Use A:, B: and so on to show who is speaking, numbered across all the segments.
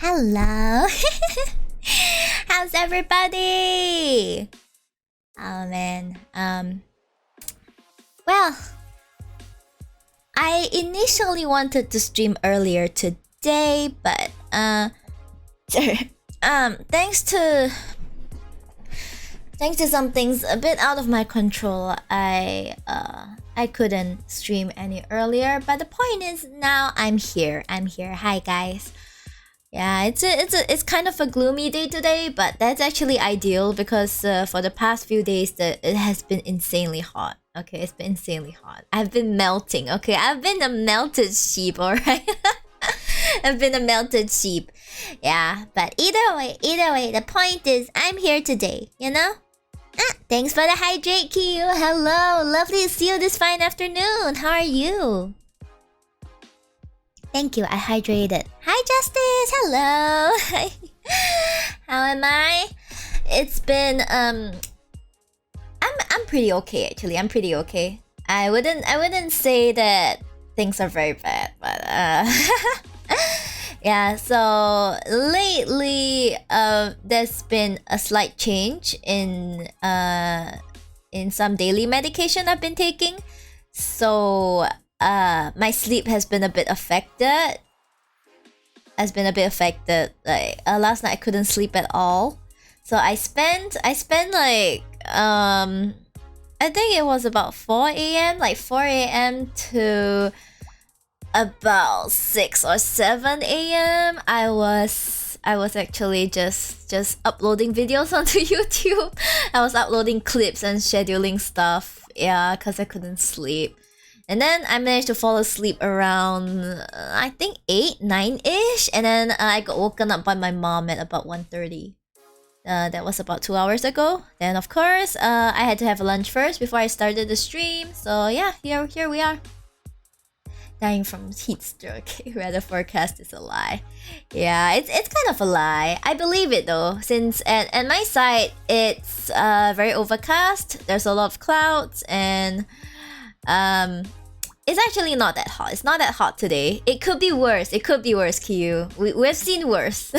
A: Hello. How's everybody? Oh man. Well, I initially wanted to stream earlier today, but thanks to some things a bit out of my control, I couldn't stream any earlier. But the point is, now I'm here. Hi guys. Yeah, it's kind of a gloomy day today, but that's actually ideal because for the past few days it has been insanely hot. Okay, it's been insanely hot. I've been melting. Okay, I've been a melted sheep. All right. I've been a melted sheep. Yeah, but either way, the point is I'm here today. You know. Thanks for the hydrate, Q. Hello, lovely to see you this fine afternoon. How are you? Thank you, I hydrated. Hi, Justice. Hello. How am I? It's been I'm pretty okay actually. I'm pretty okay. I wouldn't say that things are very bad, but yeah. So lately, there's been a slight change in some daily medication I've been taking. So my sleep has been a bit affected. Like last night I couldn't sleep at all. So I spent like I think it was about 4 a.m. like 4 a.m. to about 6 or 7 a.m. I was actually just uploading videos onto YouTube. I was uploading clips and scheduling stuff. Yeah, because I couldn't sleep. And then I managed to fall asleep around, I think 8, 9-ish. And then I got woken up by my mom at about 1:30. That was about 2 hours ago. Then of course, I had to have lunch first before I started the stream. So yeah, here we are. Dying from heat stroke. Weather forecast is a lie. Yeah, it's kind of a lie. I believe it though, since at my side, it's very overcast. There's a lot of clouds and it's actually not that hot. It's not that hot today. It could be worse. Q. We've seen worse.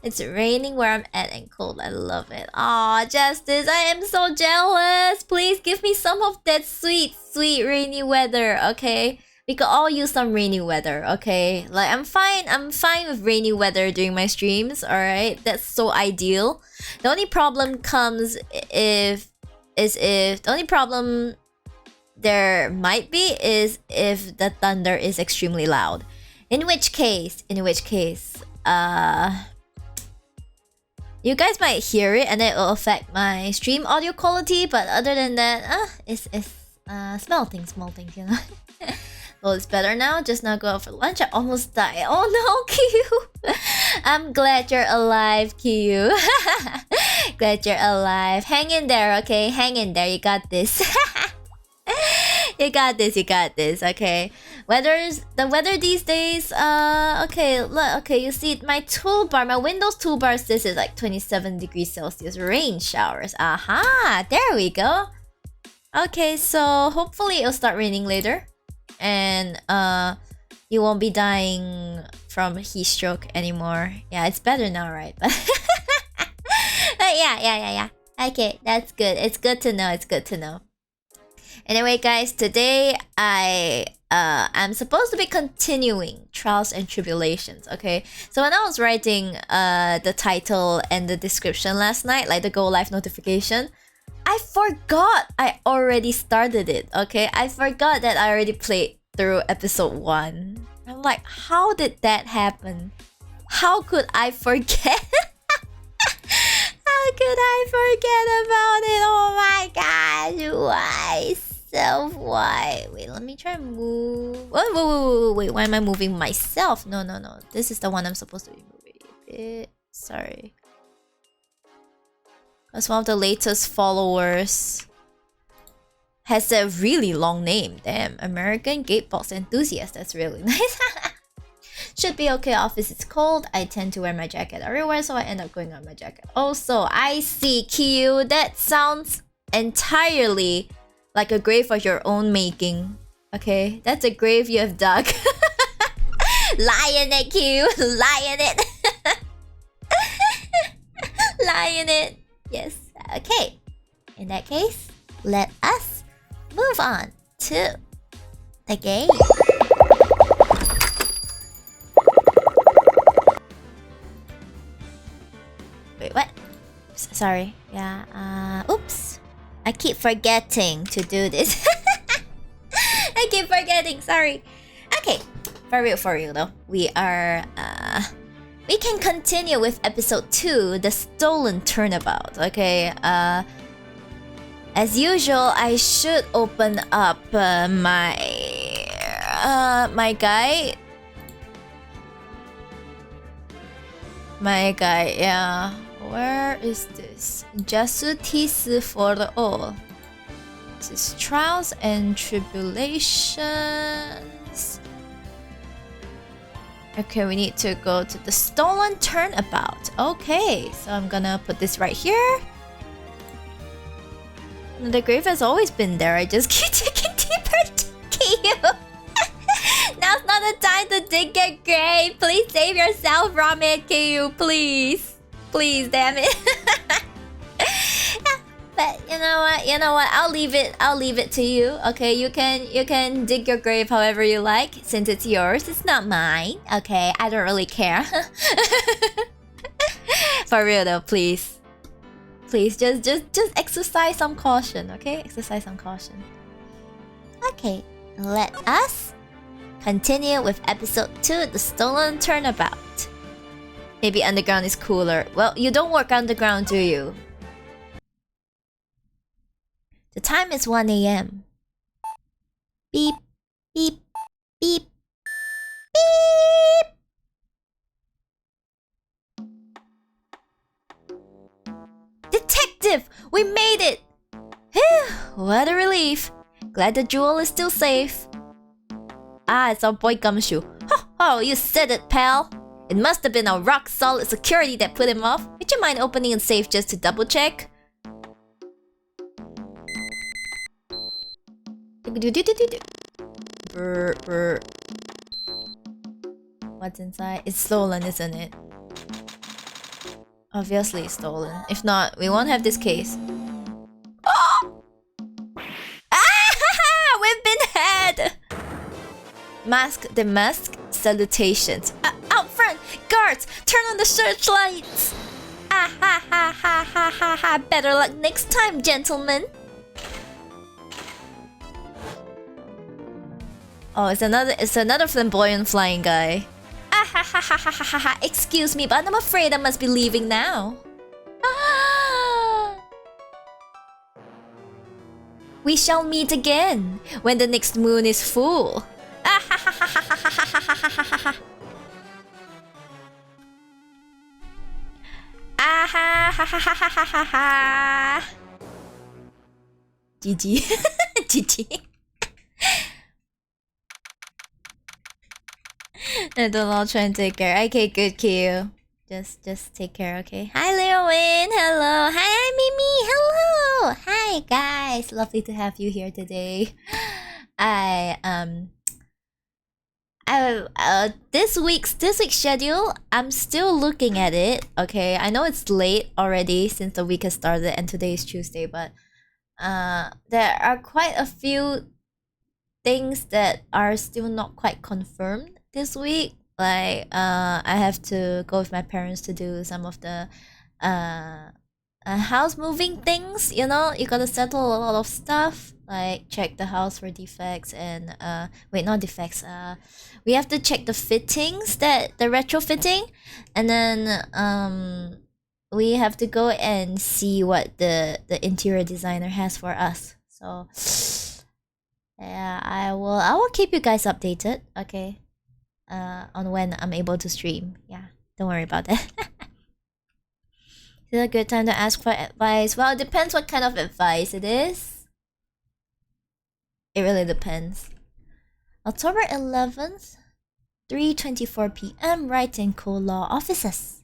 A: It's raining where I'm at and cold. I love it. Aw, Justice, I am so jealous. Please give me some of that sweet rainy weather, okay? We could all use some rainy weather, okay? Like I'm fine with rainy weather during my streams, alright? That's so ideal. The only problem comes if the only problem there might be is if the thunder is extremely loud. In which case, you guys might hear it and it will affect my stream audio quality, but other than that, it's small things, you know. Well, it's better now. Just now go out for lunch. I almost died. Oh no, Q. I'm glad you're alive, Q. Glad you're alive. Hang in there, okay? Hang in there. You got this. You got this, okay? The weather these days, okay, look, okay, you see my toolbar, my Windows toolbar says it's like 27 degrees Celsius, rain showers. Aha, there we go. Okay, so hopefully it'll start raining later. And you won't be dying from heat stroke anymore. Yeah, it's better now, right? But yeah. Okay, that's good. It's good to know. Anyway, guys, today I'm supposed to be continuing Trials and Tribulations, okay? So when I was writing the title and the description last night, like the go live notification, I forgot I already started it, okay? I forgot that I already played through episode 1. I'm like, how did that happen? How could I forget? How could I forget about it? Oh my gosh, why? Why? Wait, let me try and move. Wait, why am I moving myself? No. This is the one I'm supposed to be moving. Sorry. That's one of the latest followers. Has a really long name. Damn. American Gatebox Enthusiast. That's really nice. Should be okay. Office is cold. I tend to wear my jacket everywhere, so I end up going on my jacket. Also, I see, Q. That sounds entirely like a grave of your own making. Okay? That's a grave you have dug. Lie in it, Q. Lie in it. lie in it. Yes. Okay. In that case, let us move on to the game. Wait, what? Sorry. Yeah, oops. I keep forgetting to do this. I keep forgetting, sorry. Okay, for real though. We can continue with episode 2, the stolen turnabout, okay? As usual, I should open up my guide. My guide, yeah. Where is this? Justice for all. This is Trials and Tribulations. Okay, we need to go to the stolen turnabout. Okay, so I'm gonna put this right here. The grave has always been there. I just keep taking deeper KU. Now's not the time to dig your grave. Please save yourself from it, KU. Please. Please, damn it. But you know what? I'll leave it to you. Okay, you can dig your grave however you like. Since it's yours, it's not mine. Okay, I don't really care. For real though, please. Please, just exercise some caution, okay? Exercise some caution. Okay, let us continue with episode 2, the stolen turnabout. Maybe underground is cooler. Well, you don't work underground, do you? The time is 1 AM. Beep, beep, beep, beep. Detective! We made it! Phew, what a relief. Glad the jewel is still safe. Ah, it's our boy Gumshoe. Oh, you said it, pal. It must have been our rock-solid security that put him off. Would you mind opening the safe just to double-check? Brr. What's inside? It's stolen, isn't it? Obviously it's stolen. If not, we won't have this case. Oh! Ah! We've been had! The mask salutations. Out front! Guards! Turn on the searchlights! Ah ha ha ha ha ha ha! Better luck next time, gentlemen! Oh, it's another flamboyant flying guy. Ah ha ha ha ha ha ha! Excuse me, but I'm afraid I must be leaving now. Ah! We shall meet again when the next moon is full. Ah ha ha ha ha ha ha ha ha ha ha! Ah ha ha ha ha ha ha ha! GG. GG. I'll try and take care. Okay, good, Q. Just take care, okay? Hi, Little Win. Hello. Hi, Mimi. Hello. Hi, guys. Lovely to have you here today. This week's schedule, I'm still looking at it. Okay, I know it's late already since the week has started and today is Tuesday, but there are quite a few things that are still not quite confirmed this week. Like I have to go with my parents to do some of the house moving things. You know, you gotta settle a lot of stuff, like check the house for defects and wait, not defects, we have to check the fittings, that the retrofitting, and then we have to go and see what the interior designer has for us. So yeah, I will keep you guys updated, okay? On when I'm able to stream. Yeah, don't worry about that. Is it a good time to ask for advice? Well, it depends what kind of advice it is. It really depends. October 11th, 3:24 p.m. Wright and Co-Law offices.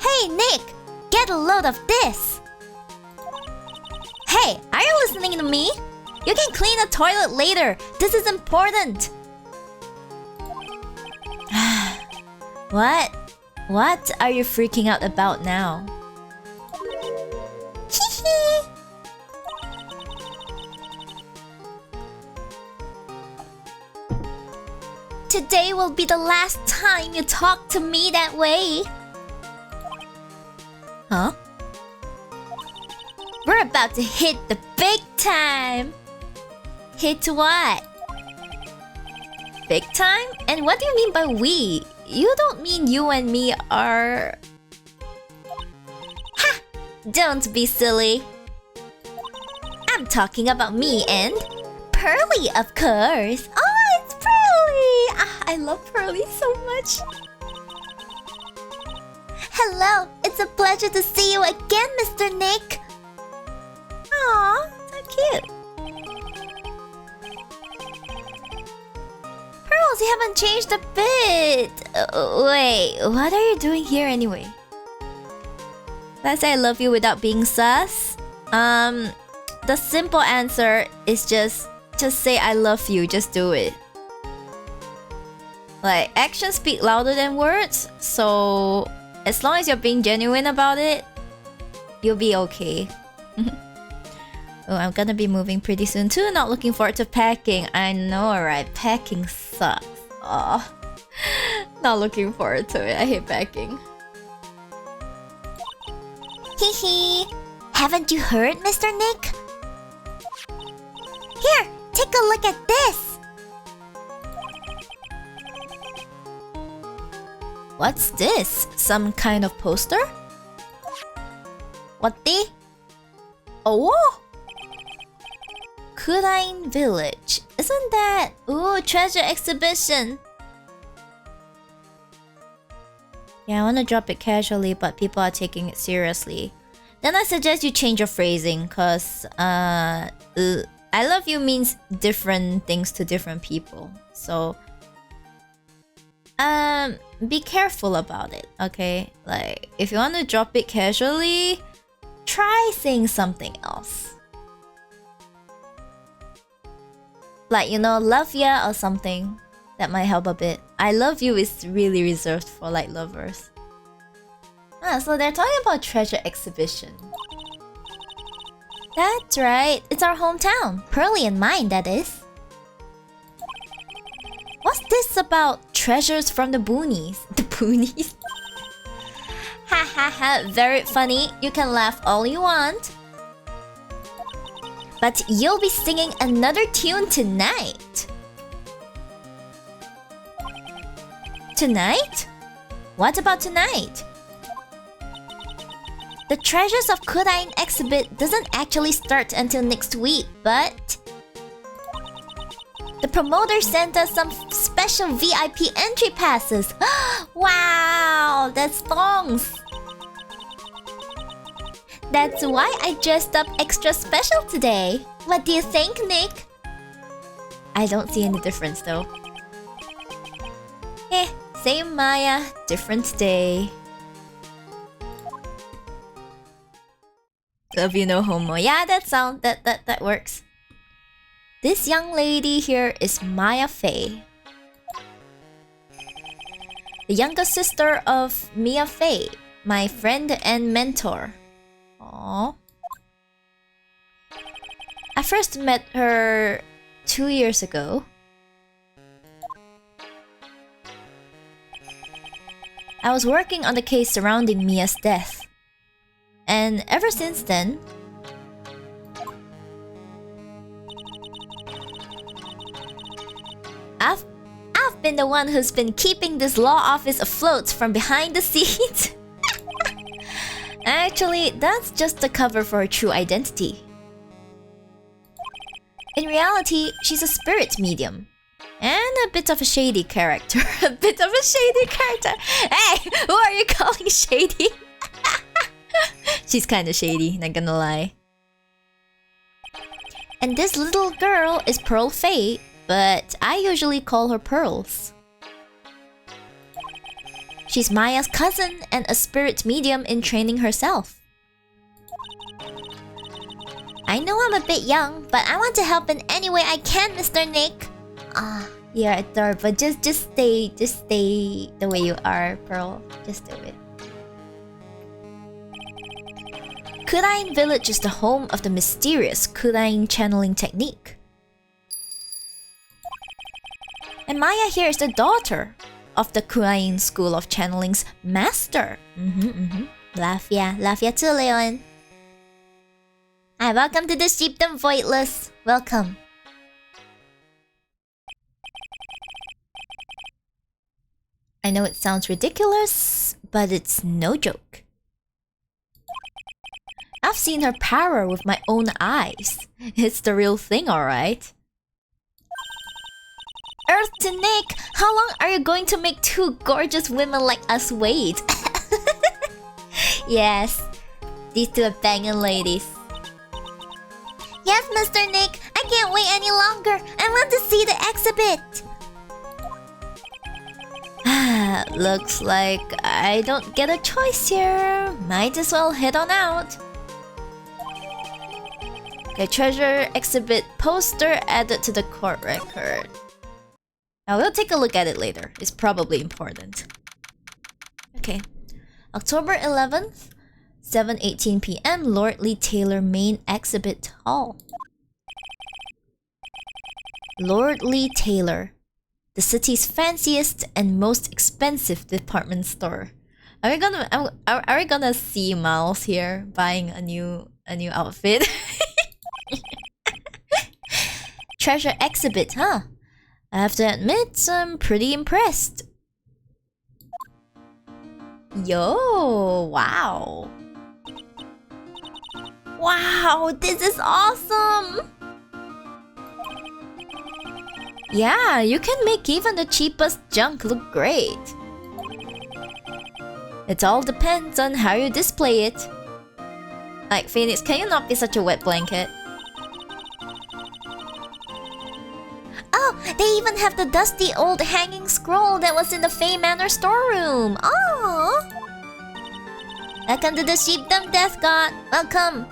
A: Hey, Nick! Get a load of this! Hey, are you listening to me? You can clean the toilet later. This is important. What? What are you freaking out about now? Hehe. Today will be the last time you talk to me that way. Huh? We're about to hit the big time. Hit what? Big time? And what do you mean by we? You don't mean you and me are... Ha! Don't be silly. I'm talking about me and... Pearly, of course. Oh, it's Pearly! Ah, I love Pearly so much. Hello, it's a pleasure to see you again, Mr. Nick. Aw, so cute. Pearls, you haven't changed a bit. Wait, what are you doing here anyway? Let's say I love you without being sus. The simple answer is just say I love you. Just do it. Like, actions speak louder than words, so as long as you're being genuine about it, you'll be okay. Oh, I'm gonna be moving pretty soon too. Not looking forward to packing. I know, right? Packing sucks. Oh, not looking forward to it. I hate packing. Hee. Haven't you heard, Mr. Nick? Here, take a look at this. What's this? Some kind of poster? What the? Oh! Kurain Village. Isn't that... Ooh, treasure exhibition. Yeah, I want to drop it casually, but people are taking it seriously. Then I suggest you change your phrasing, cause I love you means different things to different people. So be careful about it, okay? Like, if you want to drop it casually, try saying something else. Like, you know, love ya or something. That might help a bit. I love you is really reserved for like lovers. Ah, so they're talking about treasure exhibition. That's right. It's our hometown. Pearly and mine, that is. What's this about treasures from the boonies? The boonies? Ha ha ha, very funny. You can laugh all you want. But you'll be singing another tune tonight. Tonight? What about tonight? The Treasures of Kurain exhibit doesn't actually start until next week, but... the promoter sent us some special VIP entry passes. Wow, that's thongs. That's why I dressed up extra special today. What do you think, Nick? I don't see any difference though. Eh, same Maya, different day. Love you, no homo. Yeah, that works. This young lady here is Maya Fei, the younger sister of Mia Fei, my friend and mentor. Aww. I first met her 2 years ago. I was working on the case surrounding Mia's death. And ever since then, I've been the one who's been keeping this law office afloat from behind the scenes. Actually, that's just the cover for her true identity. In reality, she's a spirit medium. And a bit of a shady character. A bit of a shady character. Hey, who are you calling shady? She's kinda shady, not gonna lie. And this little girl is Pearl Fei, but I usually call her Pearls. She's Maya's cousin and a spirit medium in training herself. I know I'm a bit young, but I want to help in any way I can, Mr. Nick. You're adorable. Just stay the way you are, Pearl. Just do it. Kurain Village is the home of the mysterious Kurain channeling technique. And Maya here is the daughter of the Kurain School of Channeling's master. Lafia too, Leon. Hi, welcome to the Sheepdom Voidless. Welcome. I know it sounds ridiculous, but it's no joke. I've seen her power with my own eyes. It's the real thing, alright? Earth to Nick, how long are you going to make two gorgeous women like us wait? Yes, these two are banging ladies. Yes, Mr. Nick, I can't wait any longer. I want to see the exhibit. Looks like I don't get a choice here. Might as well head on out. Okay, treasure exhibit poster added to the court record. Now we'll take a look at it later. It's probably important. Okay. October 11th, 7:18 p.m. Lord Lee Taylor Main Exhibit Hall. Lord Lee Taylor, the city's fanciest and most expensive department store. Are we gonna see Miles here buying a new outfit? Treasure exhibit, huh? I have to admit, I'm pretty impressed. Yo, wow. Wow, this is awesome! Yeah, you can make even the cheapest junk look great. It all depends on how you display it. Like, Phoenix, can you not be such a wet blanket? Oh, they even have the dusty old hanging scroll that was in the Fey Manor storeroom. Oh! Welcome to the Sheepdom Death God. Welcome.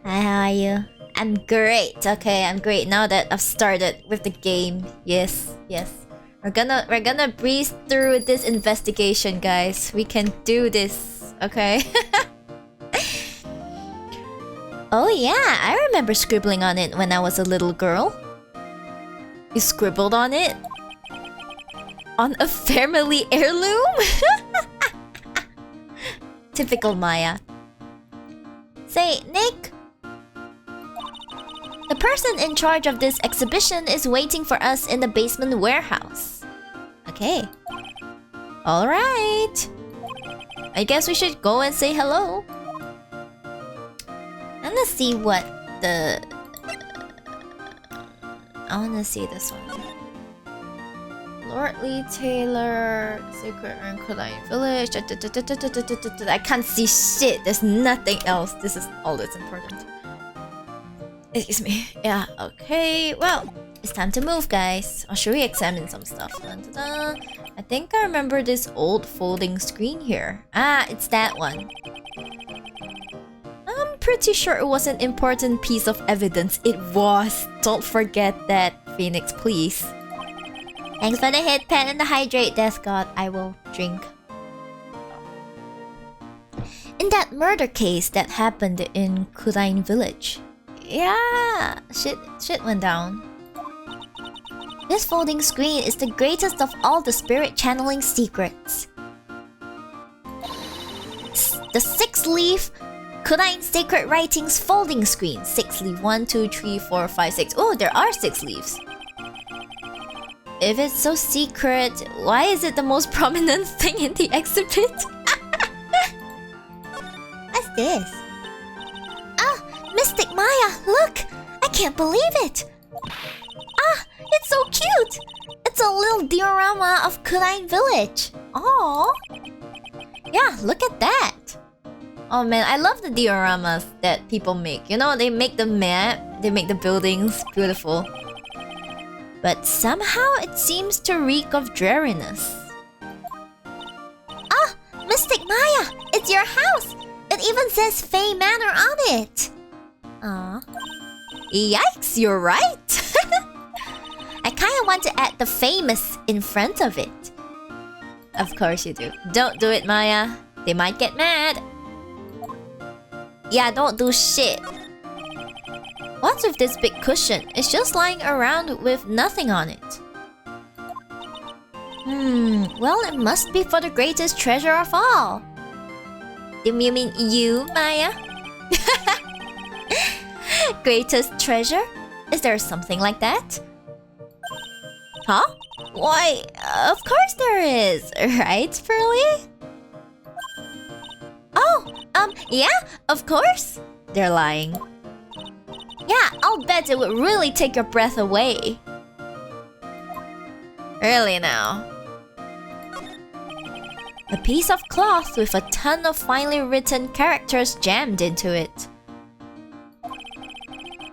A: Hi, how are you? I'm great. Okay, I'm great now that I've started with the game. Yes. We're gonna breeze through this investigation, guys. We can do this. Okay. Oh yeah, I remember scribbling on it when I was a little girl. You scribbled on it? On a family heirloom? Typical Maya. Say, Nick. The person in charge of this exhibition is waiting for us in the basement warehouse. Okay. Alright. I guess we should go and say hello. And let's see what the... I wanna see this one. Lord Lee Taylor, Secret Run Kurain Village. I can't see shit. There's nothing else. This is all that's important. Excuse me. Yeah, okay. Well, it's time to move, guys. Or should we examine some stuff? I think I remember this old folding screen here. Ah, it's that one. I'm pretty sure it was an important piece of evidence. It was. Don't forget that, Phoenix, please. Thanks for the hit, pet, and the hydrate, Death God. I will drink. In that murder case that happened in Kurain Village. Yeah, shit went down. This folding screen is the greatest of all the spirit channeling secrets. The 6-leaf Kurain Sacred Writings folding screen. 6 leaf. 1, 2, 3, 4, 5, 6. Oh, there are 6 leaves. If it's so secret, why is it the most prominent thing in the exhibit? What's this? Ah, Mystic Maya, look! I can't believe it! Ah, it's so cute! It's a little diorama of Kurain Village. Aww. Yeah, look at that. Oh man, I love the dioramas that people make. You know, they make the map, they make the buildings beautiful. But somehow it seems to reek of dreariness. Ah, Mystic Maya, it's your house! It even says Fey Manor on it! Aw. Yikes, you're right! I kinda want to add the famous in front of it. Of course you do. Don't do it, Maya. They might get mad. Yeah, don't do shit. What's with this big cushion? It's just lying around with nothing on it. Well, it must be for the greatest treasure of all. Do you mean you, Maya? Greatest treasure? Is there something like that? Huh? Why, of course there is, right, Pearly? Oh, yeah, of course. They're lying. Yeah, I'll bet it would really take your breath away. Really now. A piece of cloth with a ton of finely written characters jammed into it.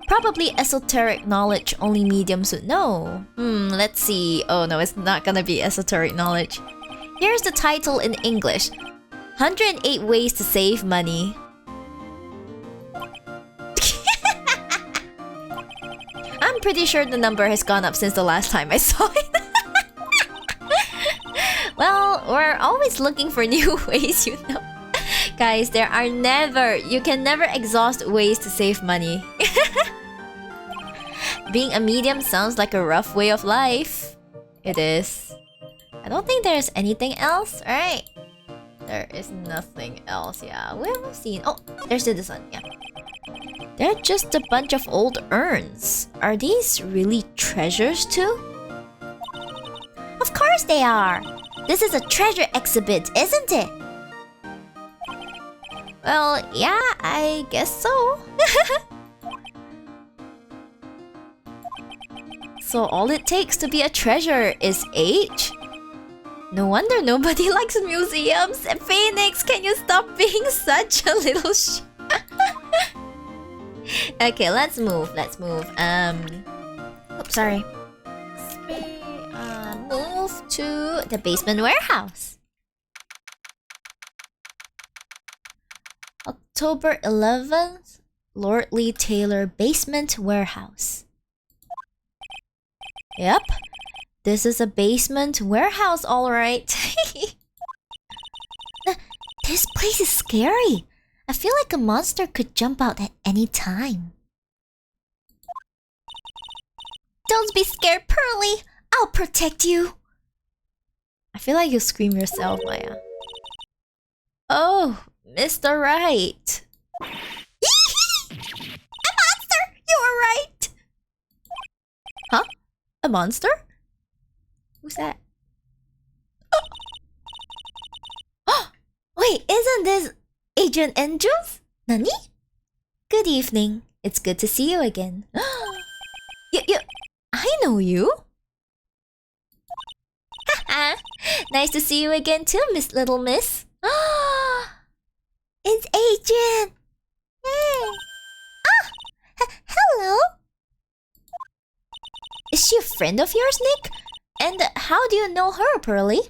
A: Probably esoteric knowledge only mediums would know. Let's see. Oh no, it's not gonna be esoteric knowledge. Here's the title in English. 108 Ways to Save Money. I'm pretty sure the number has gone up since the last time I saw it. Well, we're always looking for new ways, you know. Guys, you can never exhaust ways to save money. Being a medium sounds like a rough way of life. It is. I don't think there's anything else, right? There is nothing else, yeah. We haven't seen... Oh, there's the sun, yeah. They're just a bunch of old urns. Are these really treasures too? Of course they are! This is a treasure exhibit, isn't it? Well, yeah, I guess so. So all it takes to be a treasure is age? No wonder nobody likes museums. Phoenix, can you stop being such a little Okay, let's move. Oops, sorry. Move to the basement warehouse. October 11th, Lord Lee Taylor Basement Warehouse. Yep, this is a basement warehouse, alright. This place is scary. I feel like a monster could jump out at any time. Don't be scared, Pearly. I'll protect you. I feel like you scream yourself, Maya. Oh, Mr. Wright. A monster! You were right! Huh? A monster? Who's that? Oh! Wait, isn't this Agent Andrews? Nani? Good evening. It's good to see you again. I know you. Haha! Nice to see you again too, Little Miss. It's Agent! Hey! Hello! Is she a friend of yours, Nick? And how do you know her, Pearly?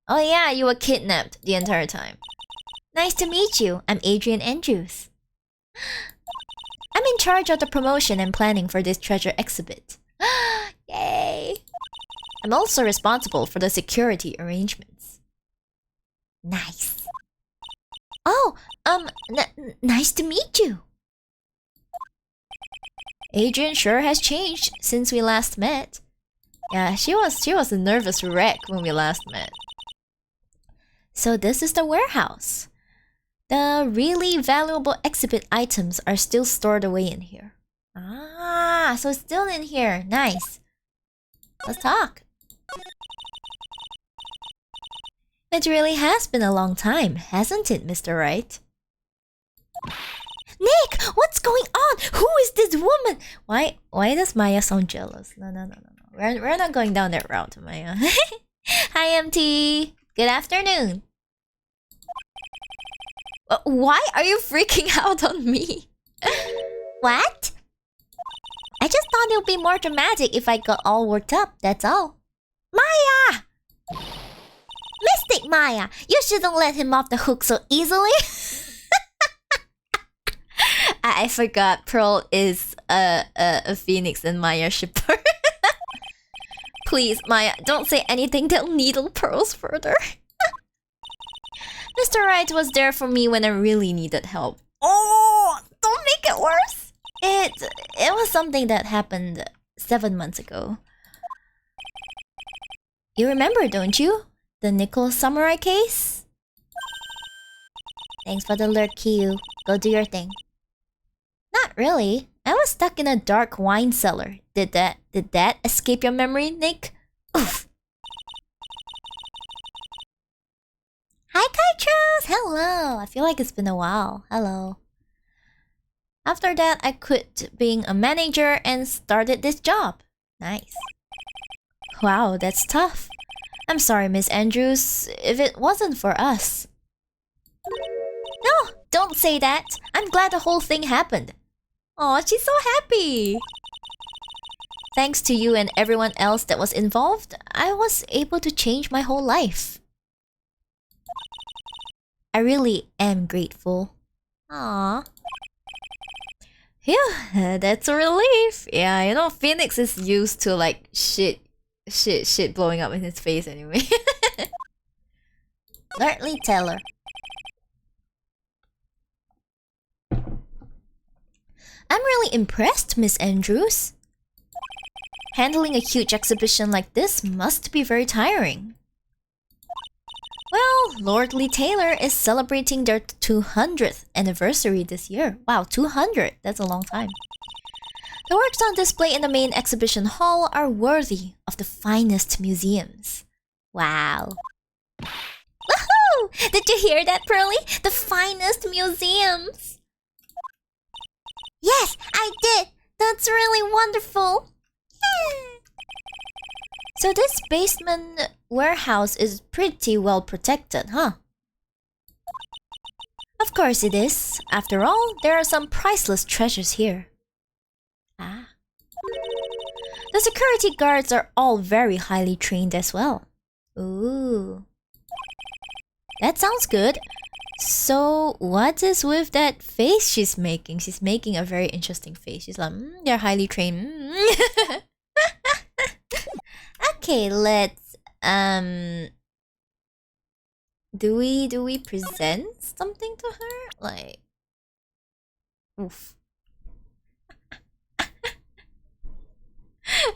A: Oh yeah, you were kidnapped the entire time. Nice to meet you. I'm Adrian Andrews. I'm in charge of the promotion and planning for this treasure exhibit. Yay! I'm also responsible for the security arrangements. Nice. Oh, nice to meet you. Adrian sure has changed since we last met. Yeah, she was a nervous wreck when we last met. So this is the warehouse. The really valuable exhibit items are still stored away in here. Ah, so it's still in here. Nice. Let's talk. It really has been a long time, hasn't it, Mr. Wright? Nick, what's going on? Who is this woman? Why does Maya sound jealous? No. We're not going down that route, Maya. Hi, MT. Good afternoon. Why are you freaking out on me? What? I just thought it would be more dramatic if I got all worked up, that's all. Maya! Mystic Maya, you shouldn't let him off the hook so easily. I forgot Pearl is a Phoenix and Maya shipper. Please, Maya, don't say anything that'll needle pearls further. Mr. Wright was there for me when I really needed help. Oh, don't make it worse. It was something that happened 7 months ago. You remember, don't you? The nickel samurai case? Thanks for the alert, Kiyu. Go do your thing. Not really. I was stuck in a dark wine cellar. Did that escape your memory, Nick? Oof. Hi, Kaitros! Hello! I feel like it's been a while. Hello. After that, I quit being a manager and started this job. Nice. Wow, that's tough. I'm sorry, Miss Andrews, if it wasn't for us. No, don't say that. I'm glad the whole thing happened. Aw, she's so happy. Thanks to you and everyone else that was involved, I was able to change my whole life. I really am grateful. Aww. Yeah, that's a relief. Yeah, you know, Phoenix is used to like shit blowing up in his face anyway. Lartley Taylor. I'm really impressed, Miss Andrews. Handling a huge exhibition like this must be very tiring. Well, Lordly Taylor is celebrating their 200th anniversary this year. Wow, 200! That's a long time. The works on display in the main exhibition hall are worthy of the finest museums. Wow. Woohoo! Did you hear that, Pearly? The finest museums! Yes, I did! That's really wonderful! So this basement warehouse is pretty well protected, huh? Of course it is. After all, there are some priceless treasures here. Ah. The security guards are all very highly trained as well. Ooh. That sounds good. So, what is with that face she's making? She's making a very interesting face. She's like, they're highly trained. Okay, let's do we present something to her? Like, oof.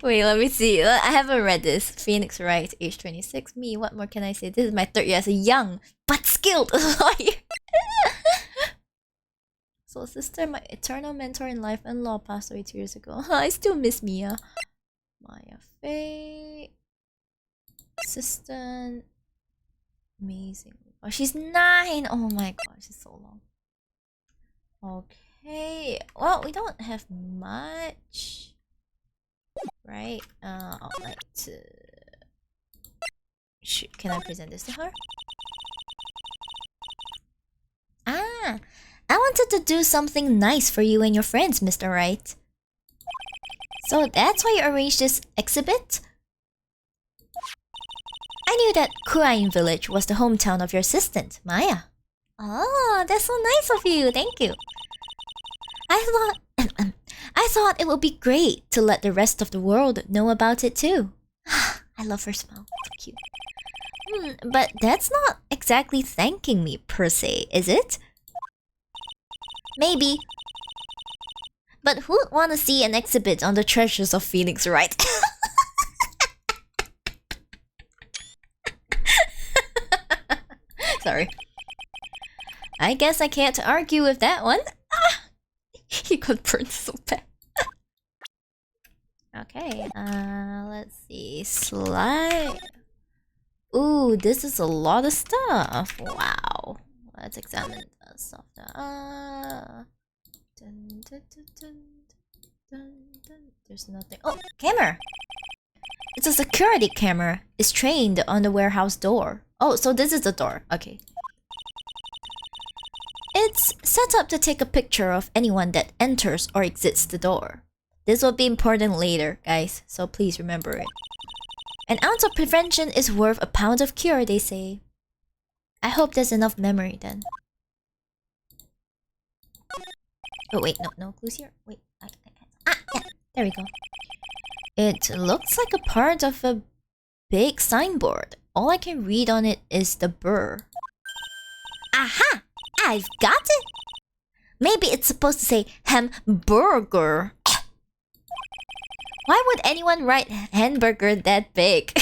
A: Wait, let me see. I haven't read this. Phoenix Wright, age 26. Me, what more can I say? This is my 3rd year as a young but skilled lawyer. So, sister, my eternal mentor in life and law, passed away 2 years ago. I still miss Mia. Maya Faye. Assistant. Amazing. Oh, she's 9. Oh my gosh, she's so long. Okay. Well, we don't have much. Right? I'd like to... Can I present this to her? Ah! I wanted to do something nice for you and your friends, Mr. Wright. So that's why you arranged this exhibit? I knew that Kuain village was the hometown of your assistant, Maya. Oh, that's so nice of you. Thank you. I thought it would be great to let the rest of the world know about it too. I love her smile. So cute. But that's not exactly thanking me per se, is it? Maybe. But who'd want to see an exhibit on the treasures of Phoenix Wright? Sorry. I guess I can't argue with that one. He got burned so bad. Okay, let's see. Slide. Ooh, this is a lot of stuff. Wow. Let's examine the stuff. There's nothing. Oh, camera! It's a security camera. It's trained on the warehouse door. Oh, so this is the door. Okay. It's set up to take a picture of anyone that enters or exits the door. This will be important later, guys, so please remember it. An ounce of prevention is worth a pound of cure, they say. I hope there's enough memory then. Oh wait, no clues here. Wait, yeah, there we go. It looks like a part of a big signboard. All I can read on it is the burr. Aha! I've got it! Maybe it's supposed to say hamburger. Why would anyone write hamburger that big?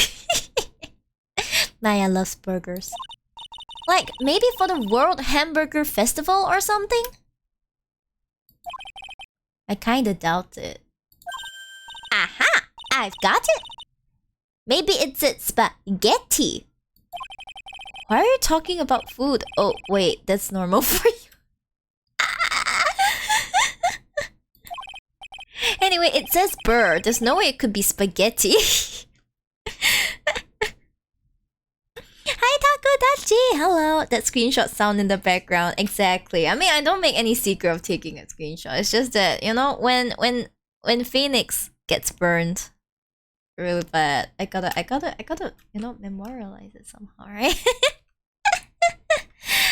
A: Maya loves burgers. Like, maybe for the World Hamburger Festival or something? I kinda doubt it. Aha! I've got it! Maybe it's spaghetti. Why are you talking about food? Oh, wait, that's normal for you. Anyway, it says burr. There's no way it could be spaghetti. Hi, Takodachi! Hello! That screenshot sound in the background. Exactly. I mean, I don't make any secret of taking a screenshot. It's just that, you know, when Phoenix gets burned really bad, I gotta, you know, memorialize it somehow, right?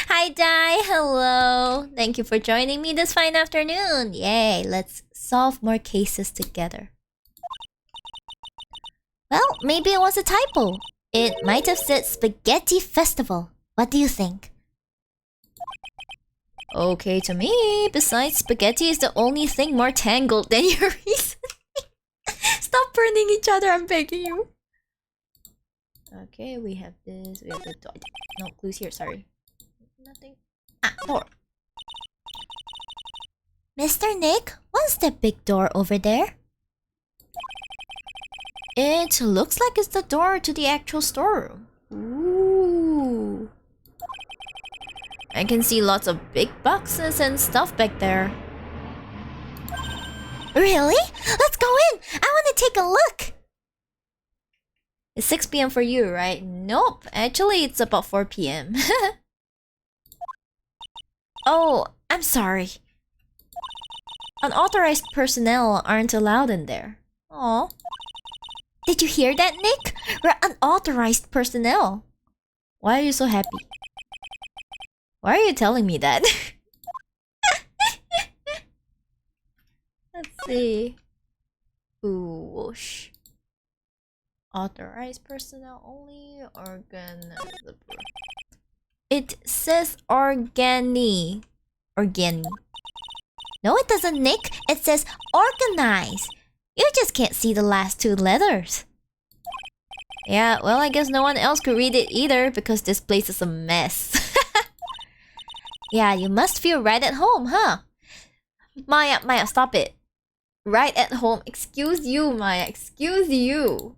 A: Hi, Dai! Hello! Thank you for joining me this fine afternoon! Yay! Let's solve more cases together. Well, maybe it was a typo. It might have said Spaghetti Festival. What do you think? Okay to me. Besides, spaghetti is the only thing more tangled than your reason. Stop burning each other, I'm begging you. Okay, we have this. We have the door. No clues here, sorry. Nothing. Ah, door. Mr. Nick, what's that big door over there? It looks like it's the door to the actual storeroom. Ooh. I can see lots of big boxes and stuff back there. Really? Let's go in! I want to take a look! It's 6 p.m. for you, right? Nope. Actually, it's about 4 p.m. Oh, I'm sorry. Unauthorized personnel aren't allowed in there. Aw. Did you hear that, Nick? We're unauthorized personnel. Why are you so happy? Why are you telling me that? Let's see. Ooh, whoosh. Authorized personnel only. It says organi. Organi. No, it doesn't, Nick. It says organize. You just can't see the last two letters. Yeah, well, I guess no one else could read it either because this place is a mess. Yeah, you must feel right at home, huh? Maya, stop it. Right at home. Excuse you, Maya. Excuse you.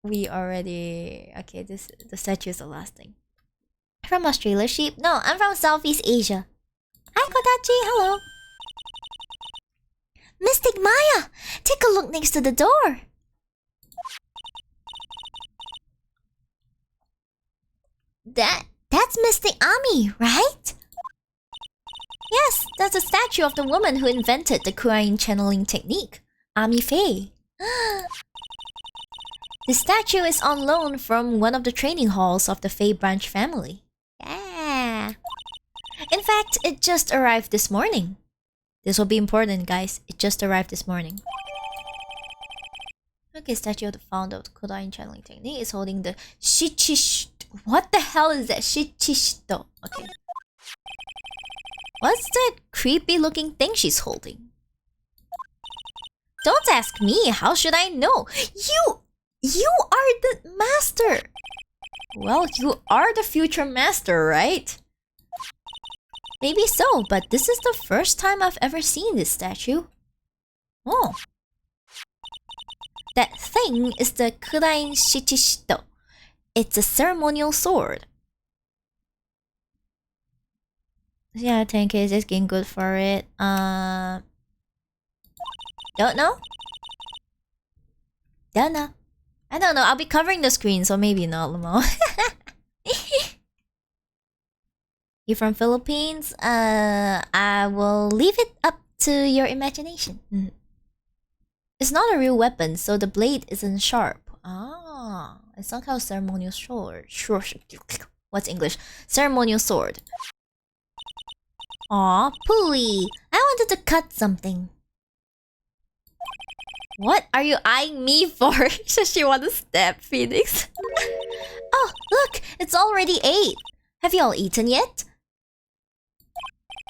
A: We already... Okay, the statue is the last thing. From Australia, sheep? No, I'm from Southeast Asia. Hi, Kodachi. Hello. Mystic Maya! Take a look next to the door. That's Mystic Ami, right? Yes, that's a statue of the woman who invented the Kuain channeling technique, Ami Faye. The statue is on loan from one of the training halls of the Faye branch family. Yeah. In fact, it just arrived this morning. This will be important, guys. It just arrived this morning. Okay, statue of the founder of the Kuain channeling technique is holding the Shichishito. What the hell is that? Shichishito. Okay. What's that creepy looking thing she's holding? Don't ask me. How should I know? You are the master. Well, you are the future master, right? Maybe so, but this is the first time I've ever seen this statue. Oh. That thing is the Kurain Shichishito. It's a ceremonial sword. Yeah, 10k is just getting good for it. Don't know? Don't know. I don't know. I'll be covering the screen, so maybe not, Lamo. You from Philippines? I will leave it up to your imagination. It's not a real weapon, so the blade isn't sharp. Ah, it's not called ceremonial sword. What's English? Ceremonial sword. Aw, Pooey. I wanted to cut something. What are you eyeing me for? Does she want to stab Phoenix? Oh, look! It's already 8. Have you all eaten yet?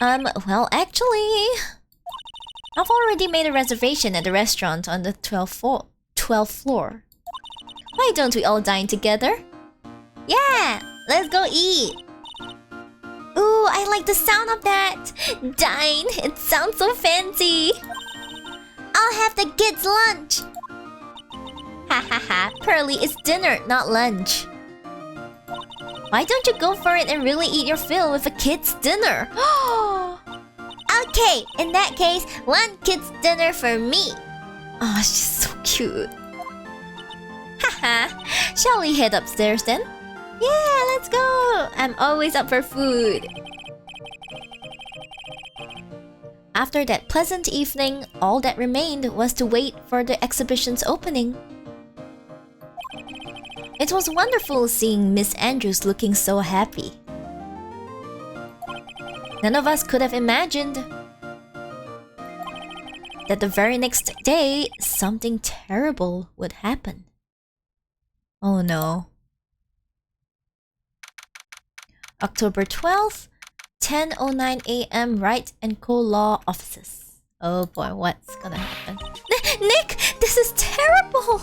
A: Well, actually... I've already made a reservation at the restaurant on the 12th floor. Why don't we all dine together? Yeah! Let's go eat! Ooh, I like the sound of that! Dine! It sounds so fancy! I'll have the kids' lunch! Ha ha ha, Pearly, it's dinner, not lunch. Why don't you go for it and really eat your fill with a kid's dinner? Okay, in that case, 1 kid's dinner for me. Oh, she's so cute. Haha, shall we head upstairs then? Yeah, let's go! I'm always up for food. After that pleasant evening, all that remained was to wait for the exhibition's opening. It was wonderful seeing Miss Andrews looking so happy. None of us could have imagined that the very next day, something terrible would happen. Oh no. October 12th, 10:09 a.m. Wright & Co. Law Offices. Oh boy, what's gonna happen? Nick, this is terrible!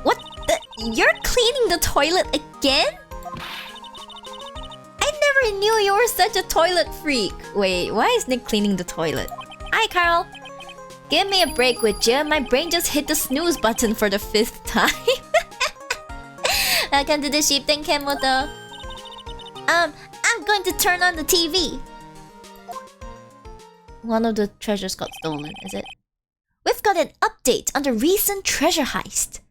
A: What the? You're cleaning the toilet again? I never knew you were such a toilet freak. Wait, why is Nick cleaning the toilet? Hi, Carl. Give me a break, would you? My brain just hit the snooze button for the 5th time. Welcome to the Sheep Den Kenmoto. I'm going to turn on the TV. One of the treasures got stolen, is it? We've got an update on the recent treasure heist.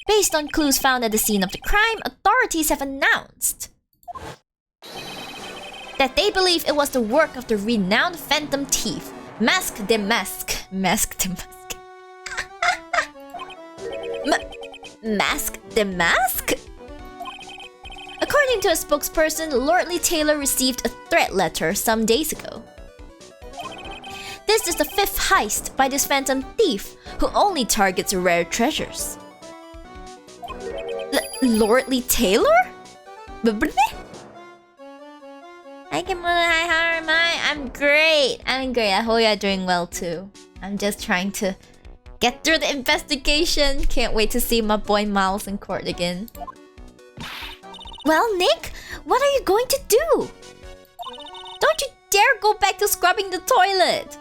A: Based on clues found at the scene of the crime, authorities have announced that they believe it was the work of the renowned phantom thief, Mask the Mask. Mask the Mask. Mask the Mask? According to a spokesperson, Lordly Taylor received a threat letter some days ago. This is the 5th heist by this phantom thief, who only targets rare treasures. Lordly Taylor? Hi Kimura, hi, how am I? I'm great. I hope you're doing well too. I'm just trying to get through the investigation. Can't wait to see my boy Miles in court again. Well, Nick, what are you going to do? Don't you dare go back to scrubbing the toilet.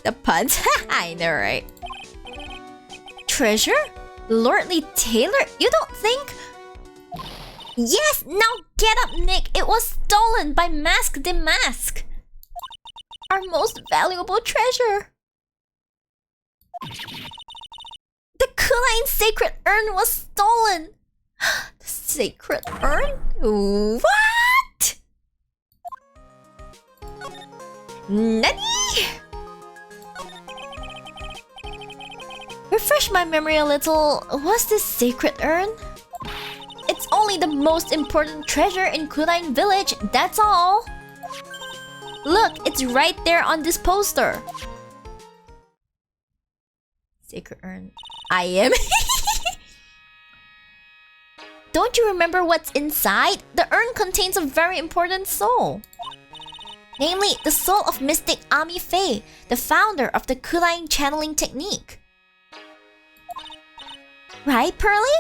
A: The puns? I know, right? Treasure? Lordly Taylor? You don't think... Yes! Now get up, Nick! It was stolen by Mask the Mask! Our most valuable treasure! The Kuline sacred urn was stolen! The sacred urn? What? Nani? Refresh my memory a little. What's this sacred urn? It's only the most important treasure in Kuline village, that's all. Look, it's right there on this poster. Sacred urn. I am. Don't you remember what's inside? The urn contains a very important soul. Namely, the soul of mystic Ami Faye, the founder of the Kuline channeling technique. Right, Pearly?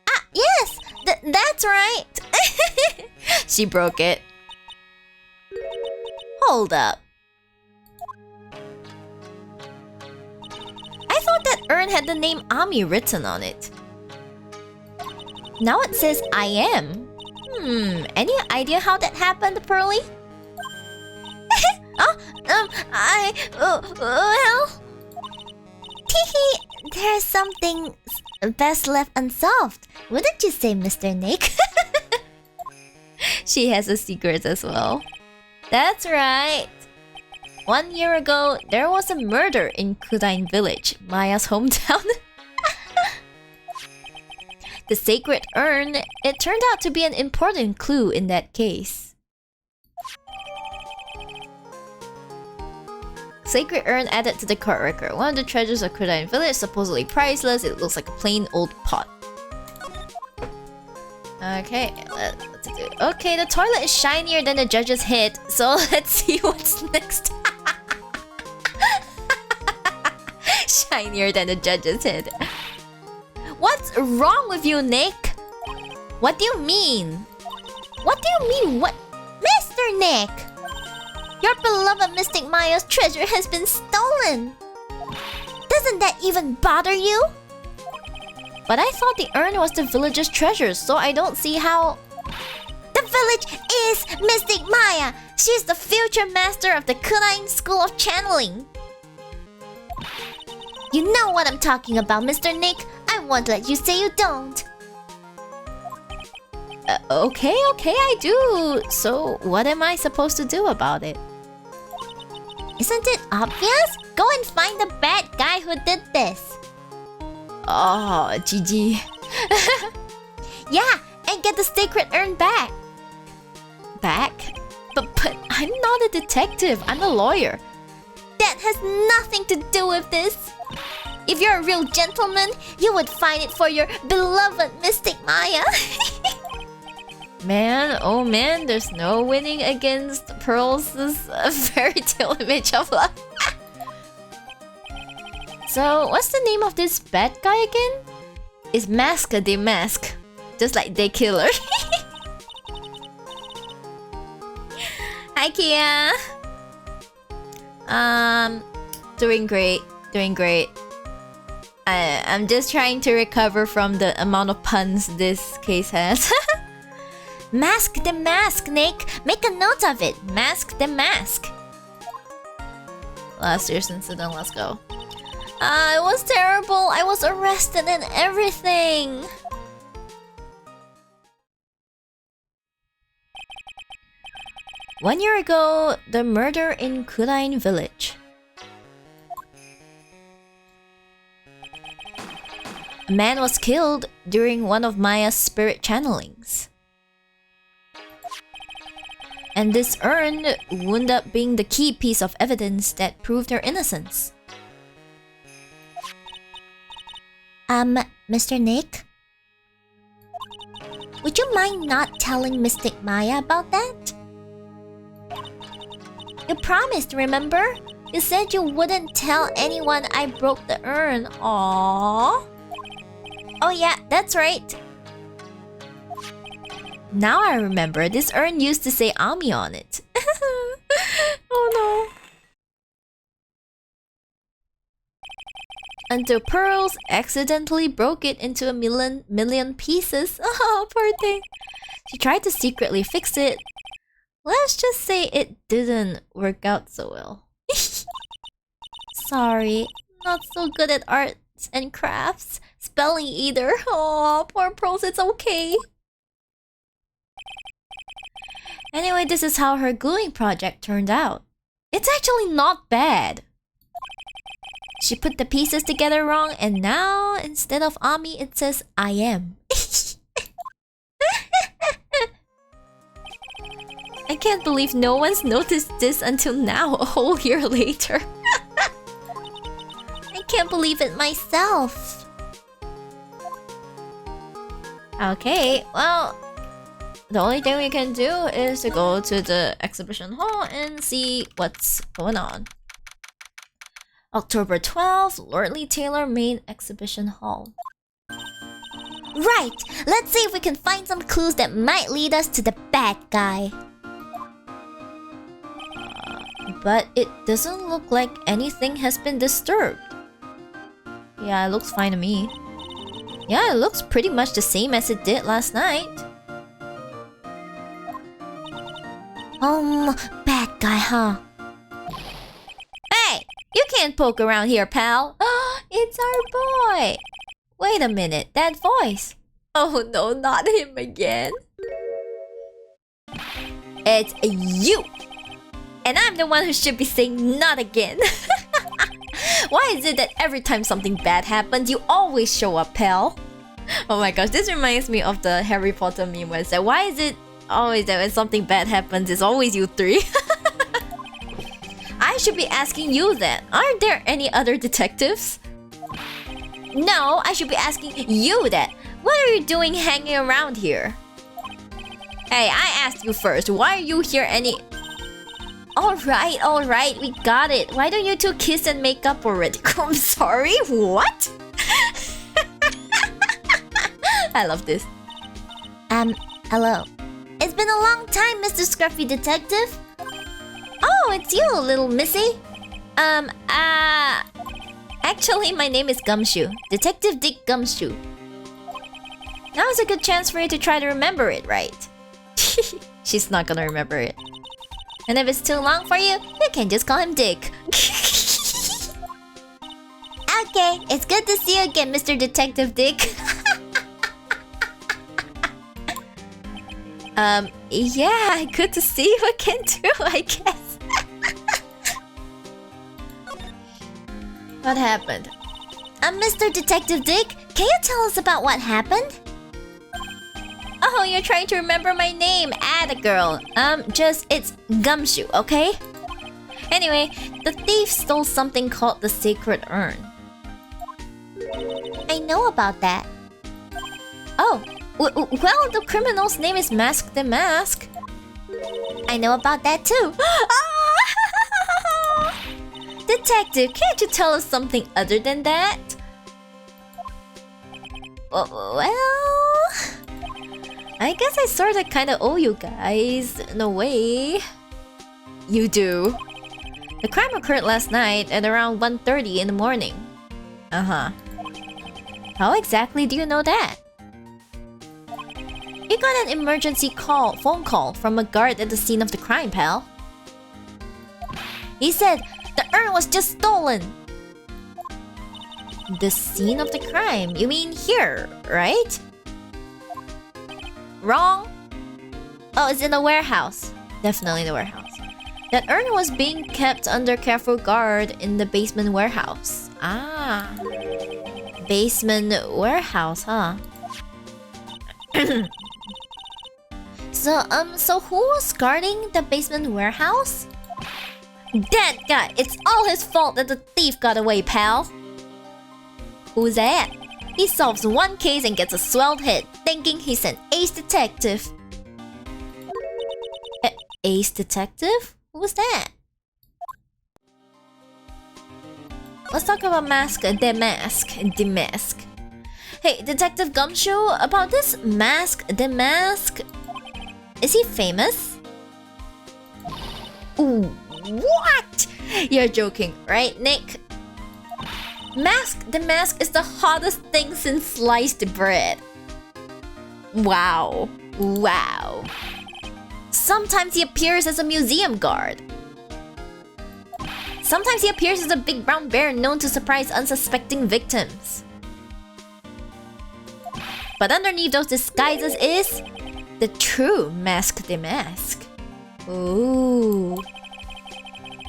A: Ah, yes! That's right! She broke it. Hold up. I thought that urn had the name Ami written on it. Now it says I am. Any idea how that happened, Pearly? Well... Teehee, there's something best left unsolved. Wouldn't you say, Mr. Nick? She has a secret as well. That's right. 1 year ago, there was a murder in Kuline village, Maya's hometown. The sacred urn, it turned out to be an important clue in that case. Sacred urn added to the court record. One of the treasures of Kudine Village, supposedly priceless. It looks like a plain old pot. Okay, let's do it. Okay, the toilet is shinier than the judge's head, so let's see what's next. Shinier than the judge's head. What's wrong with you, Nick? What do you mean? What do you mean? What? Mr. Nick! Your beloved Mystic Maya's treasure has been stolen! Doesn't that even bother you? But I thought the urn was the village's treasure, so I don't see how... The village is Mystic Maya! She's the future master of the Kudine School of Channeling! You know what I'm talking about, Mr. Nick. I won't let you say you don't. Okay, I do. So, what am I supposed to do about it? Isn't it obvious? Go and find the bad guy who did this. Oh, GG. Yeah, and get the sacred urn back. Back? But I'm not a detective. I'm a lawyer. That has nothing to do with this. If you're a real gentleman, you would find it for your beloved Mystic Maya. Man, oh man, there's no winning against Pearl's fairy tale image of love. So, what's the name of this bad guy again? It's Mask the Mask. Just like the killer. Hi, Kia. Doing great. I'm just trying to recover from the amount of puns this case has. Mask the Mask, Nick. Make a note of it. Mask the Mask. Last year's incident, let's go. It was terrible. I was arrested and everything. One year ago, the murder in Kudine Village. A man was killed during one of Maya's spirit channelings. And this urn wound up being the key piece of evidence that proved her innocence. Mr. Nick? Would you mind not telling Mystic Maya about that? You promised, remember? You said you wouldn't tell anyone I broke the urn. Aww. Oh yeah, that's right. Now I remember, this urn used to say Ami on it. Oh no. Until Pearls accidentally broke it into a million pieces. Oh, poor thing. She tried to secretly fix it. Let's just say it didn't work out so well. Sorry, not so good at arts and crafts. Spelling either. Oh, poor Pearls, it's okay. Anyway, this is how her gluing project turned out. It's actually not bad. She put the pieces together wrong, and now, instead of Ami, it says I am. I can't believe no one's noticed this until now, a whole year later. I can't believe it myself. Okay, well, the only thing we can do is to go to the exhibition hall and see what's going on. October 12th, Lordly Taylor Main Exhibition Hall. Right! Let's see if we can find some clues that might lead us to the bad guy. But it doesn't look like anything has been disturbed. Yeah, it looks fine to me. Yeah, it looks pretty much the same as it did last night. Bad guy, huh? Hey! You can't poke around here, pal. It's our boy. Wait a minute, that voice. Oh no, not him again. It's you. And I'm the one who should be saying not again. Why is it that every time something bad happens, you always show up, pal? Oh my gosh, this reminds me of the Harry Potter meme where it's like, why is it always that when something bad happens, it's always you three? I I should be asking you then. Aren't there any other detectives? No, I should be asking you that. What are you doing hanging around here? Hey, I asked you first. Why are you here Alright, we got it. Why don't you two kiss and make up already? I'm sorry, what? I love this. Hello. It's been a long time, Mr. Scruffy Detective. Oh, it's you, little missy. Actually, my name is Gumshoe. Detective Dick Gumshoe. Now is a good chance for you to try to remember it, right? She's not gonna remember it. And if it's too long for you, you can just call him Dick. Okay, it's good to see you again, Mr. Detective Dick. Yeah, good to see you again too, I guess. What happened? Mr. Detective Dick, can you tell us about what happened? Oh, you're trying to remember my name, Atta girl. It's Gumshoe, okay? Anyway, the thief stole something called the sacred urn. I know about that. Oh, well, the criminal's name is Mask the Mask. I know about that too. Detective, can't you tell us something other than that? Well, I guess I sorta kinda owe you guys, in a way. You do. The crime occurred last night at around 1:30 in the morning. Uh-huh. How exactly do you know that? You got an emergency phone call from a guard at the scene of the crime, pal. He said the urn was just stolen. The scene of the crime? You mean here, right? Wrong. Oh, it's in the warehouse. Definitely the warehouse. That urn was being kept under careful guard in the basement warehouse. Ah. Basement warehouse, huh? So who was guarding the basement warehouse? That guy! It's all his fault that the thief got away, pal! Who's that? He solves one case and gets a swelled head, thinking he's an ace detective. Ace detective? Who was that? Let's talk about the mask. Hey, Detective Gumshoe, about this the mask... Is he famous? Ooh, what? You're joking, right, Nick? The mask is the hottest thing since sliced bread. Wow. Sometimes he appears as a museum guard. Sometimes he appears as a big brown bear known to surprise unsuspecting victims. But underneath those disguises is the true the mask. Ooh.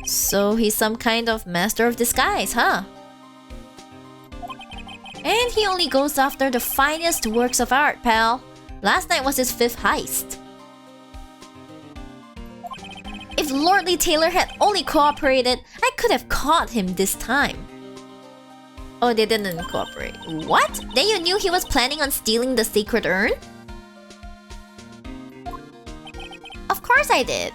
A: So he's some kind of master of disguise, huh? And he only goes after the finest works of art, pal. Last night was his 5th heist. If Lordly Taylor had only cooperated, I could have caught him this time. Oh, they didn't cooperate. What? Then you knew he was planning on stealing the sacred urn? Of course I did.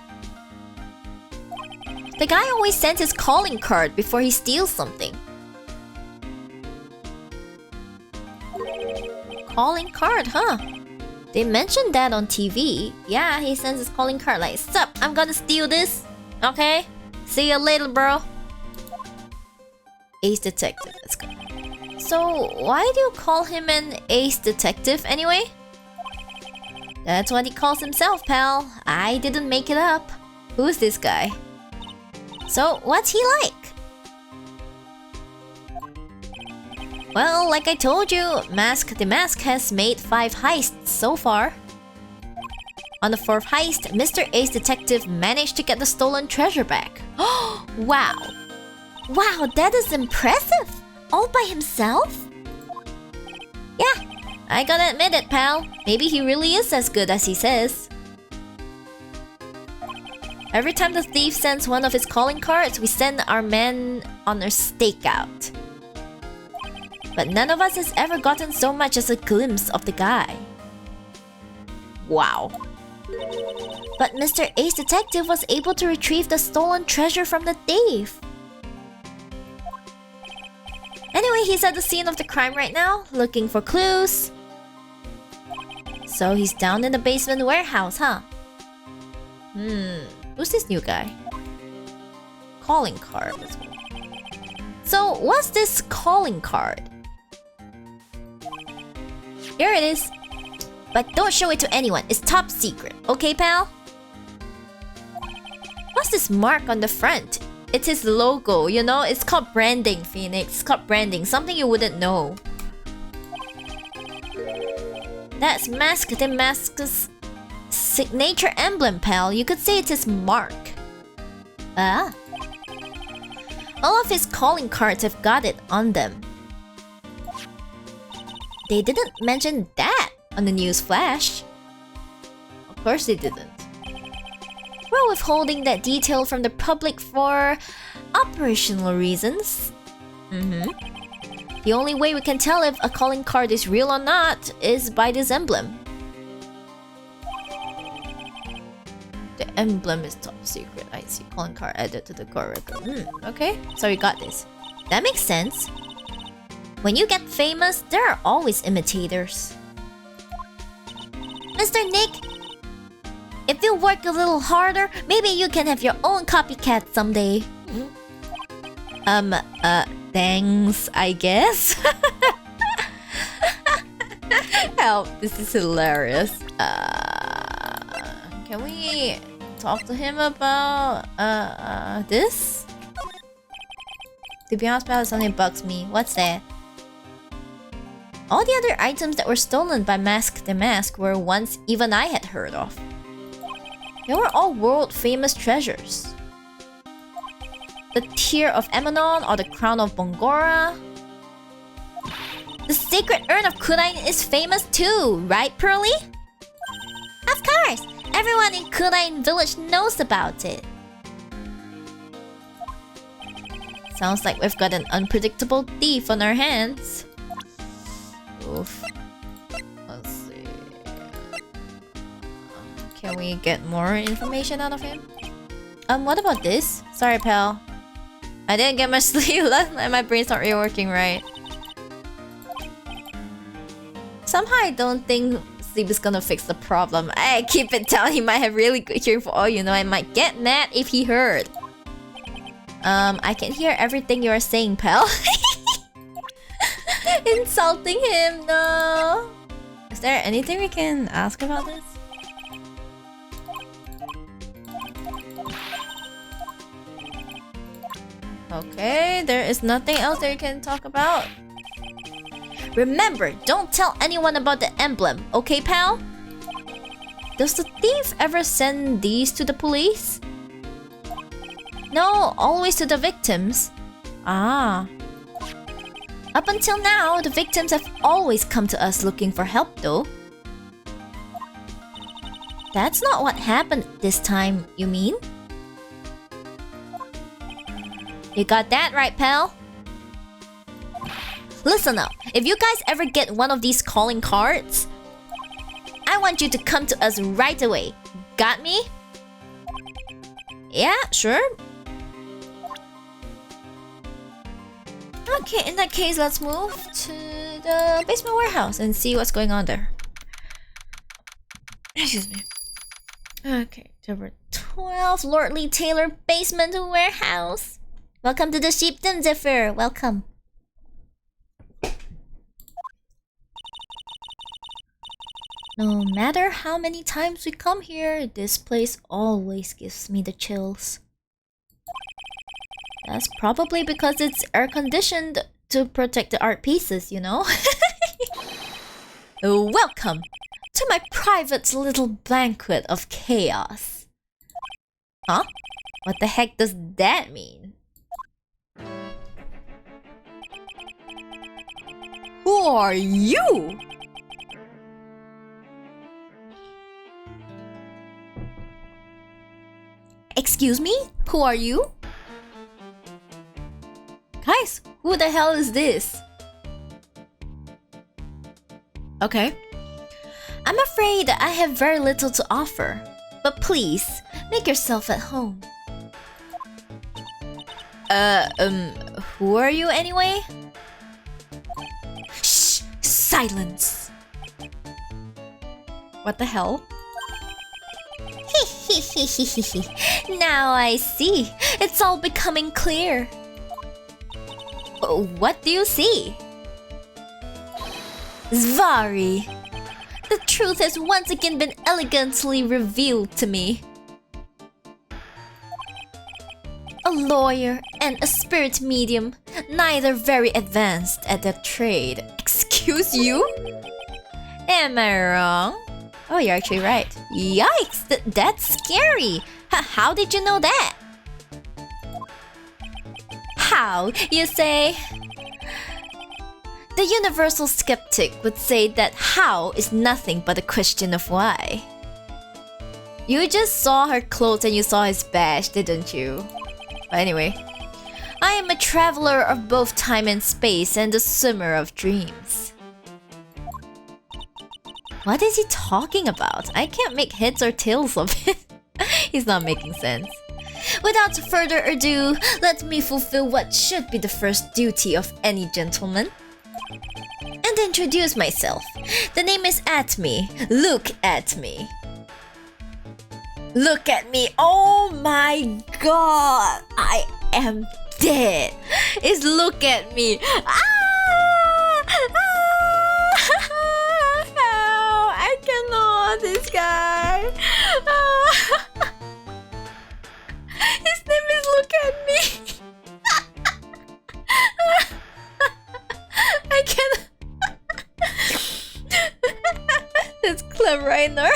A: The guy always sends his calling card before he steals something. Calling card, huh? They mentioned that on TV. Yeah, he sends his calling card like, sup, I'm gonna steal this. Okay? See you later, bro. Ace Detective, let's go. So, why do you call him an Ace Detective anyway? That's what he calls himself, pal. I didn't make it up. Who's this guy? So, what's he like? Well, like I told you, the Mask has made 5 heists so far. On the 4th heist, Mr. Ace Detective managed to get the stolen treasure back. Wow! Wow, that is impressive! All by himself? Yeah, I gotta admit it, pal. Maybe he really is as good as he says. Every time the thief sends one of his calling cards, we send our men on a stakeout. But none of us has ever gotten so much as a glimpse of the guy. Wow. But Mr. Ace Detective was able to retrieve the stolen treasure from the thief. Anyway, he's at the scene of the crime right now, looking for clues. So he's down in the basement warehouse, huh? Who's this new guy? Calling card. Let's go. So, what's this calling card? Here it is. But don't show it to anyone. It's top secret. Okay, pal? What's this mark on the front? It's his logo, you know? It's called branding, Phoenix. It's called branding. Something you wouldn't know. That's Mask the Mask's signature emblem, pal. You could say it's his mark. Ah. All of his calling cards have got it on them. They didn't mention that on the news flash. Of course they didn't. We're withholding that detail from the public for operational reasons. The only way we can tell if a calling card is real or not is by this emblem. The emblem is top secret. I see. Calling card added to the core record. Okay, so we got this. That makes sense. When you get famous, there are always imitators. Mr. Nick, if you work a little harder, maybe you can have your own copycat someday. Thanks, I guess. Help, this is hilarious. Can we talk to him about this? To be honest, pal, something bugs me. What's that? All the other items that were stolen by Mask the Mask were ones even I had heard of. They were all world-famous treasures. The Tear of Emanon or the Crown of Bongora. The Sacred Urn of Kurain is famous too, right, Pearly? Of course! Everyone in Kurain village knows about it. Sounds like we've got an unpredictable thief on our hands. Oof. Let's see. Can we get more information out of him? What about this? Sorry, pal. I didn't get much sleep last night. My brain's not really working right. Somehow I don't think sleep is gonna fix the problem. I keep it down. He might have really good hearing for all you know. I might get mad if he heard. I can hear everything you are saying, pal. Insulting him, no. Is there anything we can ask about this? Okay, there is nothing else that you can talk about. Remember, don't tell anyone about the emblem, okay, pal? Does the thief ever send these to the police? No, always to the victims. Ah. Up until now, the victims have always come to us looking for help, though. That's not what happened this time, you mean? You got that right, pal? Listen up, if you guys ever get one of these calling cards, I want you to come to us right away. Got me? Yeah, sure. Okay, in that case, let's move to the basement warehouse and see what's going on there. Excuse me. Okay, number 12, Lordly Taylor Basement Warehouse. Welcome to the Sheepton Zephyr. Welcome. No matter how many times we come here, this place always gives me the chills. That's probably because it's air-conditioned to protect the art pieces, you know? Welcome to my private little banquet of chaos. Huh? What the heck does that mean? Who are you? Excuse me? Who are you? Guys, who the hell is this? Okay. I'm afraid I have very little to offer, but please, make yourself at home. Who are you anyway? Shh! Silence! What the hell? Now I see. It's all becoming clear. What do you see? Zvari! The truth has once again been elegantly revealed to me. A lawyer and a spirit medium, neither very advanced at their trade. Excuse you? Am I wrong? Oh, you're actually right. Yikes, that's scary. How did you know that? How, you say? The universal skeptic would say that how is nothing but a question of why. You just saw her clothes and you saw his badge, didn't you? But anyway, I am a traveler of both time and space and a swimmer of dreams. What is he talking about? I can't make heads or tails of it. He's not making sense. Without further ado, let me fulfill what should be the first duty of any gentleman. And introduce myself. The name is Atme. Look at me. Look at me. Oh my god. I am dead. It's look at me. I cannot. This guy. His name is Look at Me. I cannot. That's clever, I know.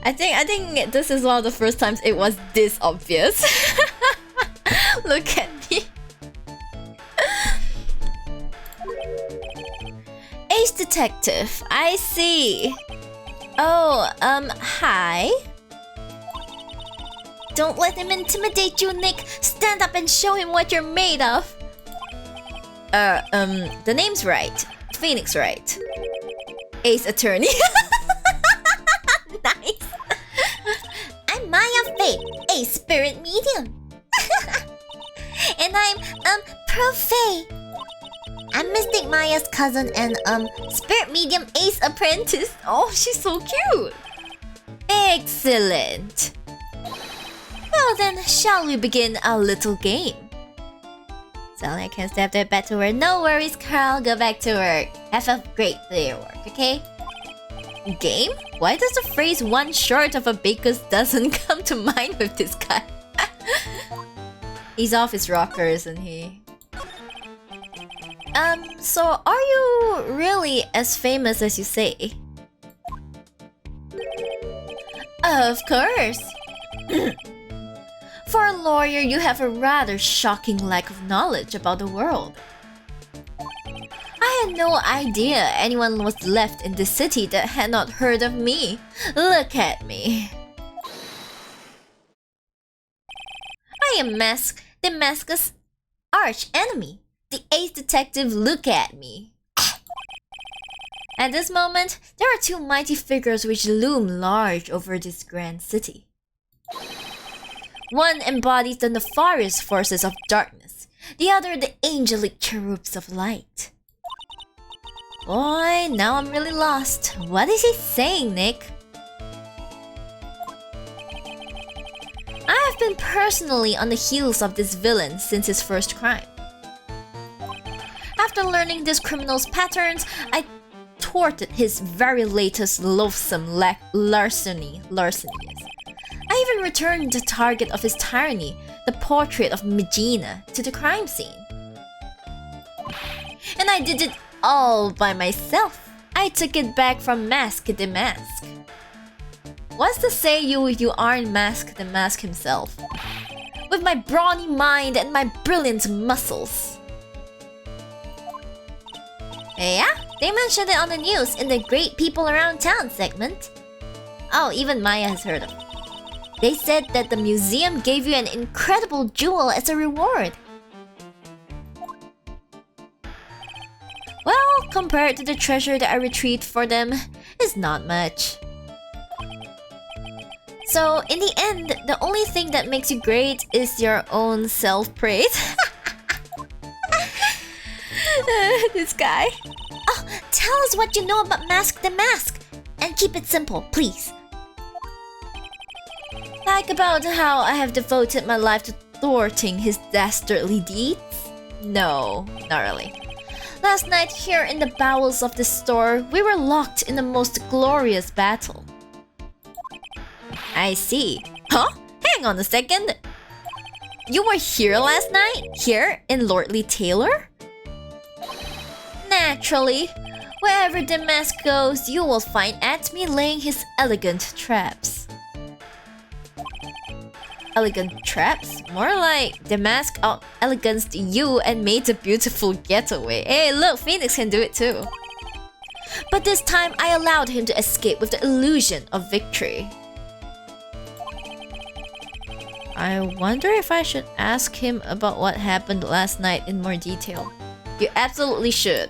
A: I think this is one of the first times it was this obvious. Look at me. Ace Detective, I see. Oh, hi. Don't let him intimidate you, Nick. Stand up and show him what you're made of. The name's Wright. Phoenix Wright. Ace Attorney. Nice. I'm Maya Fate, a spirit medium. And I'm, Pro-Fae. I'm Mystic Maya's cousin and, spirit medium Ace Apprentice. Oh, she's so cute. Excellent. Well then, shall we begin our little game? Sally, I can't stay up there back to work. No worries, Carl. Go back to work. Have a great day at work, okay? Game? Why does the phrase one short of a baker's dozen come to mind with this guy? He's off his rocker, isn't he? So are you really as famous as you say? Of course! For a lawyer, you have a rather shocking lack of knowledge about the world. I had no idea anyone was left in this city that had not heard of me. Look at me. I am Damascus' arch enemy, the Ace Detective. Look at me. At this moment, there are two mighty figures which loom large over this grand city. One embodies the nefarious forces of darkness, the other the angelic cherubs of light. Boy, now I'm really lost. What is he saying, Nick? I have been personally on the heels of this villain since his first crime. After learning this criminal's patterns, I thwarted his very latest loathsome larceny. I even returned the target of his tyranny, the portrait of Megina, to the crime scene. And I did it all by myself. I took it back from Mask the Mask. What's to say you aren't Mask the Mask himself? With my brawny mind and my brilliant muscles. Yeah, they mentioned it on the news in the Great People Around Town segment. Oh, even Maya has heard of it. They said that the museum gave you an incredible jewel as a reward. Well, compared to the treasure that I retrieved for them, it's not much. So, in the end, the only thing that makes you great is your own self-praise. This guy. Oh, tell us what you know about Mask the Mask. And keep it simple, please. Like about how I have devoted my life to thwarting his dastardly deeds? No, not really. Last night here in the bowels of the store, we were locked in the most glorious battle. I see. Huh? Hang on a second. You were here last night? Here in Lordly Taylor? Naturally. Wherever the mask goes, you will find Atme laying his elegant traps. Elegant traps? More like the mask out eleganced you and made a beautiful getaway. Hey, look, Phoenix can do it too. But this time, I allowed him to escape with the illusion of victory. I wonder if I should ask him about what happened last night in more detail. You absolutely should.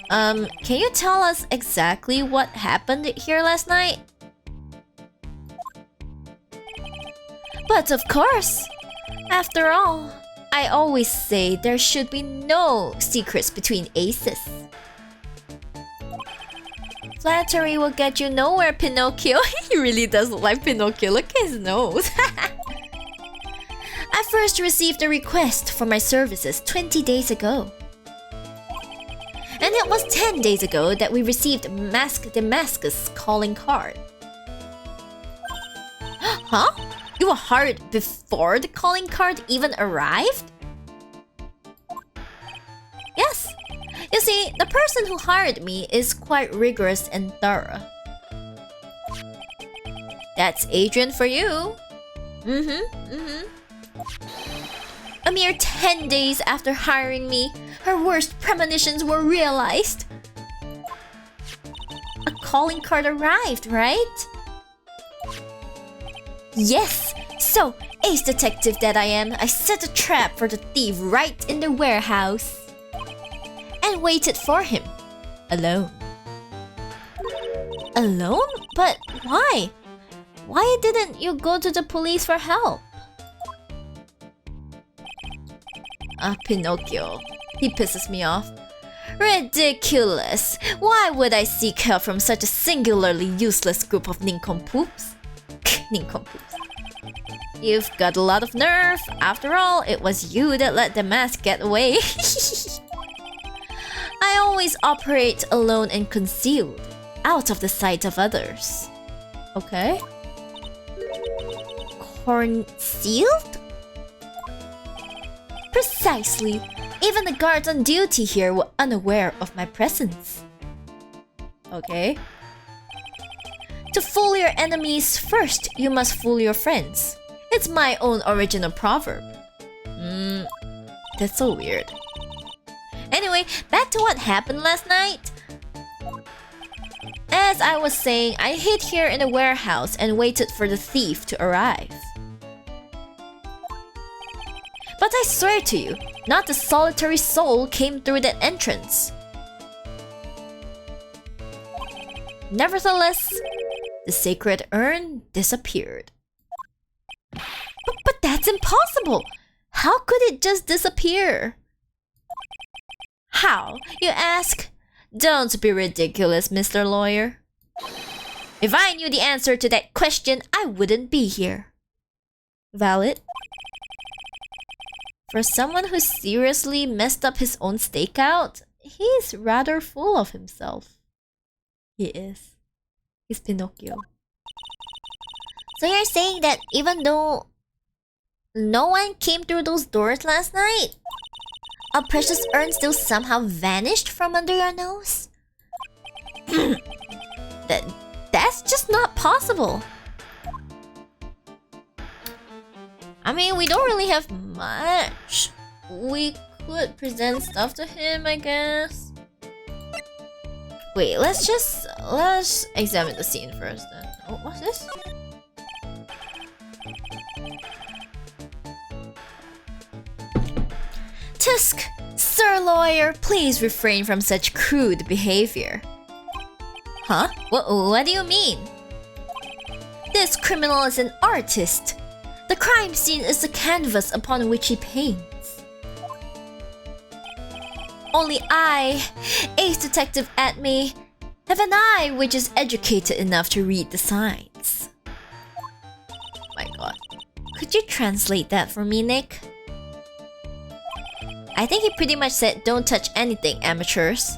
A: Can you tell us exactly what happened here last night? But of course! After all, I always say there should be no secrets between aces. Flattery will get you nowhere, Pinocchio. He really does look like Pinocchio. Look at his nose. I first received a request for my services 20 days ago. And it was 10 days ago that we received Mask Damascus calling card. Huh? You were hired before the calling card even arrived? Yes. You see, the person who hired me is quite rigorous and thorough. That's Adrian for you. A mere 10 days after hiring me, her worst premonitions were realized. A calling card arrived, right? Yes! So, ace detective that I am, I set a trap for the thief right in the warehouse. And waited for him. Alone. Alone? But why? Why didn't you go to the police for help? Pinocchio. He pisses me off. Ridiculous! Why would I seek help from such a singularly useless group of nincompoops? Nincompoops. You've got a lot of nerve. After all, it was you that let the mask get away. I always operate alone and concealed, out of the sight of others. Okay. Concealed? Precisely. Even the guards on duty here were unaware of my presence. Okay. To fool your enemies first, you must fool your friends. It's my own original proverb. That's so weird. Anyway, back to what happened last night. As I was saying, I hid here in the warehouse and waited for the thief to arrive. But I swear to you, not a solitary soul came through that entrance. Nevertheless, the sacred urn disappeared. But that's impossible! How could it just disappear? How, you ask? Don't be ridiculous, Mr. Lawyer. If I knew the answer to that question, I wouldn't be here. Valid? For someone who seriously messed up his own stakeout, he's rather full of himself. He is. He's Pinocchio. So you're saying that even though no one came through those doors last night, a precious urn still somehow vanished from under your nose? That's just not possible. I mean, we don't really have much. We could present stuff to him, I guess. Wait, let's examine the scene first then. Oh, what's this? Tusk! Sir Lawyer, please refrain from such crude behavior. Huh? What do you mean? This criminal is an artist. The crime scene is the canvas upon which he paints. Only I, Ace Detective Atme, have an eye which is educated enough to read the signs. My god. Could you translate that for me, Nick? I think he pretty much said, don't touch anything, amateurs.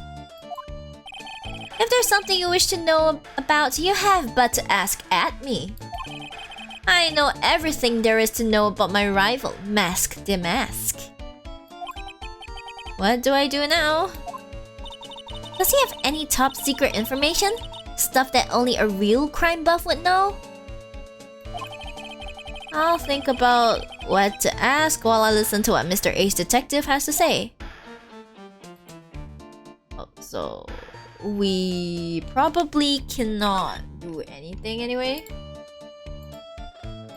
A: If there's something you wish to know about, you have but to ask Atme. I know everything there is to know about my rival, Mask the Mask. What do I do now? Does he have any top secret information? Stuff that only a real crime buff would know? I'll think about what to ask while I listen to what Mr. Ace Detective has to say. Oh, so we probably cannot do anything anyway.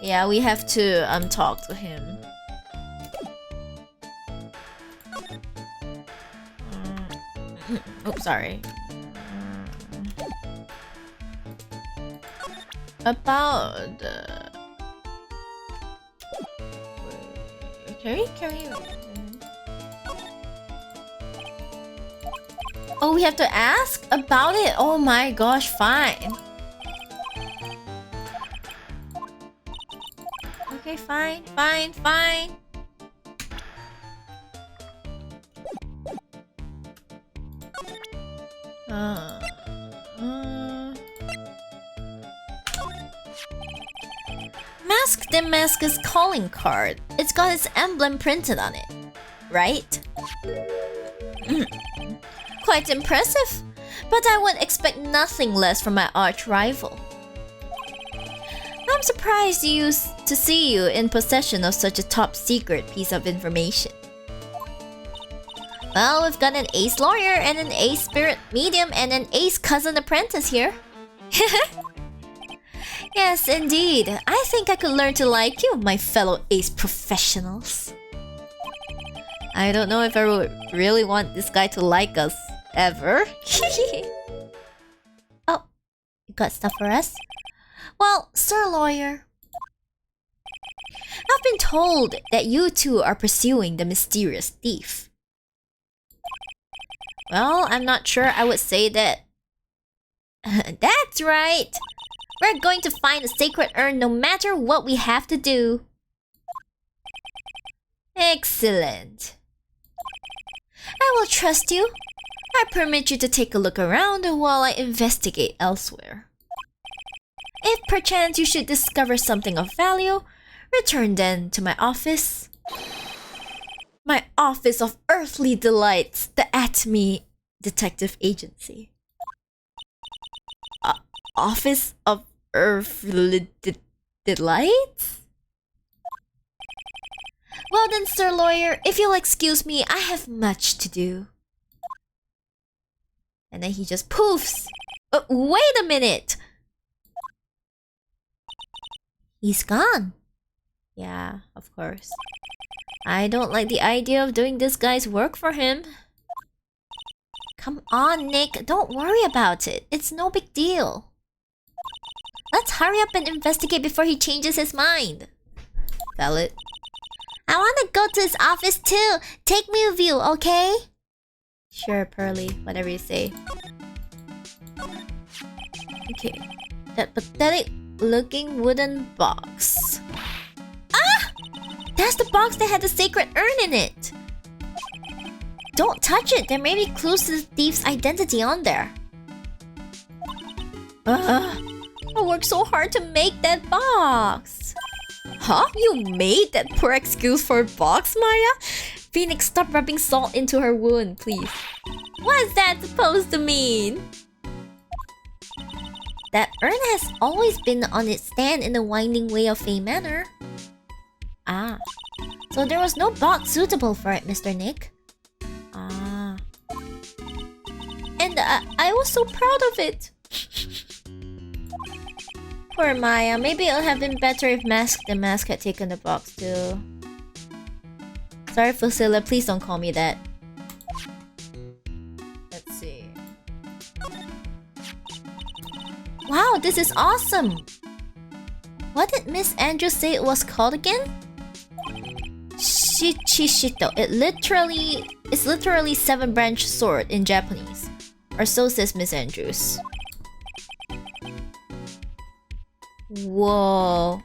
A: Yeah, we have to talk to him. Oops, sorry. About can we? Oh, we have to ask about it? Oh my gosh, fine. Okay, fine. Mask the Mask's calling card. It's got its emblem printed on it, right? Quite impressive, but I would expect nothing less from my arch rival. I'm surprised to see you in possession of such a top secret piece of information. Well, we've got an ace lawyer and an ace spirit medium and an ace cousin apprentice here. Yes, indeed. I think I could learn to like you, my fellow ace professionals. I don't know if I would really want this guy to like us, ever. Oh, you got stuff for us? Well, Sir Lawyer, I've been told that you two are pursuing the mysterious thief. Well, I'm not sure I would say that. That's right! We're going to find a sacred urn no matter what we have to do. Excellent. I will trust you. I permit you to take a look around while I investigate elsewhere. If perchance you should discover something of value, return then to my office. My Office of Earthly Delights, the Atme Detective Agency. Office of Earthly Delights? Well then, Sir Lawyer, if you'll excuse me, I have much to do. And then he just poofs. Wait a minute! He's gone. Yeah, of course. I don't like the idea of doing this guy's work for him. Come on, Nick. Don't worry about it. It's no big deal. Let's hurry up and investigate before he changes his mind. Valid. I want to go to his office too. Take me with you, okay? Sure, Pearly. Whatever you say. Okay. That pathetic looking wooden box. Ah! That's the box that had the sacred urn in it. Don't touch it. There may be clues to the thief's identity on there. I worked so hard to make that box. Huh? You made that poor excuse for a box, Maya? Phoenix, stop rubbing salt into her wound, please. What's that supposed to mean? That urn has always been on its stand in the winding way of Fey Manor. Ah. So there was no box suitable for it, Mr. Nick. Ah. And I was so proud of it. Poor Maya. Maybe it would have been better if the mask had taken the box too. Sorry, Fusilla, please don't call me that. Let's see. Wow, this is awesome! What did Miss Andrews say it was called again? Shichishito. It's literally 7-branch sword in Japanese. Or so says Miss Andrews. Whoa.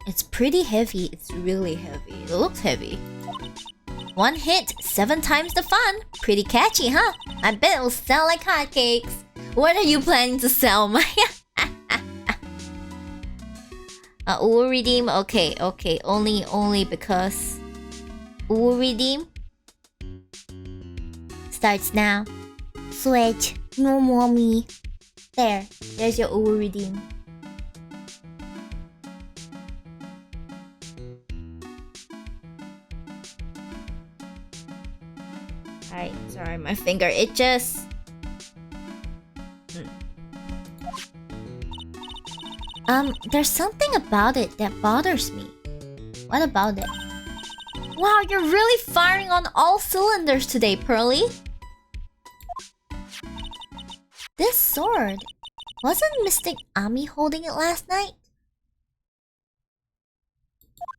A: It's pretty heavy. It's really heavy. It looks heavy. 1 hit, 7 times the fun. Pretty catchy, huh? I bet it'll sell like hotcakes. What are you planning to sell, Maya? Uwu redeem? Okay. Only because... Uwu redeem? Starts now. Switch. No more me. There's your Uwu redeem. Alright, sorry, my finger itches. There's something about it that bothers me. What about it? Wow, you're really firing on all cylinders today, Pearly. This sword... Wasn't Mystic Ami holding it last night?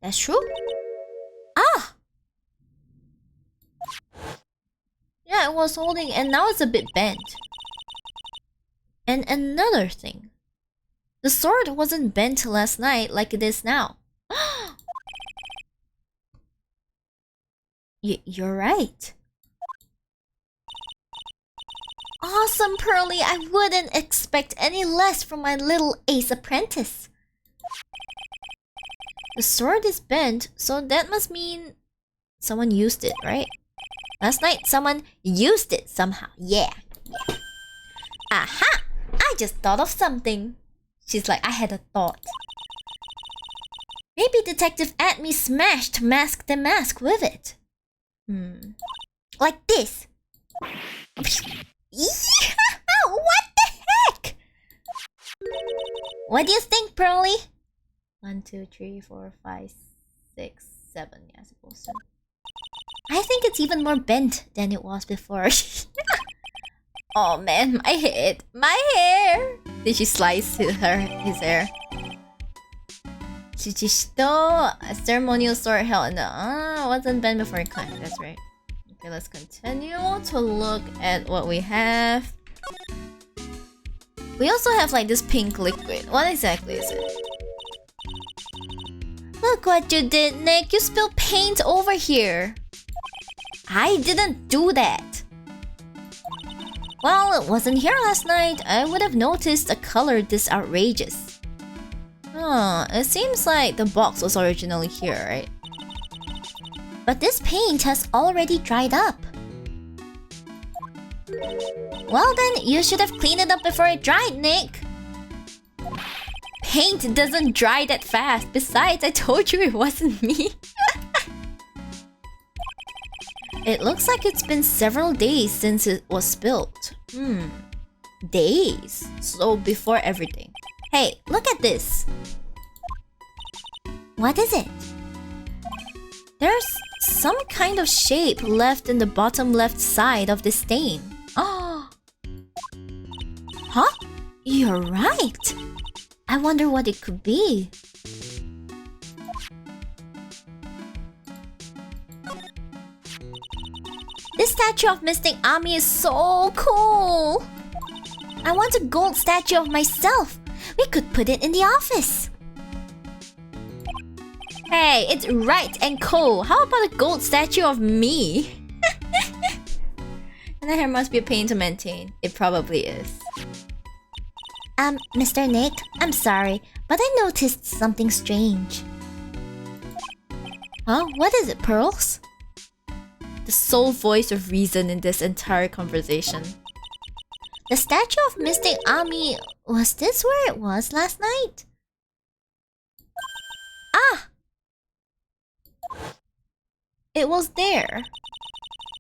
A: That's true? Ah! Yeah, it was holding and now it's a bit bent. And another thing. The sword wasn't bent last night like it is now. You're right. Awesome, Pearly! I wouldn't expect any less from my little ace apprentice. The sword is bent, so that must mean someone used it, right? Last night, someone used it somehow. Yeah. Aha! I just thought of something. She's like, I had a thought. Maybe Detective Atme smashed Mask the Mask with it. Like this. Yeah! What the heck? What do you think, Pearly? 1, 2, 3, 4, 5, 6, 7. Yeah, I suppose so. I think it's even more bent than it was before. Oh man, my head. My hair! Did she slice his hair? Chichishito, a ceremonial sword held in the... wasn't bent before it climbed. That's right. Okay, let's continue to look at what we have. We also have like this pink liquid. What exactly is it? Look what you did, Nick. You spilled paint over here. I didn't do that. Well, it wasn't here last night. I would have noticed a color this outrageous. It seems like the box was originally here, right? But this paint has already dried up. Well then, you should have cleaned it up before it dried, Nick. Paint doesn't dry that fast. Besides, I told you it wasn't me. It looks like it's been several days since it was spilled. Days? So before everything. Hey, look at this. What is it? There's some kind of shape left in the bottom left side of the stain. Oh. Huh? You're right. I wonder what it could be. This statue of Mystic Ami is so cool. I want a gold statue of myself. We could put it in the office. Hey, it's Wright and Co. How about a gold statue of me? And the hair must be a pain to maintain. It probably is. Mr. Nick, I'm sorry, but I noticed something strange. Huh? What is it, Pearls? The sole voice of reason in this entire conversation. The statue of Mystic Ami, was this where it was last night? Ah! It was there.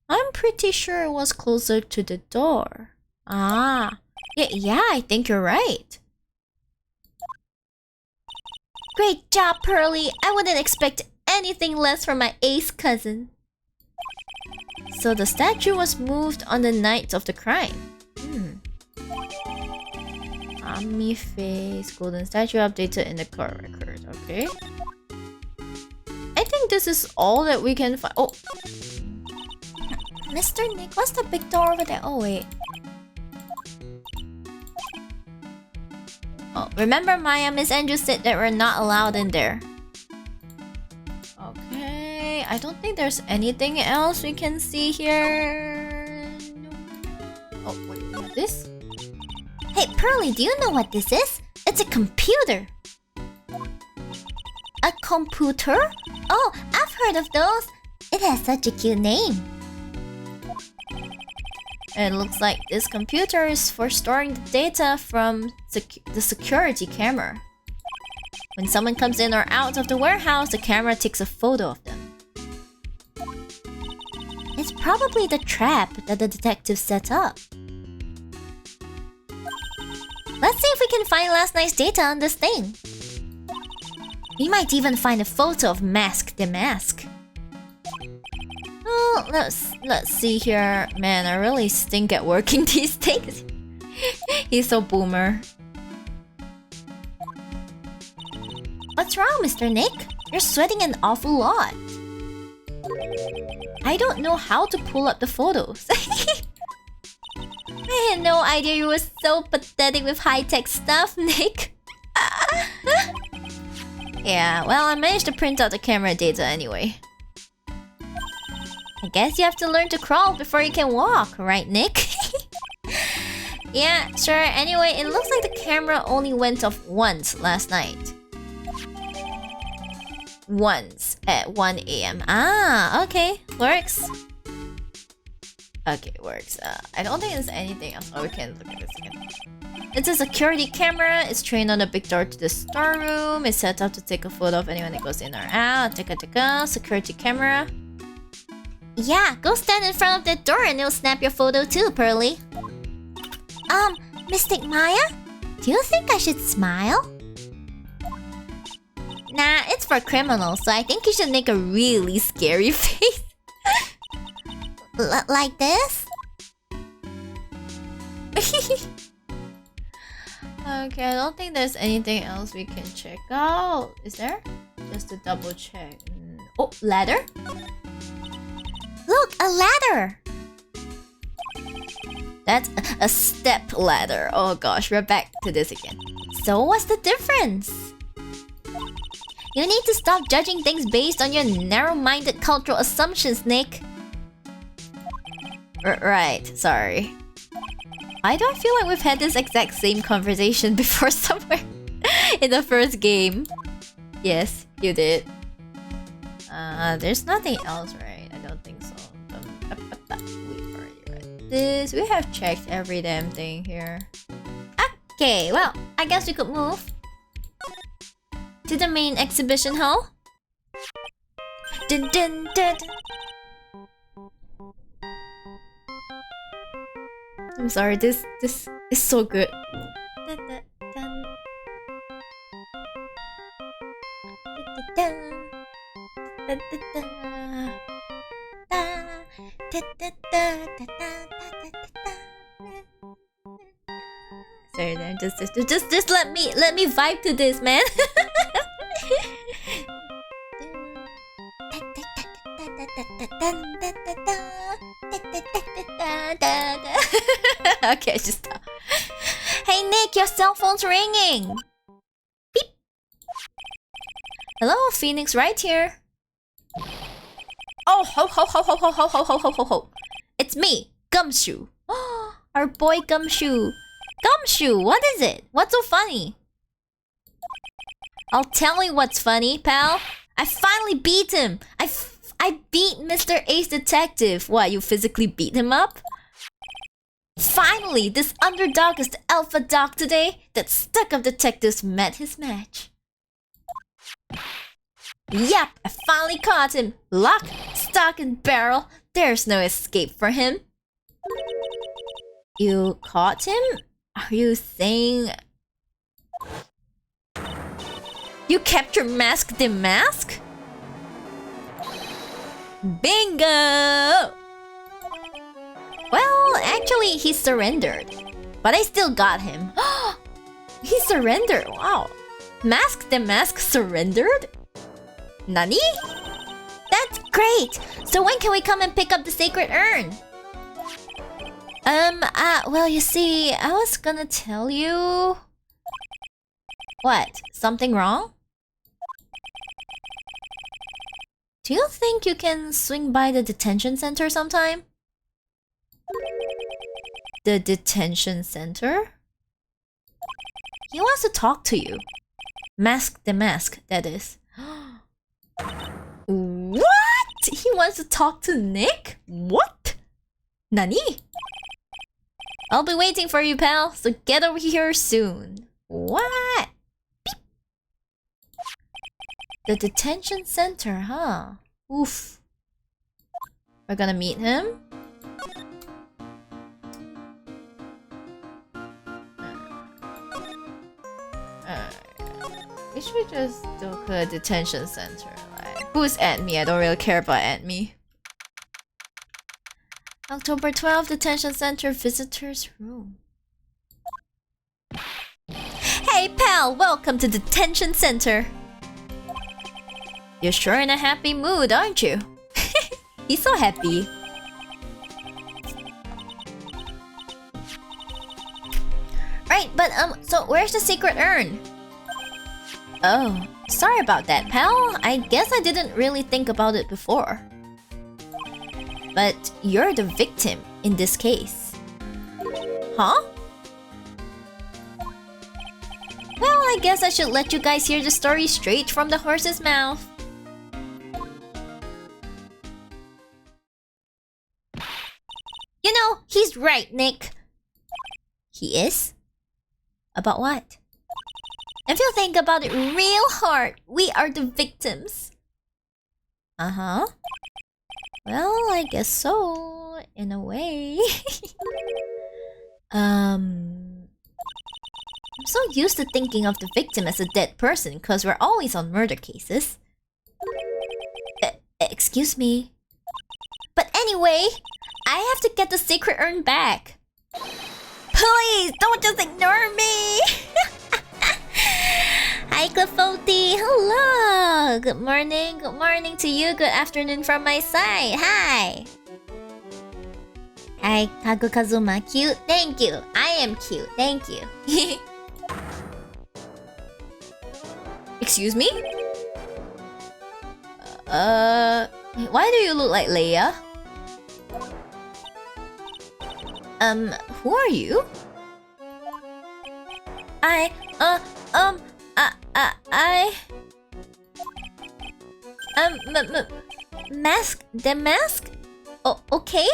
A: I'm pretty sure it was closer to the door. Ah. Yeah, I think you're right. Great job, Pearly. I wouldn't expect anything less from my ace cousin. So the statue was moved on the night of the crime. Army face, golden statue updated in the court record. Okay. I think this is all that we can find. Oh! Mr. Nick, what's the big door over there? Oh, wait. Oh, remember Maya, Miss Andrews said that we're not allowed in there. Okay, I don't think there's anything else we can see here. Oh, wait, we have this? Hey, Pearly, do you know what this is? It's a computer. A computer? Oh, I've heard of those. It has such a cute name. It looks like this computer is for storing the data from the security camera. When someone comes in or out of the warehouse, the camera takes a photo of them. It's probably the trap that the detective set up. Let's see if we can find last night's data on this thing. We might even find a photo of Mask the Mask. Oh, let's see here. Man, I really stink at working these days. He's so boomer. What's wrong, Mr. Nick? You're sweating an awful lot. I don't know how to pull up the photos. I had no idea you were so pathetic with high-tech stuff, Nick. Yeah, well, I managed to print out the camera data anyway. I guess you have to learn to crawl before you can walk, right, Nick? Yeah, sure. Anyway, it looks like the camera only went off once last night. Once at 1 AM. Ah, okay. Works. Okay, works. I don't think there's anything else. Oh, we can look at this again. It's a security camera. It's trained on the big door to the storeroom. It's set up to take a photo of anyone that goes in or out. Tika. Security camera. Yeah, go stand in front of that door and it'll snap your photo too, Pearly. Mystic Maya? Do you think I should smile? Nah, it's for criminals, so I think you should make a really scary face. Like this? Okay, I don't think there's anything else we can check out. Is there? Just to double check. Oh, ladder? Look, a ladder! That's a step ladder. Oh gosh, we're back to this again. So what's the difference? You need to stop judging things based on your narrow-minded cultural assumptions, Nick. Right, sorry. Why do I feel like we've had this exact same conversation before somewhere in the first game? Yes, you did. There's nothing else, right? I don't think so. We've already read this. We have checked every damn thing here. Okay, well, I guess we could move to the main exhibition hall. Dun dun dun. I'm sorry, this is so good. Sorry, then just let me vibe to this, man. Okay, just stop. Hey Nick, your cell phone's ringing. Beep. Hello, Phoenix, right here. Oh, ho. It's me, Gumshoe. Our boy Gumshoe. Gumshoe, what is it? What's so funny? I'll tell you what's funny, pal. I finally beat him. I beat Mr. Ace Detective. What, you physically beat him up? Finally, this underdog is the alpha dog today. That stuck-up detectives met his match. Yep, I finally caught him. Lock, stock, and barrel. There's no escape for him. You caught him? Are you saying... You captured Mask the Mask? Bingo! Well, actually, he surrendered. But I still got him. He surrendered, wow. Mask the Mask surrendered? Nani? That's great! So when can we come and pick up the sacred urn? Well, you see, I was gonna tell you... What? Something wrong? Do you think you can swing by the detention center sometime? The detention center? He wants to talk to you. Mask the Mask, that is. What? He wants to talk to Nick? What? Nani? I'll be waiting for you, pal, so get over here soon. What? Beep. The detention center, huh? Oof. We're gonna meet him? We should just do a detention center. Like, who's at me? I don't really care about at me. October 12th, detention center visitors room. Hey pal, welcome to detention center. You're sure in a happy mood, aren't you? He's so happy. Right, but so where's the secret urn? Oh, sorry about that, pal. I guess I didn't really think about it before. But you're the victim in this case. Huh? Well, I guess I should let you guys hear the story straight from the horse's mouth. You know, he's right, Nick. He is? About what? If you think about it real hard, we are the victims. Uh-huh. Well, I guess so, in a way. I'm so used to thinking of the victim as a dead person because we're always on murder cases. Excuse me. But anyway, I have to get the secret urn back. Please, don't just ignore me! Hi, Cliffoty. Hello. Good morning. Good morning to you. Good afternoon from my side. Hi. Hi, Kagukazuma. Cute. Thank you. I am cute. Thank you. Excuse me? Why do you look like Leia? Who are you? Mask the Mask? Oh, okay.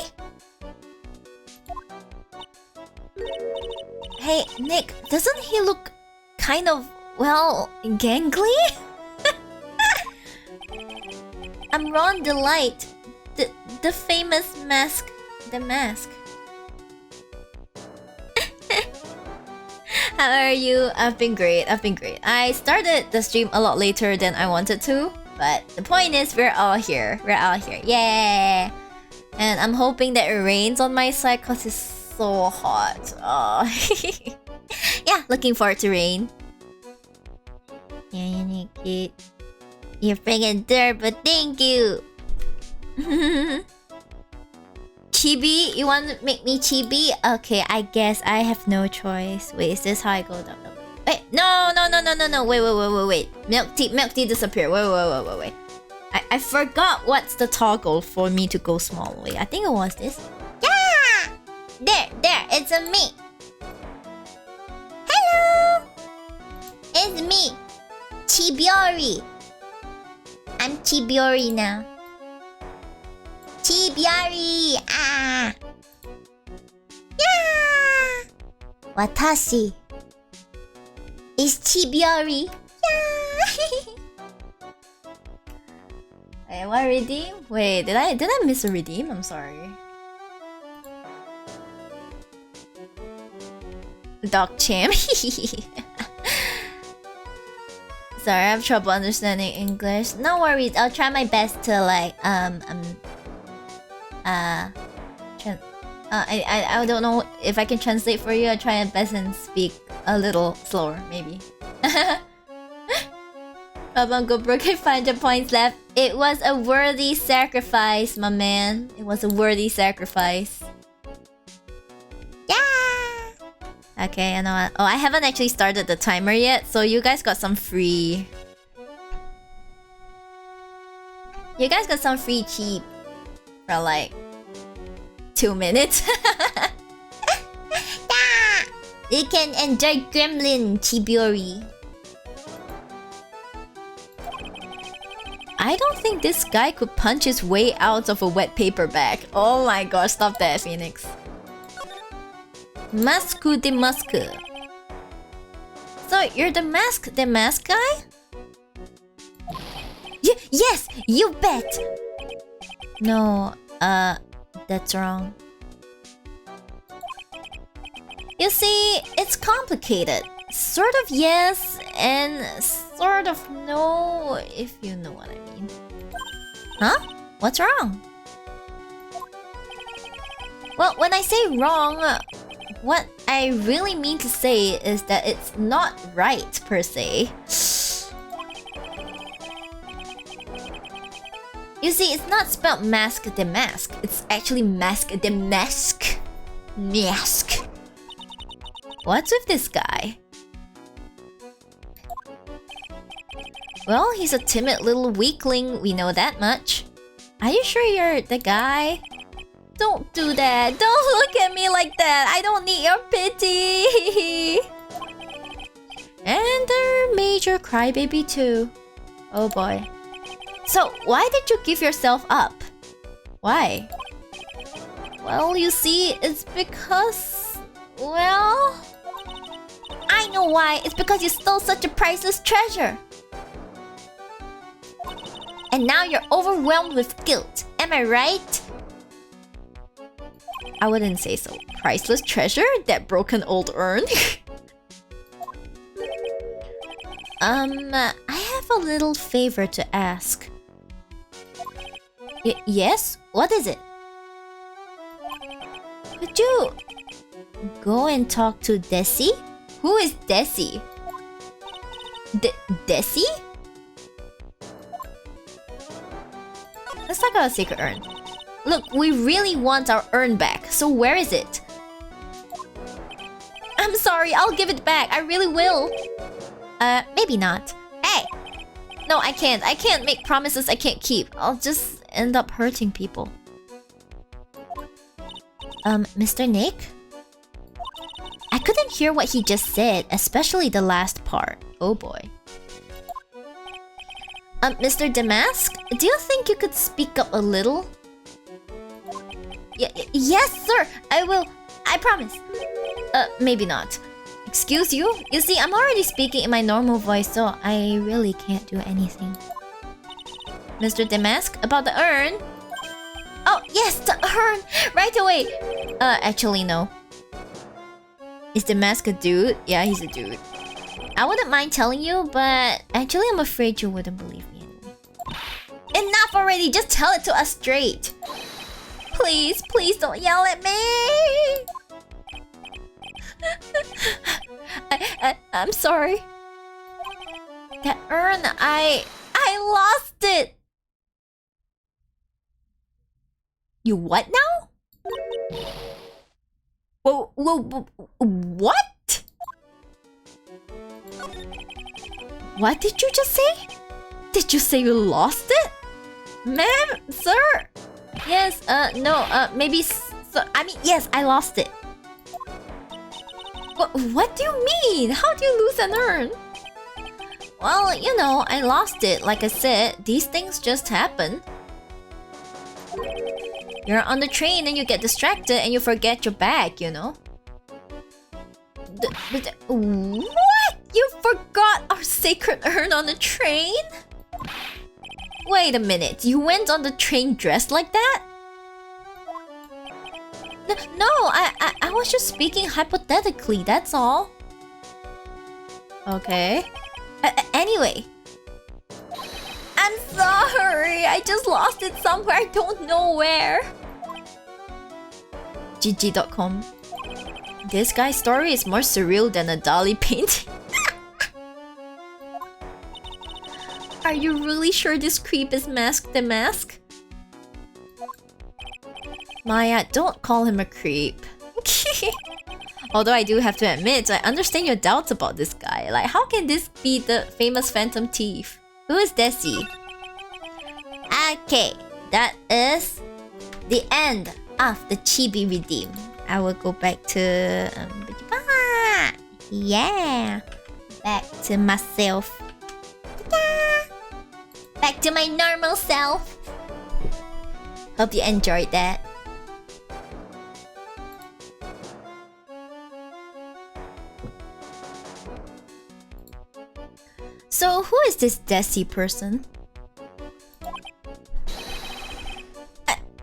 A: Hey, Nick, doesn't he look kind of, well, gangly? I'm Ron the Light, the famous Mask the Mask. How are you? I've been great. I started the stream a lot later than I wanted to, but the point is we're all here. Yeah! And I'm hoping that it rains on my side because it's so hot. Oh. Yeah, looking forward to rain. Yeah, you're cute. You're friggin' dirt, but thank you. Chibi? You want to make me chibi? Okay, I guess I have no choice. Wait, is this how I go down? Wait, no. Wait. Milk tea disappeared. Wait. I forgot what's the toggle for me to go small. Wait, I think it was this. Yeah! There, it's a me. Hello! It's me, Chibiori. I'm Chibiori now. Chibiori! Ah! Yeah! Watashi is Chibiori. Yeah! Wait, what redeem? Wait, did I miss a redeem? I'm sorry. Doc Cham. Sorry, I have trouble understanding English. No worries, I'll try my best to like I don't know if I can translate for you. I'll try my best and speak a little slower, maybe. Go broke 500 points left. It was a worthy sacrifice, my man. It was a worthy sacrifice. Yeah! Okay, I know what. Oh, I haven't actually started the timer yet, so you guys got some free... You guys got some free cheap for like 2 minutes. Yeah! You can enjoy Gremlin Chiburi. I don't think this guy could punch his way out of a wet paper bag. Oh my gosh, stop that, Phoenix. Masku de Musk. So, you're the mask guy? Yes, you bet! No, that's wrong. You see, it's complicated. Sort of yes, and sort of no, if you know what I mean. Huh? What's wrong? Well, when I say wrong, what I really mean to say is that it's not right, per se. You see, it's not spelled mask de mask. It's actually mask de mask. Mask. What's with this guy? Well, he's a timid little weakling, we know that much. Are you sure you're the guy? Don't do that. Don't look at me like that. I don't need your pity. And a major crybaby too. Oh boy. So, why did you give yourself up? Why? Well, you see, it's because... Well... I know why. It's because you stole such a priceless treasure. And now you're overwhelmed with guilt. Am I right? I wouldn't say so. Priceless treasure? That broken old urn? I have a little favor to ask. Yes? What is it? Could you go and talk to Desi? Who is Desi? Desi? Let's talk about a secret urn. Look, we really want our urn back, so where is it? I'm sorry, I'll give it back. I really will. Maybe not. Hey! No, I can't. I can't make promises I can't keep. I'll just end up hurting people. Mr. Nick? I couldn't hear what he just said, especially the last part. Oh boy. Mr. Damask? Do you think you could speak up a little? Yes, sir! I will. I promise. Maybe not. Excuse you? You see, I'm already speaking in my normal voice, so I really can't do anything. Mr. Damask, about the urn? Oh, yes, the urn! Right away! Actually, no. Is Damask a dude? Yeah, he's a dude. I wouldn't mind telling you, but actually I'm afraid you wouldn't believe me anyway. Enough already! Just tell it to us straight! Please, please don't yell at me! I'm sorry. That urn, I lost it! You what now? Whoa, what? What did you just say? Did you say you lost it? Ma'am? Sir? Yes, no, maybe... I mean, yes, I lost it. What do you mean? How do you lose an urn? Well, you know, I lost it. Like I said, these things just happen. You're on the train and you get distracted and you forget your bag, you know? What? You forgot our sacred urn on the train? Wait a minute, you went on the train dressed like that? No, I was just speaking hypothetically, that's all. Okay. Anyway. I'm sorry, I just lost it somewhere, I don't know where. GG.com. This guy's story is more surreal than a Dali painting. Are you really sure this creep is Mask the Mask? Maya, don't call him a creep. Although I do have to admit, I understand your doubts about this guy. Like, how can this be the famous Phantom Thief? Who is Desi? Okay, that is the end of the Chibi Redeem. I will go back to... yeah! Back to myself. Back to my normal self. Hope you enjoyed that. So, who is this Desi person?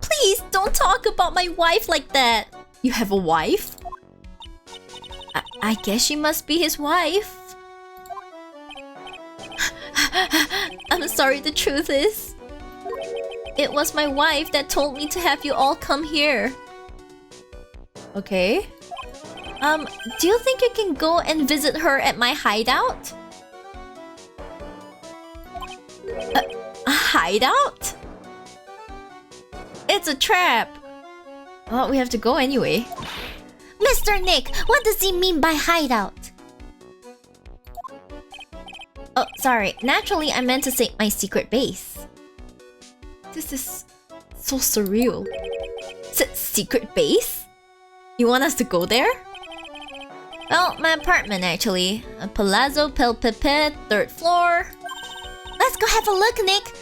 A: Please don't talk about my wife like that. You have a wife? I guess she must be his wife. I'm sorry, the truth is, it was my wife that told me to have you all come here. Okay. Do you think you can go and visit her at my hideout? A hideout? It's a trap. Well, we have to go anyway. Mr. Nick, what does he mean by hideout? Oh, sorry. Naturally, I meant to say my secret base. This is so surreal. Secret base? You want us to go there? Well, my apartment actually. A Palazzo Pelpepet, 3rd floor. Let's go have a look, Nick.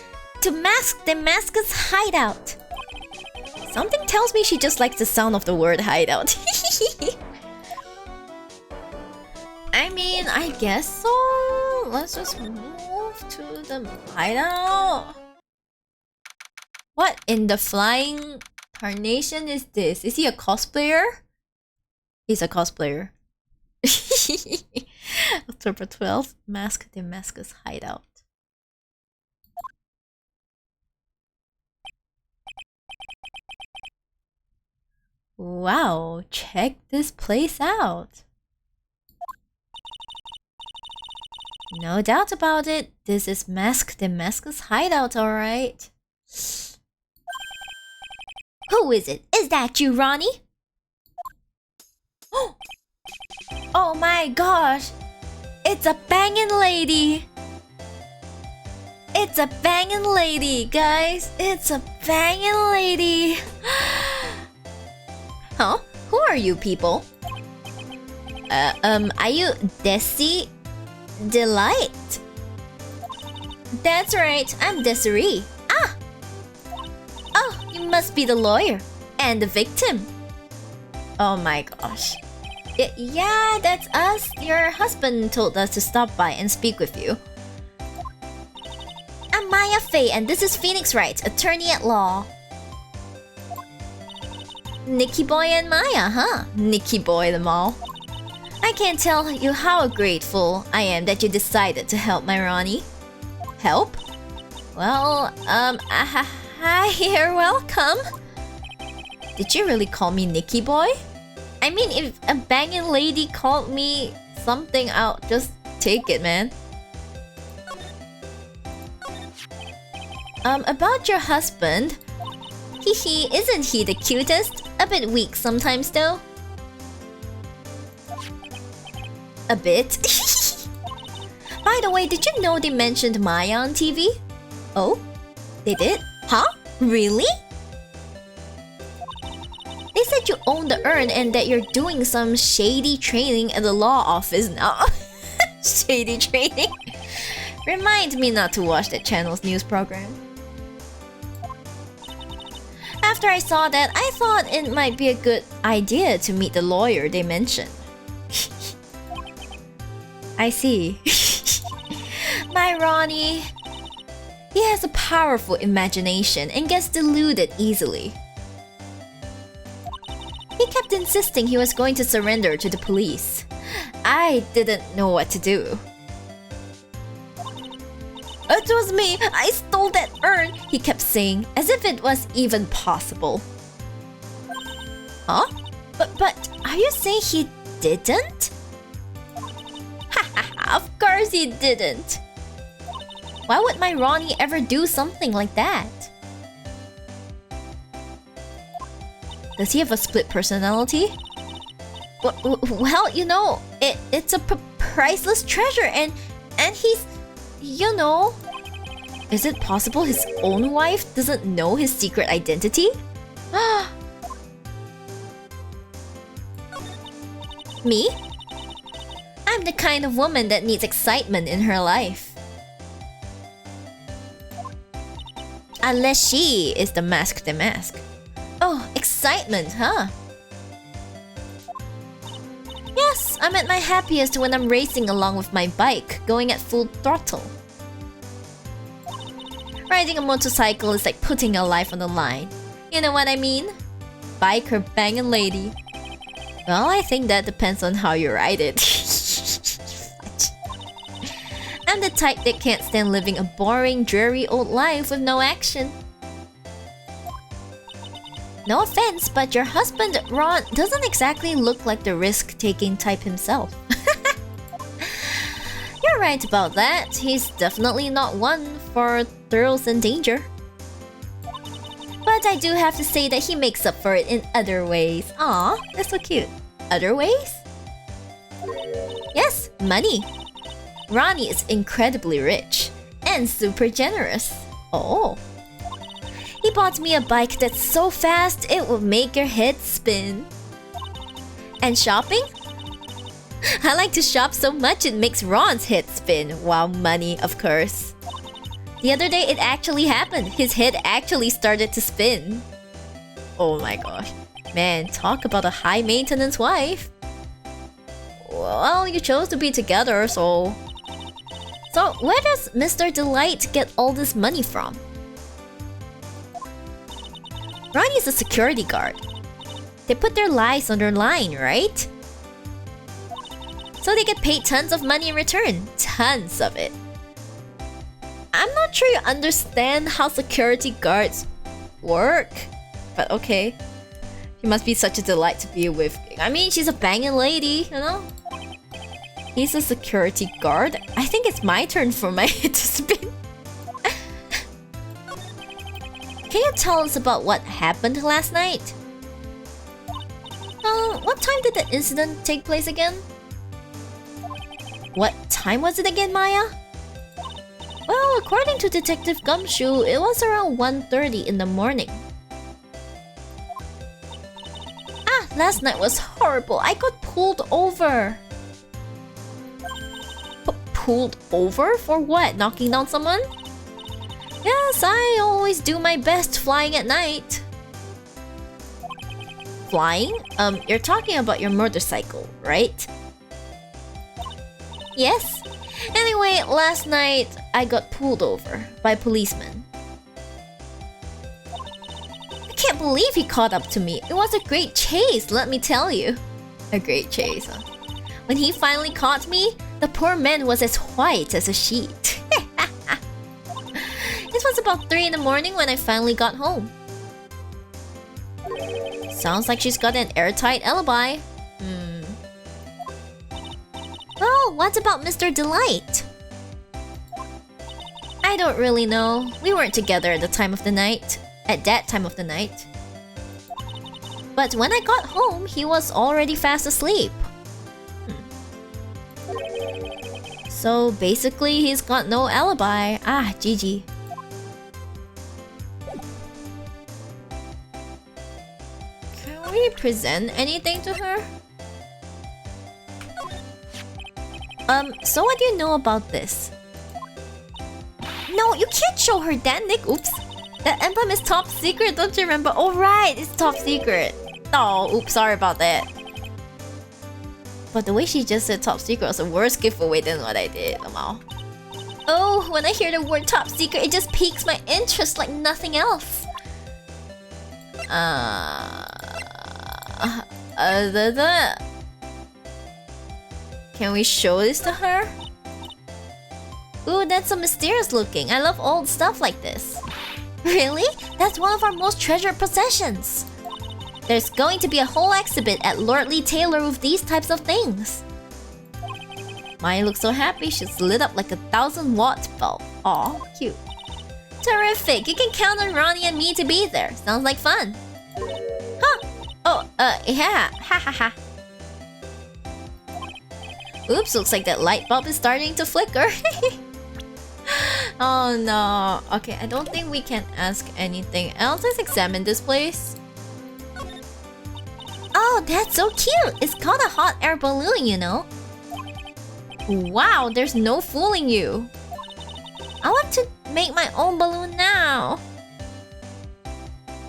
A: To Mask the Mask's hideout. Something tells me she just likes the sound of the word hideout. I mean, I guess so. Let's just move to the hideout. What in the flying tarnation is this? Is he a cosplayer? He's a cosplayer. October 12th, Mask the Mask's hideout. Wow, check this place out. No doubt about it, this is Mask the Mask's hideout, alright. Who is it? Is that you, Ronnie? Oh my gosh! It's a bangin' lady! It's a bangin' lady, guys! It's a bangin' lady! Huh? Who are you people? Are you Desi? Delight? That's right, I'm Desiree. Ah! Oh, you must be the lawyer. And the victim. Oh my gosh. Yeah, that's us. Your husband told us to stop by and speak with you. I'm Maya Faye and this is Phoenix Wright, attorney at law. Nicky Boy and Maya, huh? Nicky Boy them all. I can't tell you how grateful I am that you decided to help my Ronnie. Help? Well, hi, you're welcome. Did you really call me Nicky Boy? I mean, if a banging lady called me something, I'll just take it, man. About your husband. Hehe, isn't he the cutest? A bit weak sometimes though. A bit? By the way, did you know they mentioned Maya on TV? Oh? They did? Huh? Really? They said you own the urn and that you're doing some shady training at the law office now. Shady training? Remind me not to watch that channel's news program. After I saw that, I thought it might be a good idea to meet the lawyer they mentioned. I see. My Ronnie. He has a powerful imagination and gets deluded easily. He kept insisting he was going to surrender to the police. I didn't know what to do. It was me! I stole that urn! He kept saying, as if it was even possible. Huh? But are you saying he didn't? Haha, of course he didn't! Why would my Ronnie ever do something like that? Does he have a split personality? Well, you know, it's a priceless treasure and he's... You know... Is it possible his own wife doesn't know his secret identity? Me? I'm the kind of woman that needs excitement in her life. Unless she is the mask the mask. Oh, excitement, huh? Yes, I'm at my happiest when I'm racing along with my bike, going at full throttle. Riding a motorcycle is like putting your life on the line. You know what I mean? Bike or bangin' lady. Well, I think that depends on how you ride it. I'm the type that can't stand living a boring, dreary old life with no action. No offense, but your husband, Ron, doesn't exactly look like the risk-taking type himself. You're right about that. He's definitely not one for thrills and danger. But I do have to say that he makes up for it in other ways. Aw, that's so cute. Other ways? Yes, money. Ronnie is incredibly rich and super generous. Oh. He bought me a bike that's so fast it will make your head spin. And shopping? I like to shop so much it makes Ron's head spin. Wow, money, of course. The other day it actually happened. His head actually started to spin. Oh my gosh. Man, talk about a high-maintenance wife. Well, you chose to be together, so... So, where does Mr. Delight get all this money from? Ronnie's a security guard. They put their lives on their line, right? So they get paid tons of money in return. Tons of it. I'm not sure you understand how security guards work. But okay. He must be such a delight to be with. I mean, she's a banging lady, you know? He's a security guard. I think it's my turn for my head to spin. Can you tell us about what happened last night? What time did the incident take place again? What time was it again, Maya? Well, according to Detective Gumshoe, it was around 1:30 in the morning. Ah, last night was horrible. I got pulled over. Pulled over? For what? Knocking down someone? Yes, I always do my best flying at night. Flying? You're talking about your motorcycle, right? Yes. Anyway, last night I got pulled over by a policeman. I can't believe he caught up to me. It was a great chase, let me tell you. A great chase, huh? When he finally caught me, the poor man was as white as a sheet. It was about 3 in the morning when I finally got home. Sounds like she's got an airtight alibi. Well, what about Mr. Delight? I don't really know. We weren't together at the time of the night. At that time of the night. But when I got home, he was already fast asleep. So basically, he's got no alibi. Ah, GG. Can we present anything to her? So what do you know about this? No, you can't show her that, Nick. Oops. That emblem is top secret, don't you remember? Oh right, it's top secret. Oh, oops, sorry about that. But the way she just said top secret was a worse giveaway than what I did. Oh, when I hear the word top secret, it just piques my interest like nothing else. Can we show this to her? Ooh, that's so mysterious looking. I love old stuff like this. Really? That's one of our most treasured possessions. There's going to be a whole exhibit at Lordly Taylor with these types of things. Maya looks so happy, she's lit up like a 1000-watt bulb. Aw, cute. Terrific! You can count on Ronnie and me to be there. Sounds like fun. Huh! Oh, yeah. Ha ha ha. Oops, looks like that light bulb is starting to flicker. Oh no. Okay, I don't think we can ask anything else. Let's examine this place. Oh, that's so cute! It's called a hot air balloon, you know? Wow, there's no fooling you. I want to make my own balloon now.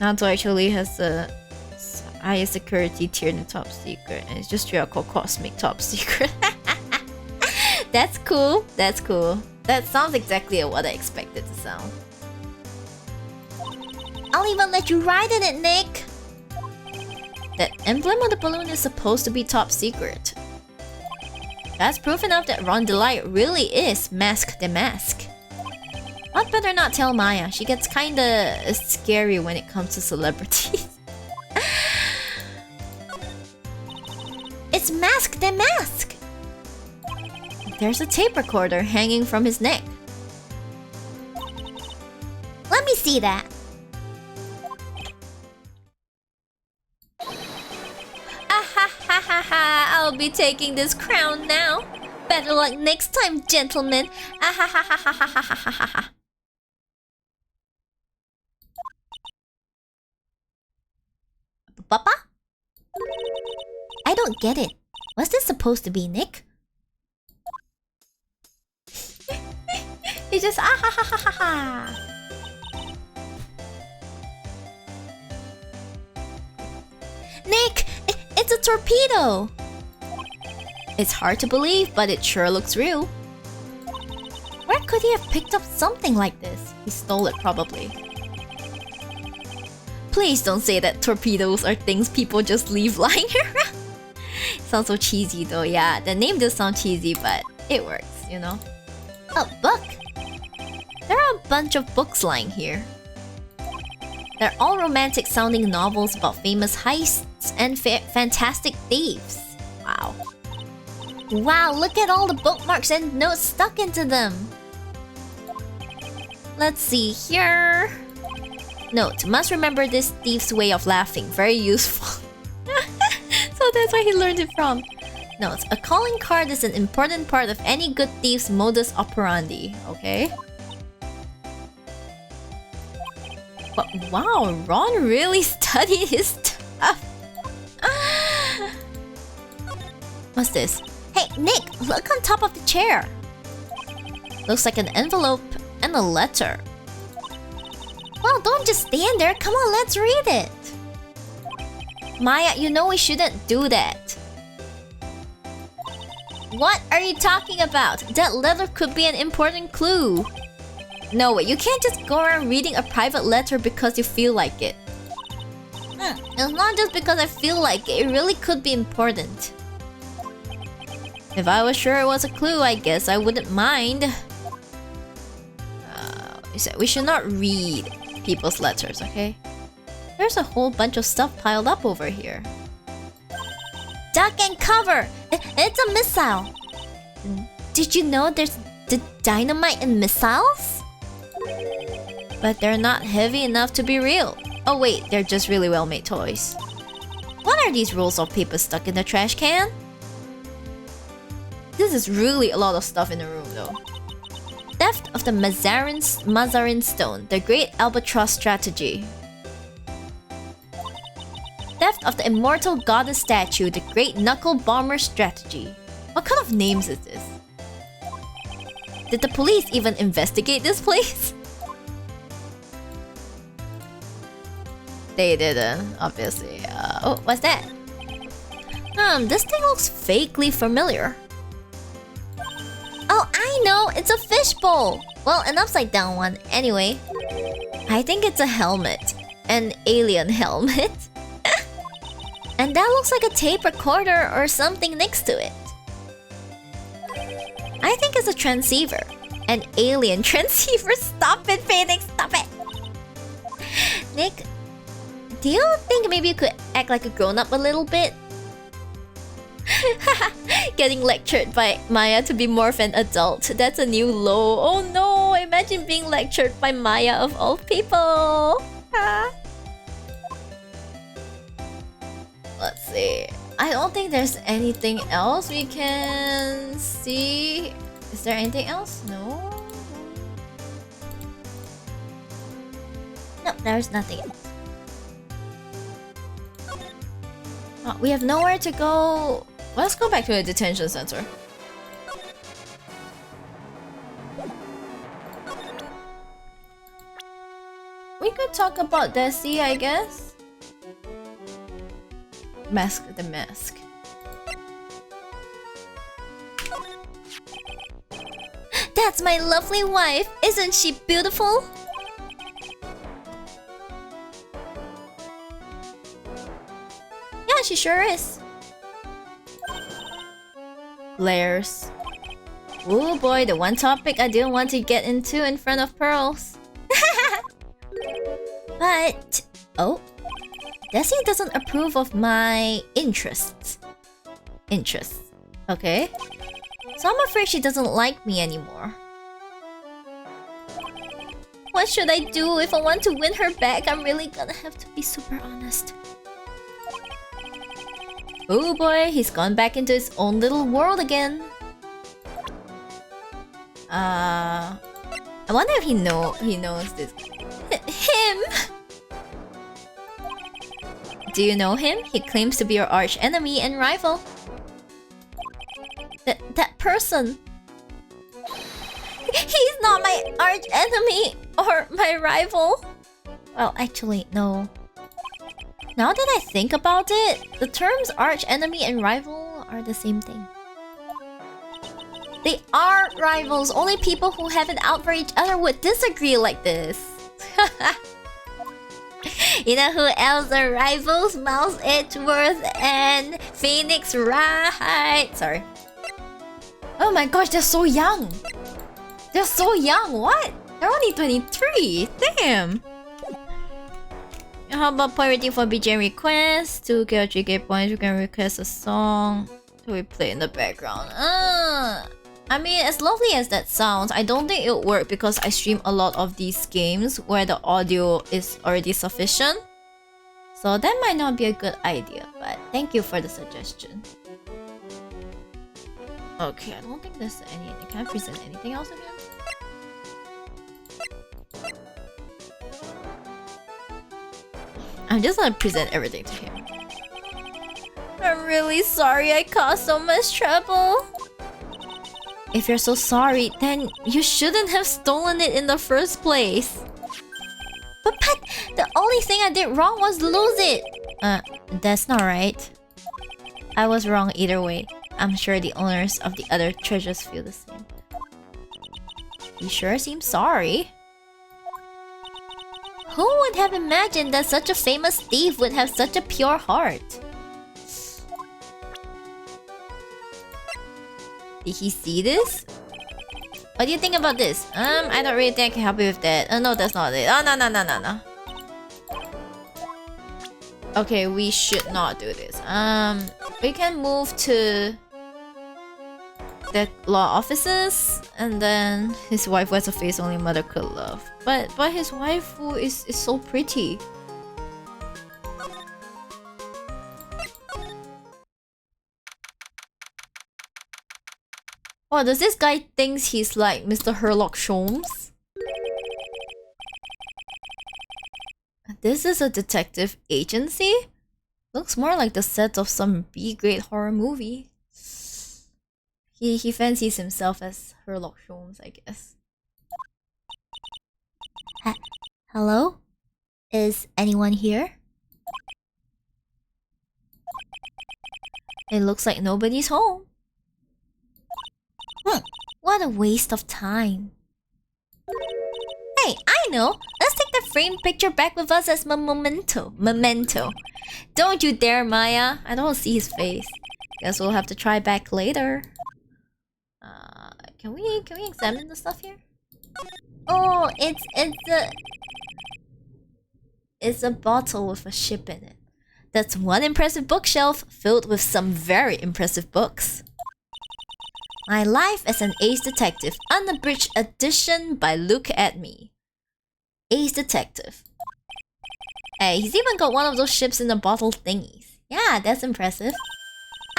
A: Nato actually has the highest security tier in the top secret, and it's just straight up called Cosmic Top Secret. That's cool. That's cool. That sounds exactly what I expected to sound. I'll even let you ride in it, Nick. That emblem on the balloon is supposed to be top secret. That's proof enough that Ron Delight really is Mask the Mask. I'd better not tell Maya. She gets kinda scary when it comes to celebrities. It's Mask the Mask! There's a tape recorder hanging from his neck. Let me see that. I'll be taking this crown now. Better luck next time, gentlemen. Papa? I don't get it. Was this supposed to be Nick? He just Nick! It's a torpedo! It's hard to believe, but it sure looks real. Where could he have picked up something like this? He stole it, probably. Please don't say that torpedoes are things people just leave lying around. Sounds so cheesy though, yeah. The name does sound cheesy, but it works, you know? A book! There are a bunch of books lying here. They're all romantic sounding novels about famous heists and fantastic thieves. Wow. Wow, look at all the bookmarks and notes stuck into them. Let's see here. Note, must remember this thief's way of laughing. Very useful. So that's where he learned it from. Note, a calling card is an important part of any good thief's modus operandi. Okay. But wow, Ron really studied his stuff. What's this? Hey, Nick, look on top of the chair. Looks like an envelope and a letter. Well, don't just stand there. Come on, let's read it. Maya, you know we shouldn't do that. What are you talking about? That letter could be an important clue. No way, you can't just go around reading a private letter because you feel like it. It's not just because I feel like it. It really could be important. If I was sure it was a clue, I guess I wouldn't mind. We should not read people's letters, okay? There's a whole bunch of stuff piled up over here. Duck and cover! It's a missile! Did you know there's dynamite in missiles? But they're not heavy enough to be real. Oh wait, they're just really well-made toys. What are these rolls of paper stuck in the trash can? This is really a lot of stuff in the room though. Theft of the Mazarin Stone, the Great Albatross Strategy. Theft of the Immortal Goddess Statue, the Great Knuckle Bomber Strategy. What kind of names is this? Did the police even investigate this place? They didn't, obviously. Oh, what's that? This thing looks vaguely familiar. Oh, I know! It's a fishbowl! Well, an upside down one. Anyway. I think it's a helmet. An alien helmet. And that looks like a tape recorder or something next to it. I think it's a transceiver. An alien transceiver. Stop it, Phoenix. Stop it. Nick, do you think maybe you could act like a grown-up a little bit? Getting lectured by Maya to be more of an adult. That's a new low. Oh no, imagine being lectured by Maya of all people. Let's see. I don't think there's anything else we can see. Is there anything else? No. No, there's nothing else. Oh, we have nowhere to go. Let's go back to the detention center. We could talk about Desi, I guess. The mask. That's my lovely wife. Isn't she beautiful? Yeah, she sure is. Layers. Oh boy, the one topic I didn't want to get into in front of Pearls. But... oh. Desi doesn't approve of my interests. Okay. So I'm afraid she doesn't like me anymore. What should I do if I want to win her back? I'm really gonna have to be super honest. Oh boy, he's gone back into his own little world again. I wonder if he knows this. Him! Do you know him? He claims to be your arch enemy and rival. That person. He's not my arch enemy or my rival. Well, actually, no. Now that I think about it, the terms arch enemy and rival are the same thing. They are rivals. Only people who have it out for each other would disagree like this. You know who else are rivals? Mouse Edgeworth and Phoenix Wright. Sorry. Oh my gosh, they're so young. They're so young. What? They're only 23. Damn. How about point rating for BGM request? 2K or 3K points. You can request a song to be played in the background. I mean, as lovely as that sounds, I don't think it'll work because I stream a lot of these games where the audio is already sufficient. So that might not be a good idea, but thank you for the suggestion. Okay, I don't think there's anything. Can I present anything else again? I'm just gonna present everything to him. I'm really sorry I caused so much trouble. If you're so sorry, then you shouldn't have stolen it in the first place. But the only thing I did wrong was lose it. That's not right. I was wrong either way. I'm sure the owners of the other treasures feel the same. You sure seem sorry. Who would have imagined that such a famous thief would have such a pure heart? Did he see this? What do you think about this? I don't really think I can help you with that. Oh no, that's not it. Oh no. Okay, we should not do this. We can move to the law offices, and then his wife has a face only mother could love. But his wife is so pretty. Oh, does this guy thinks he's like Mr. Sherlock Holmes? This is a detective agency? Looks more like the set of some B-grade horror movie. He fancies himself as Sherlock Holmes, I guess. Hello? Is anyone here? It looks like nobody's home. What a waste of time. Hey, I know! Let's take the framed picture back with us as memento. Don't you dare, Maya. I don't see his face. Guess we'll have to try back later. Can we examine the stuff here? Oh, it's a bottle with a ship in it. That's one impressive bookshelf filled with some very impressive books. My Life as an Ace Detective, unabridged edition by Look at Me. Ace Detective. Hey, he's even got one of those ships in the bottle thingies. Yeah, that's impressive.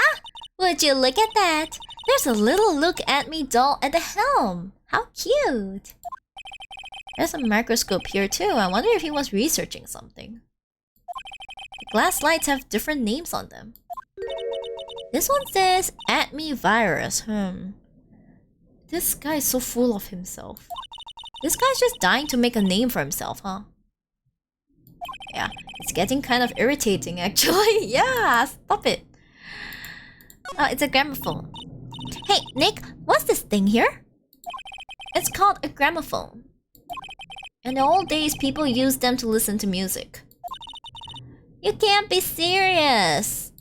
A: Ah, would you look at that? There's a little Look at Me doll at the helm. How cute. There's a microscope here too. I wonder if he was researching something. The glass lights have different names on them. This one says At Me Virus. This guy is so full of himself. This guy's just dying to make a name for himself, huh? Yeah, it's getting kind of irritating actually. Yeah, stop it. Oh, it's a gramophone. Hey, Nick, what's this thing here? It's called a gramophone. In the old days, people used them to listen to music. You can't be serious.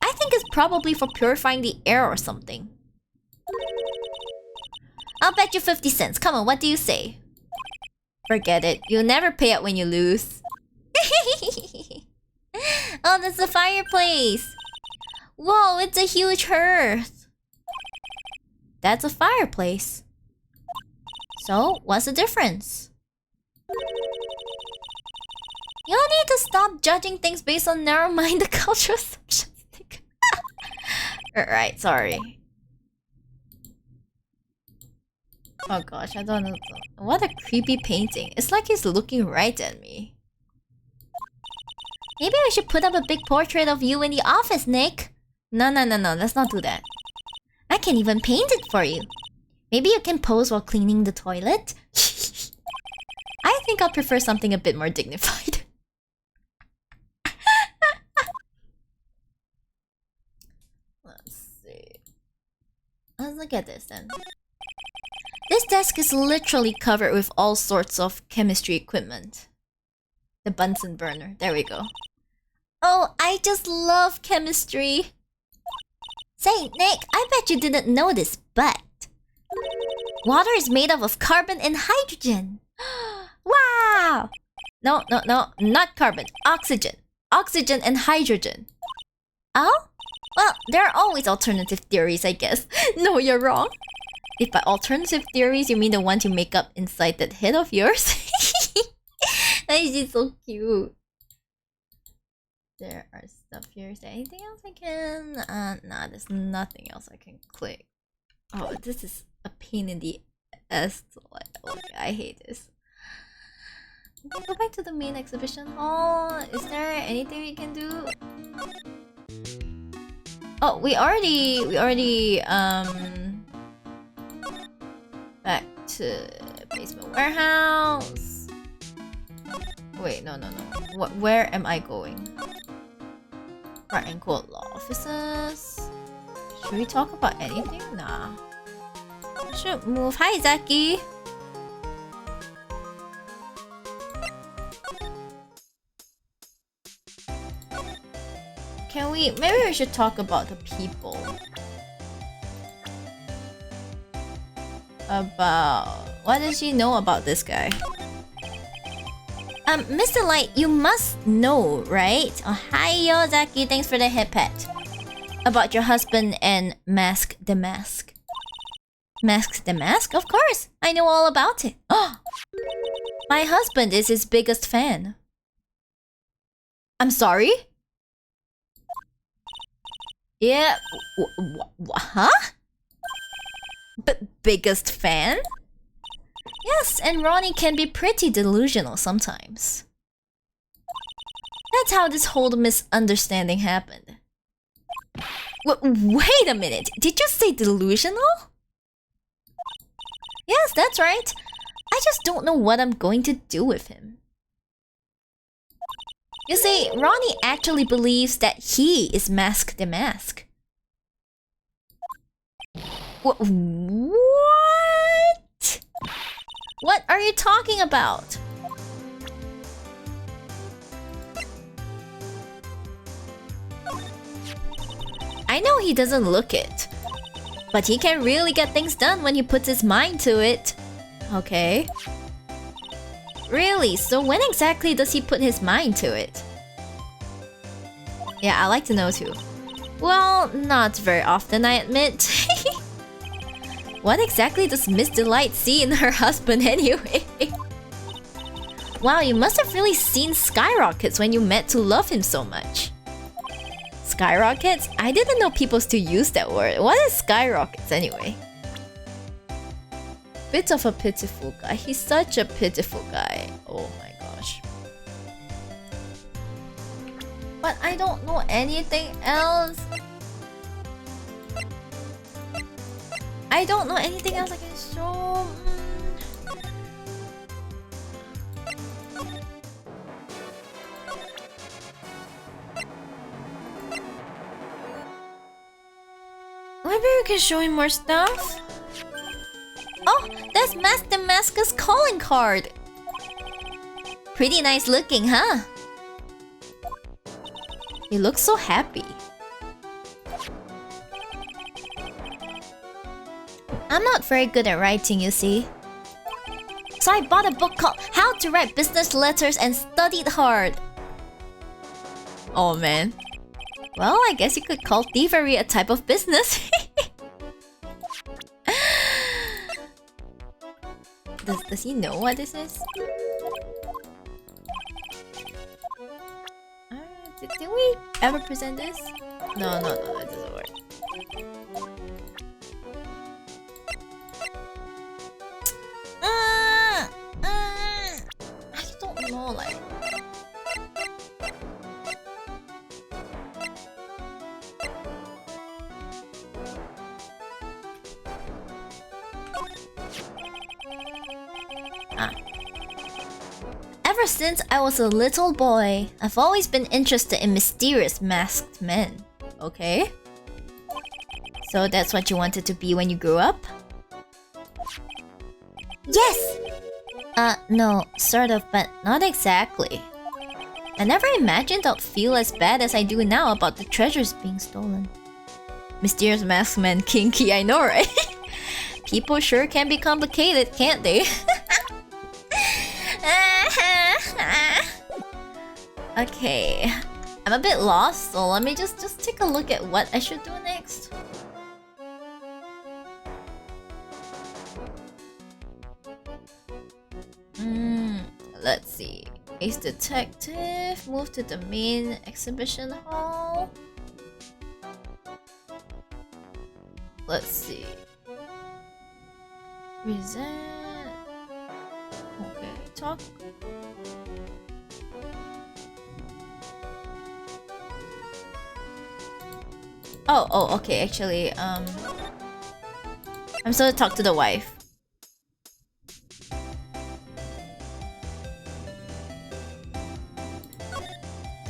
A: I think it's probably for purifying the air or something. I'll bet you 50 cents. Come on, what do you say? Forget it. You'll never pay up when you lose. Oh, that's the fireplace. Whoa, it's a huge hearth. That's a fireplace. So, what's the difference? You need to stop judging things based on narrow-minded cultural assumptions. Right, sorry. Oh gosh, I don't know. What a creepy painting. It's like he's looking right at me. Maybe we should put up a big portrait of you in the office, Nick. No, let's not do that. I can even paint it for you. Maybe you can pose while cleaning the toilet? I think I'll prefer something a bit more dignified. Let's see. Let's look at this then. This desk is literally covered with all sorts of chemistry equipment. The Bunsen burner. There we go. Oh, I just love chemistry. Say, Nick, I bet you didn't know this, but water is made up of carbon and hydrogen. Wow! No, not carbon. Oxygen. Oxygen and hydrogen. Oh? Well, there are always alternative theories, I guess. No, you're wrong. If by alternative theories you mean the ones you make up inside that head of yours. That is just so cute. There are stuff here. Is there anything else I can... nah, there's nothing else I can click. Oh, this is a pain in the ass. Okay, I hate this. Okay, go back to the main exhibition hall. Is there anything we can do? Oh, we already back to basement warehouse. Wait, no. Where am I going? Right, and court law offices. Should we talk about anything? Nah. Should move. Hi, Zaki. Can we... Maybe we should talk about the people. About... What does she know about this guy? Mr. Light, you must know, right? Oh, hi, Yozaki. Thanks for the hip pat. About your husband and Mask the Mask. Mask the Mask? Of course. I know all about it. Oh, my husband is his biggest fan. I'm sorry? Yeah. Huh? Biggest fan? Yes, and Ronnie can be pretty delusional sometimes. That's how this whole misunderstanding happened. Wait a minute, did you say delusional? Yes, that's right. I just don't know what I'm going to do with him. You see, Ronnie actually believes that he is Mask the Mask. What? What are you talking about? I know he doesn't look it, but he can really get things done when he puts his mind to it. Okay. Really? So when exactly does he put his mind to it? Yeah, I'd like to know too. Well, not very often, I admit. What exactly does Miss Delight see in her husband anyway? Wow, you must have really seen skyrockets when you met to love him so much. Skyrockets? I didn't know people still use that word. What is skyrockets anyway? Bit of a pitiful guy. He's such a pitiful guy. Oh my gosh. But I don't know anything else. I don't know anything else I can show. Maybe we can show him more stuff? Oh, that's Mask Damascus calling card! Pretty nice looking, huh? He looks so happy. I'm not very good at writing, you see. So I bought a book called How to Write Business Letters and studied hard. Oh man. Well, I guess you could call thievery a type of business. Does he know what this is? Did we ever present this? No, that doesn't work. I don't know, like... Ever since I was a little boy, I've always been interested in mysterious masked men. Okay? So that's what you wanted to be when you grew up? Yes! No, sort of, but not exactly. I never imagined I'd feel as bad as I do now about the treasures being stolen. Mysterious masked men, kinky, I know, right? People sure can be complicated, can't they? Okay, I'm a bit lost, so let me just take a look at what I should do next. Let's see. Ace Detective, move to the main exhibition hall. Let's see. Reset. Okay, talk. Oh, okay, actually, I'm supposed to talk to the wife.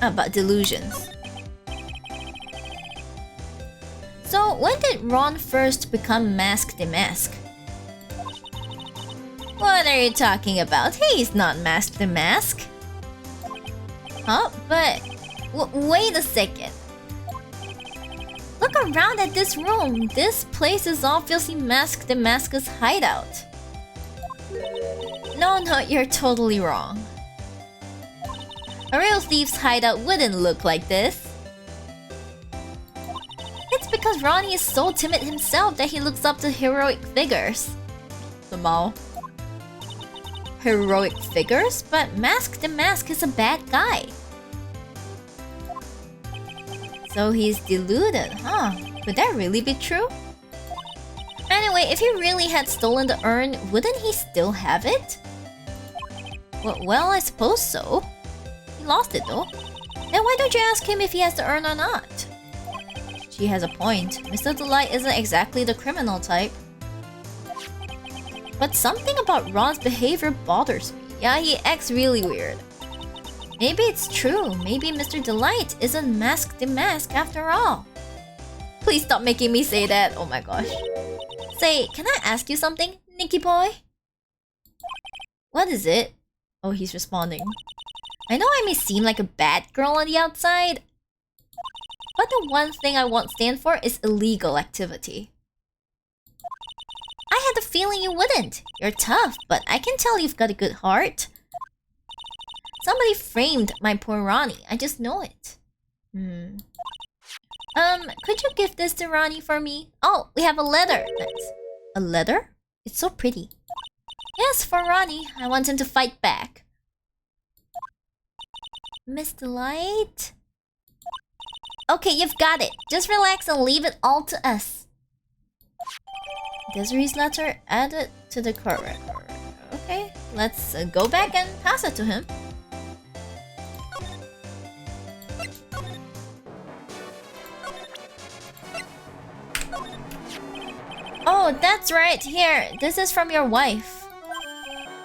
A: About delusions. So, when did Ron first become Mask Damask? What are you talking about? He's not Mask Damask. Huh? But... wait a second. Look around at this room. This place is obviously Mask Damask's hideout. No, you're totally wrong. A real thief's hideout wouldn't look like this. It's because Ronnie is so timid himself that he looks up to heroic figures. Somehow. Heroic figures? But Mask Damask is a bad guy. So he's deluded, huh? Could that really be true? Anyway, if he really had stolen the urn, wouldn't he still have it? Well, I suppose so. He lost it though. Then why don't you ask him if he has the urn or not? She has a point. Mr. Delight isn't exactly the criminal type. But something about Ron's behavior bothers me. Yeah, he acts really weird. Maybe it's true. Maybe Mr. Delight isn't Mask Damask after all. Please stop making me say that. Oh my gosh. Say, can I ask you something, Nicky boy? What is it? Oh, he's responding. I know I may seem like a bad girl on the outside, But the one thing I won't stand for is illegal activity. I had the feeling you wouldn't. You're tough, but I can tell you've got a good heart. Somebody framed my poor Ronnie. I just know it. Could you give this to Ronnie for me? Oh, we have a letter. Nice. A letter? It's so pretty. Yes, for Ronnie. I want him to fight back. Miss Delight? Okay, you've got it. Just relax and leave it all to us. Desiree's letter added to the court record. Okay, let's go back and pass it to him. Oh, that's right. Here, this is from your wife.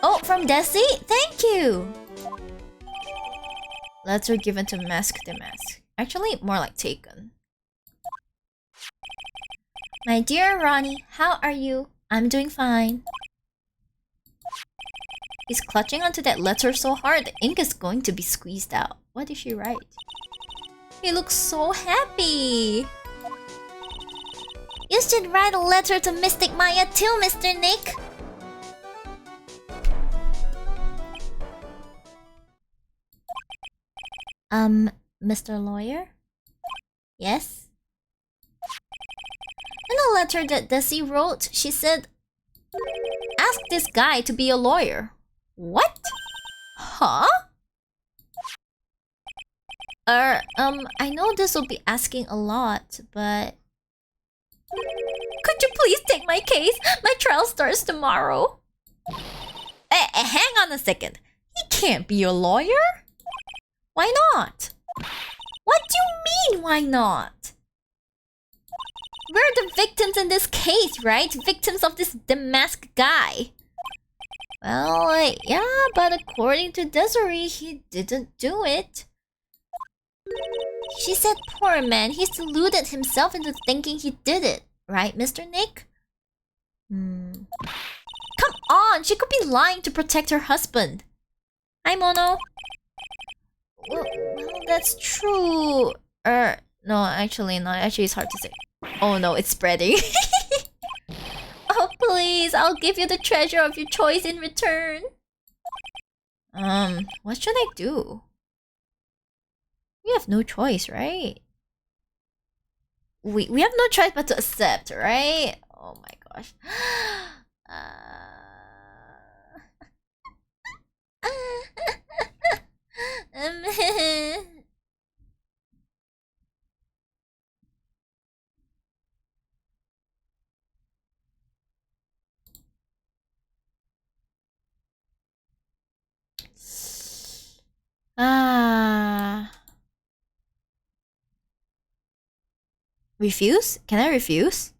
A: Oh, from Desi? Thank you! Letter given to Mask the Mask. Actually, more like taken. My dear Ronnie, how are you? I'm doing fine. He's clutching onto that letter so hard, the ink is going to be squeezed out. What did she write? He looks so happy. You should write a letter to Mystic Maya too, Mr. Nick. Mr. Lawyer? Yes? In a letter that Desi wrote, she said, ask this guy to be a lawyer. What? Huh? I know this will be asking a lot, but... Could you please take my case? My trial starts tomorrow. Hang on a second. He can't be a lawyer? Why not? What do you mean, why not? We're the victims in this case, right? Victims of this demasked guy. Well, yeah, but according to Desiree, he didn't do it. She said, poor man, he's deluded himself into thinking he did it. Right, Mr. Nick? Come on, she could be lying to protect her husband. Hi, Mono. Well, that's true. No, actually not. Actually, it's hard to say. Oh no, it's spreading. Oh, please, I'll give you the treasure of your choice in return. What should I do? We have no choice, right? We have no choice but to accept, right? Oh my gosh. Refuse? Can I refuse?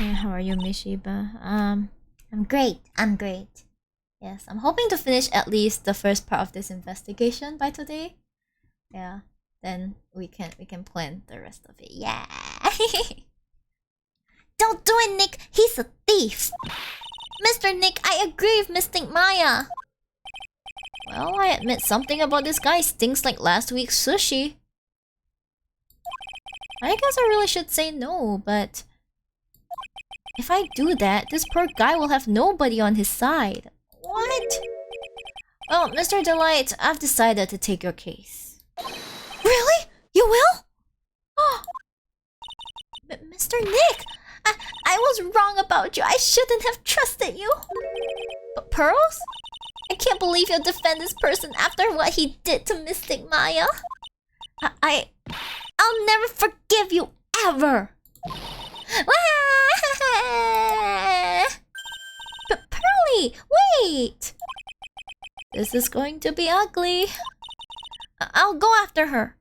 A: Yeah, how are you, Mishiba? I'm great. I'm great. Yes, I'm hoping to finish at least the first part of this investigation by today. Yeah, then we can plan the rest of it. Yeah. Don't do it, Nick. He's a thief. Mr. Nick, I agree with Mystic Maya. Well, I admit something about this guy stinks like last week's sushi. I guess I really should say no, but... if I do that, this poor guy will have nobody on his side. What? Well, Mr. Delight, I've decided to take your case. Really? You will? Oh. Mr. Nick! I was wrong about you. I shouldn't have trusted you. But Pearls? I can't believe you'll defend this person after what he did to Mystic Maya. I'll never forgive you, ever! But Pearly, wait! This is going to be ugly. I'll go after her.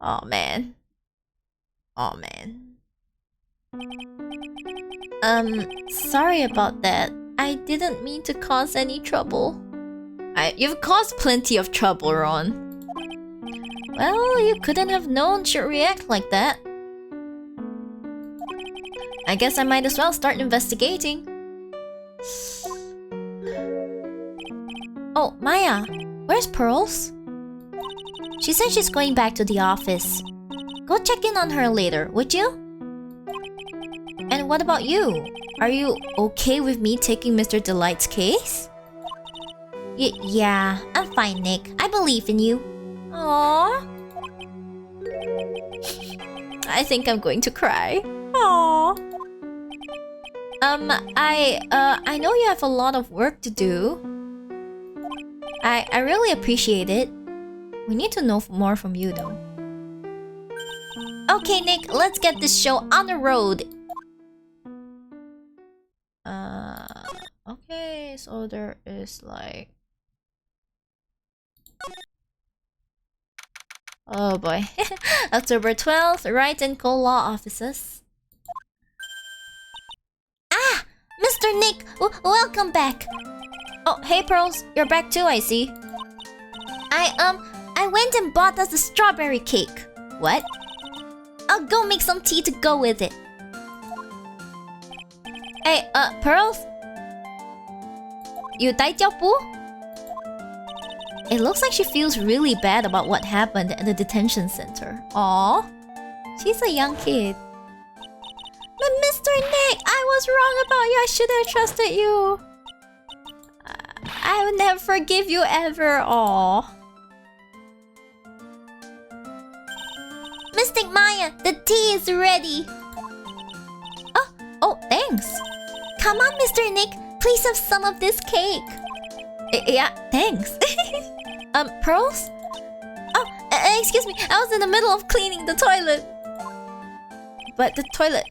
A: Oh man. Oh man. Sorry about that. I didn't mean to cause any trouble. You've caused plenty of trouble, Ron. Well, you couldn't have known she'd react like that. I guess I might as well start investigating. Oh, Maya, where's Pearls? She said she's going back to the office. Go check in on her later, would you? And what about you? Are you okay with me taking Mr. Delight's case? Yeah, I'm fine, Nick. I believe in you. Aww. I think I'm going to cry. Aww. I know you have a lot of work to do. I really appreciate it. We need to know more from you, though. Okay, Nick, let's get this show on the road. Okay, so there is like... Oh boy. October 12th, Wright and co-law offices. Ah! Mr. Nick! Welcome back! Oh, hey Pearls, you're back too, I see. I went and bought us a strawberry cake. What? I'll go make some tea to go with it. Hey, Pearls? You 带脚不? It looks like she feels really bad about what happened at the detention center. Aww. She's a young kid. But Mr. Nick, I was wrong about you. I should have trusted you. I would never forgive you ever. Aww. Mystic Maya, the tea is ready. Oh, thanks. Come on, Mr. Nick. Please have some of this cake. Yeah, thanks. Pearls? Oh, excuse me. I was in the middle of cleaning the toilet. But the toilet...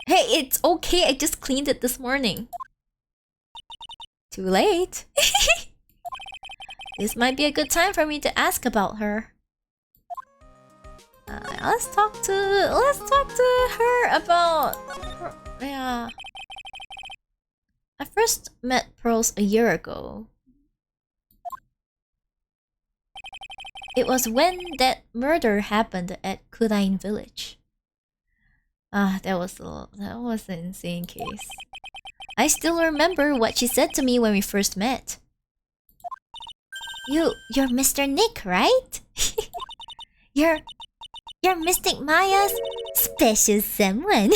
A: Hey, it's okay. I just cleaned it this morning. Too late. This might be a good time for me to ask about her. Let's talk to her about her. Yeah. I first met Pearls a year ago. It was when that murder happened at Kurain Village. That was an insane case. I still remember what she said to me when we first met. You're Mr. Nick, right? You're Mystic Maya's special someone.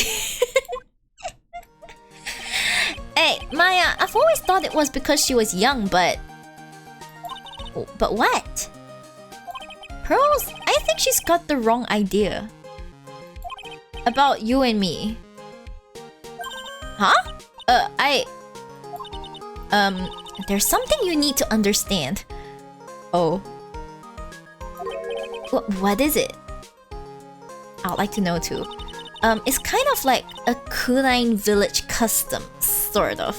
A: Hey, Maya, I've always thought it was because she was young, but what? Pearls, I think she's got the wrong idea about you and me. Huh? There's something you need to understand. Oh. What is it? I'd like to know too. It's kind of like a Kurain Village custom, sort of.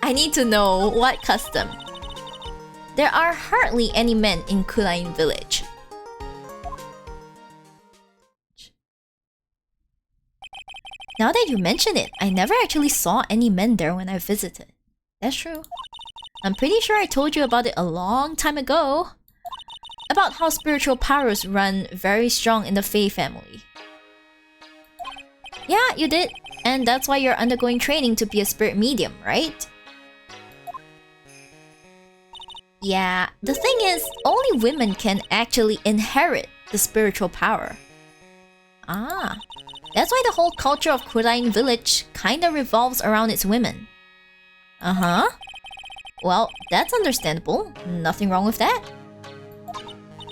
A: I need to know what custom. There are hardly any men in Kurain Village. Now that you mention it, I never actually saw any men there when I visited. That's true. I'm pretty sure I told you about it a long time ago. About how spiritual powers run very strong in the Fae family. Yeah, you did. And that's why you're undergoing training to be a spirit medium, right? Yeah, the thing is, only women can actually inherit the spiritual power. Ah, that's why the whole culture of Kurain Village kinda revolves around its women. Uh-huh. Well, that's understandable. Nothing wrong with that.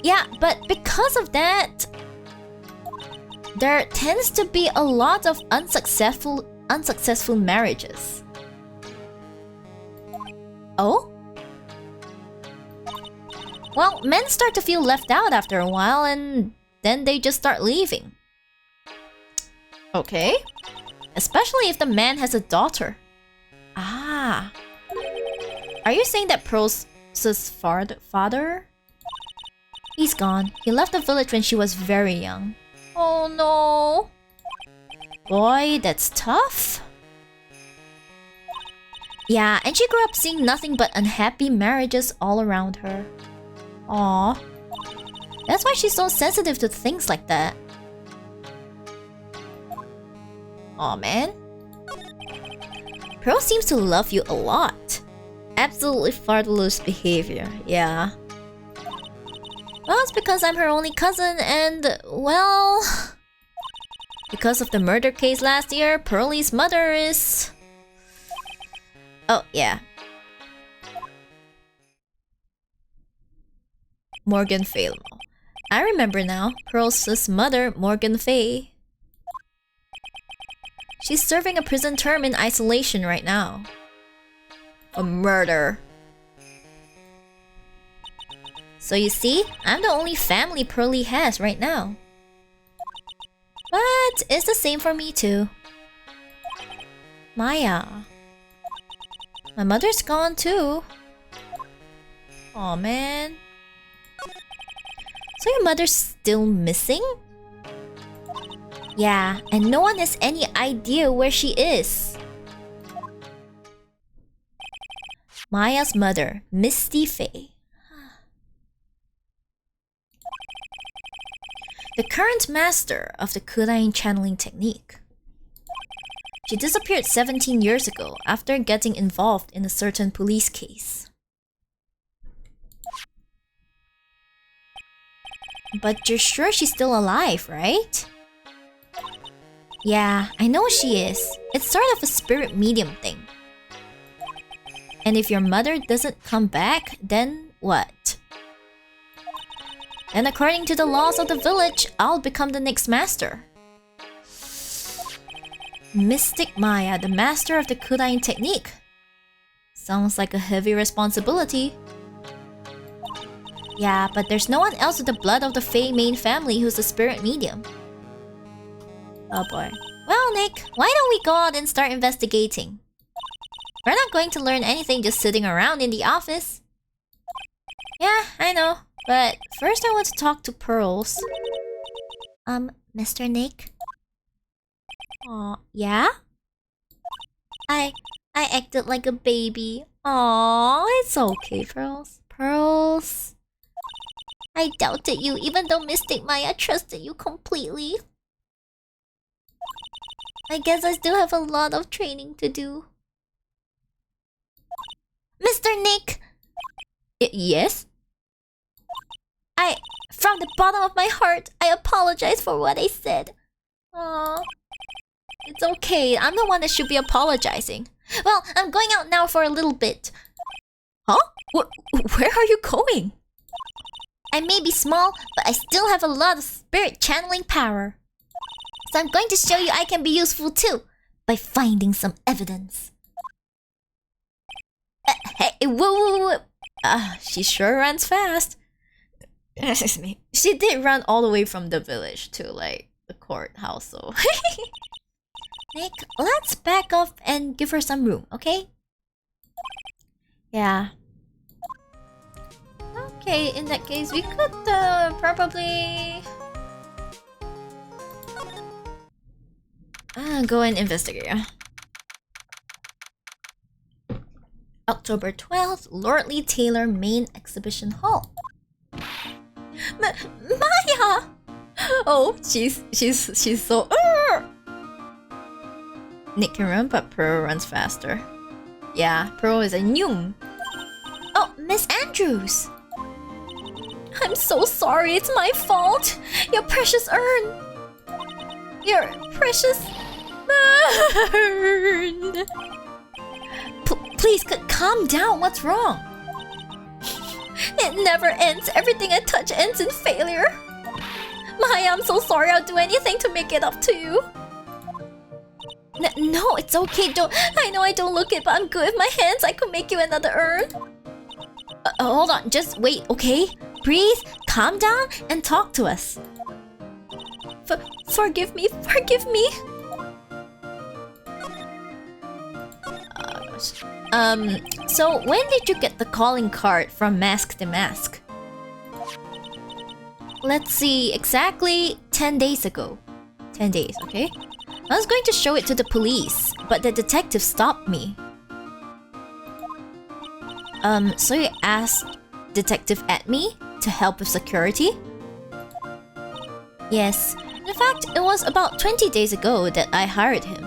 A: Yeah, but because of that, there tends to be a lot of unsuccessful marriages. Oh? Well, men start to feel left out after a while and then they just start leaving. Okay. Especially if the man has a daughter. Ah. Are you saying that Pearl's father? He's gone. He left the village when she was very young. Oh no. Boy, that's tough. Yeah, and she grew up seeing nothing but unhappy marriages all around her. Aww. That's why she's so sensitive to things like that. Aw, man. Pearl seems to love you a lot. Absolutely fatherless behavior, yeah. Well, it's because I'm her only cousin and, well... Because of the murder case last year, Pearlie's mother is... Oh, yeah. Morgan Faye. I remember now. Pearl's mother, Morgan Faye. She's serving a prison term in isolation right now. A murder. So you see, I'm the only family Pearlie has right now. But it's the same for me too. Maya. My mother's gone too. Aw, man. So your mother's still missing? Yeah, and no one has any idea where she is. Maya's mother, Misty Faye. The current master of the Kudain channeling technique. She disappeared 17 years ago after getting involved in a certain police case. But you're sure she's still alive, right? Yeah, I know she is. It's sort of a spirit medium thing. And if your mother doesn't come back, then what? And according to the laws of the village, I'll become the next master. Mystic Maya, the master of the Kudain technique. Sounds like a heavy responsibility. Yeah, but there's no one else with the blood of the Faye main family who's a spirit medium. Oh boy. Well, Nick, why don't we go out and start investigating? We're not going to learn anything just sitting around in the office. Yeah, I know. But first I want to talk to Pearls. Mr. Nick? Aw, yeah? I acted like a baby. Aw, it's okay, Pearls. Pearls. I doubted you even though Mystic Maya trusted you completely. I guess I still have a lot of training to do. Mr. Nick! Yes? From the bottom of my heart, I apologize for what I said. Aww. It's okay, I'm the one that should be apologizing. Well, I'm going out now for a little bit. Huh? Where are you going? I may be small, but I still have a lot of spirit channeling power. So I'm going to show you I can be useful too, by finding some evidence. Hey, whoa. She sure runs fast. Excuse me. She did run all the way from the village to, like, the courthouse, so... Nick, let's back off and give her some room, okay? Yeah. Okay, in that case, we could, probably... go and investigate. October 12th, Lordly Taylor Main Exhibition Hall. Maya! Oh, she's so... Nick can run, but Pearl runs faster. Yeah, Pearl is a noom. Oh, Miss Andrews! I'm so sorry, it's my fault! Your precious urn! Your precious... urn! Please, calm down, what's wrong? It never ends, everything I touch ends in failure. Maya, I'm so sorry, I'll do anything to make it up to you. No, it's okay, I know I don't look it, but I'm good with my hands, I could make you another urn. Hold on, just wait, okay? Breathe, calm down, and talk to us. Forgive me. So when did you get the calling card from Mask the Mask? Let's see, exactly 10 days ago. 10 days, okay? I was going to show it to the police, but the detective stopped me. So you asked Detective Atme to help with security? Yes. In fact, it was about 20 days ago that I hired him.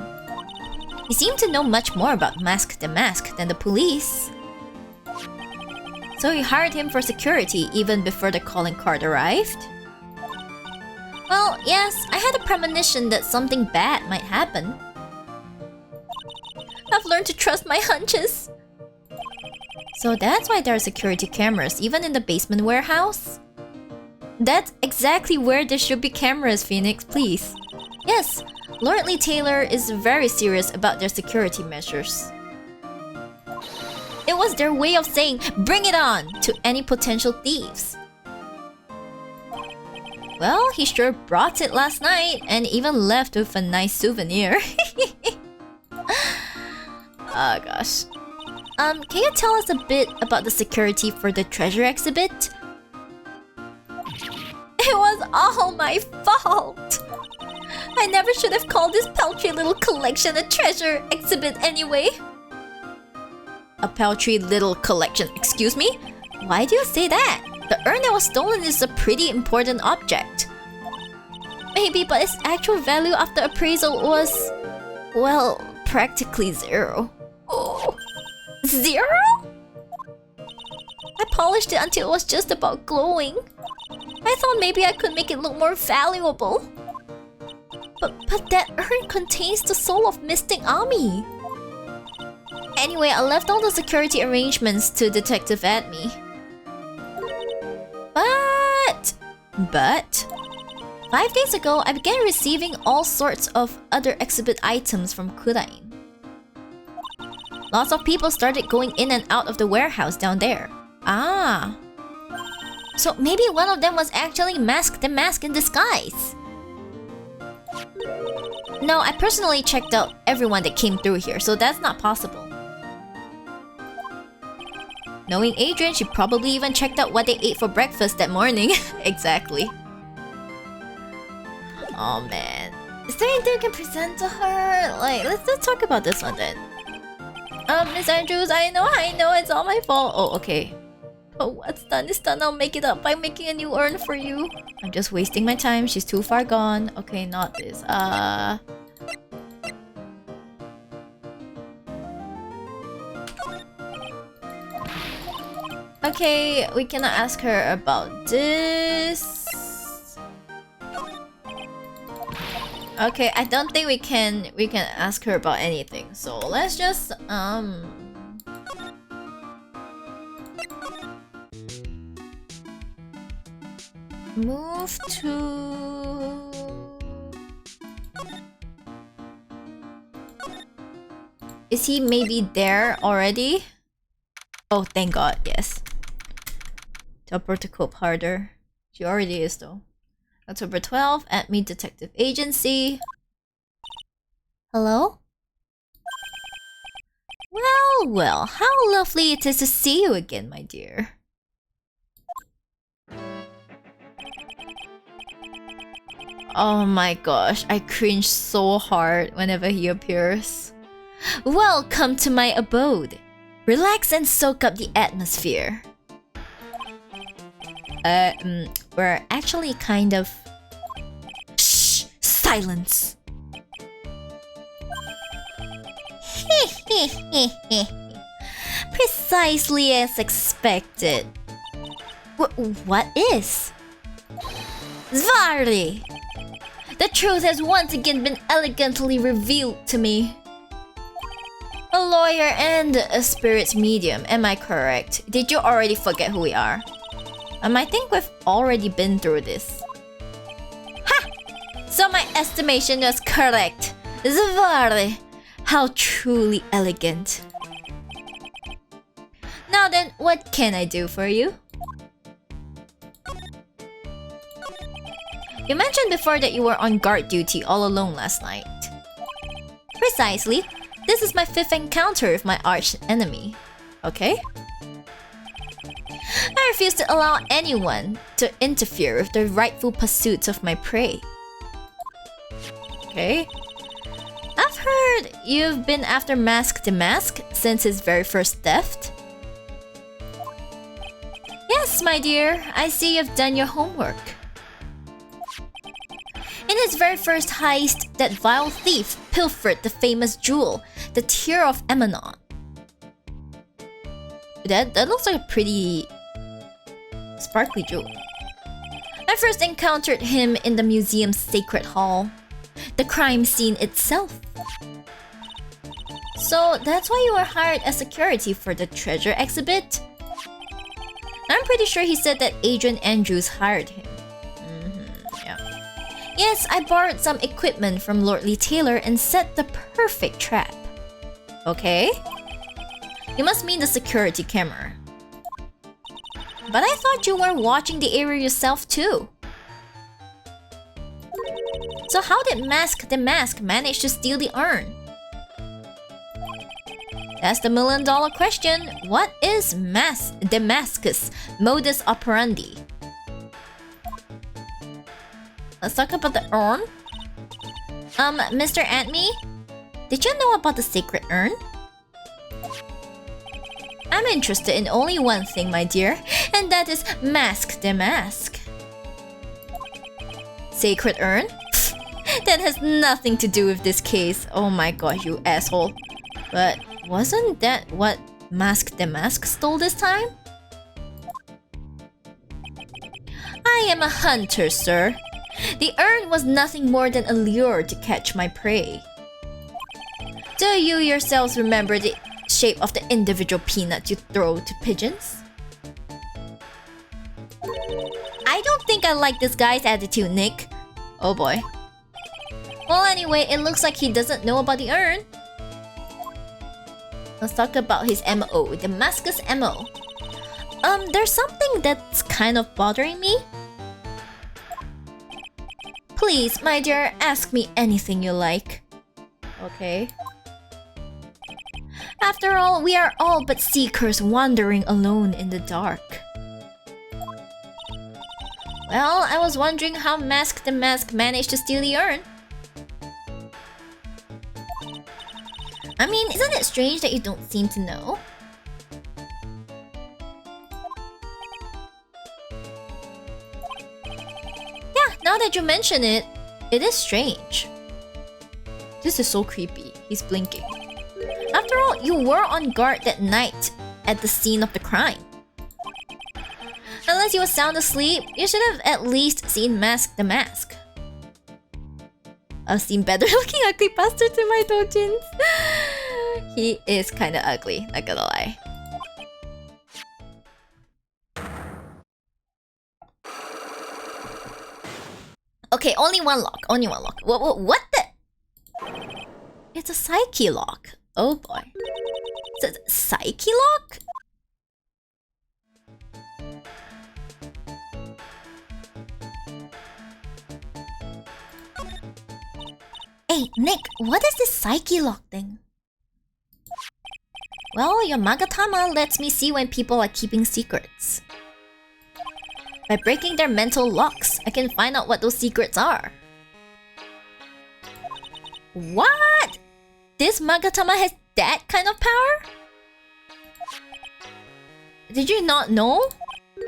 A: He seemed to know much more about Mask the Mask than the police. So you hired him for security even before the calling card arrived? Well, yes, I had a premonition that something bad might happen. I've learned to trust my hunches. So that's why there are security cameras even in the basement warehouse? That's exactly where there should be cameras, Phoenix, please. Yes, Lord Lee Taylor is very serious about their security measures. It was their way of saying, "Bring it on!" to any potential thieves. Well, he sure brought it last night and even left with a nice souvenir. Oh gosh. Can you tell us a bit about the security for the treasure exhibit? It was all my fault! I never should have called this paltry little collection a treasure exhibit anyway. A paltry little collection, excuse me? Why do you say that? The urn that was stolen is a pretty important object. Maybe, but its actual value after appraisal was... well, practically zero. Oh. Zero? I polished it until it was just about glowing. I thought maybe I could make it look more valuable. But that urn contains the soul of Mystic Ami. Anyway, I left all the security arrangements to Detective Admi. But 5 days ago, I began receiving all sorts of other exhibit items from Kurain. Lots of people started going in and out of the warehouse down there. Ah. So maybe one of them was actually the mask in disguise. No, I personally checked out everyone that came through here, so that's not possible. Knowing Adrian, she probably even checked out what they ate for breakfast that morning. Exactly. Oh man. Is there anything you can present to her? Like, let's talk about this one then. Miss Andrews, I know, it's all my fault. Oh, okay. But what's done is done. I'll make it up by making a new urn for you. I'm just wasting my time. She's too far gone. Okay, not this. Okay, we cannot ask her about this. Okay, I don't think we can ask her about anything. So let's just move to... Is he maybe there already? Oh, thank God, yes. Tell her to cope harder. She already is though. October 12th, at Meet Detective Agency. Hello? Well, how lovely it is to see you again, my dear. Oh my gosh, I cringe so hard whenever he appears. Welcome to my abode. Relax and soak up the atmosphere. We're actually kind of... Shh! Silence! Precisely as expected. What is? Svarli! The truth has once again been elegantly revealed to me. A lawyer and a spirit medium, am I correct? Did you already forget who we are? I think we've already been through this. Ha! So my estimation was correct. Svarli! How truly elegant. Now then, what can I do for you? You mentioned before that you were on guard duty all alone last night. Precisely. This is my 5th encounter with my arch enemy. Okay? I refuse to allow anyone to interfere with the rightful pursuits of my prey. Okay? I've heard you've been after Mask the Mask since his very first theft. Yes, my dear. I see you've done your homework. In his very first heist, that vile thief pilfered the famous jewel, the Tear of Emanon. That looks like a pretty sparkly jewel. I first encountered him in the museum's sacred hall, the crime scene itself. So that's why you were hired as security for the treasure exhibit? I'm pretty sure he said that Adrian Andrews hired him. Yeah. Yes, I borrowed some equipment from Lordly Taylor and set the perfect trap. Okay. You must mean the security camera. But I thought you were watching the area yourself too. So how did Mask the Mask manage to steal the urn? That's the million-dollar question. What is Damascus' modus operandi? Let's talk about the urn. Mr. Antme, did you know about the sacred urn? I'm interested in only one thing, my dear, and that is Mask the Mask. Sacred urn? That has nothing to do with this case. Oh my god, you asshole. But wasn't that what Mask the Mask stole this time? I am a hunter, sir. The urn was nothing more than a lure to catch my prey. Do you yourselves remember the shape of the individual peanut you throw to pigeons? I don't think I like this guy's attitude, Nick. Oh boy. Well, anyway, it looks like he doesn't know about the urn. Let's talk about his MO, Damascus MO. There's something that's kind of bothering me. Please, my dear, ask me anything you like. Okay. After all, we are all but seekers wandering alone in the dark. Well, I was wondering how Mask the Mask managed to steal the urn. I mean, isn't it strange that you don't seem to know? Yeah, now that you mention it, it is strange. This is so creepy. He's blinking. After all, you were on guard that night at the scene of the crime. Unless you were sound asleep, you should have at least seen Mask the Mask. I've seen better looking ugly bastards in my dojins. He is kinda ugly, not gonna lie. Okay, only one lock, only one lock. What the? It's a psyche lock. Oh boy. It's a psyche lock? Hey, Nick, what is this psyche lock thing? Well, your Magatama lets me see when people are keeping secrets. By breaking their mental locks, I can find out what those secrets are. What? This Magatama has that kind of power? Did you not know?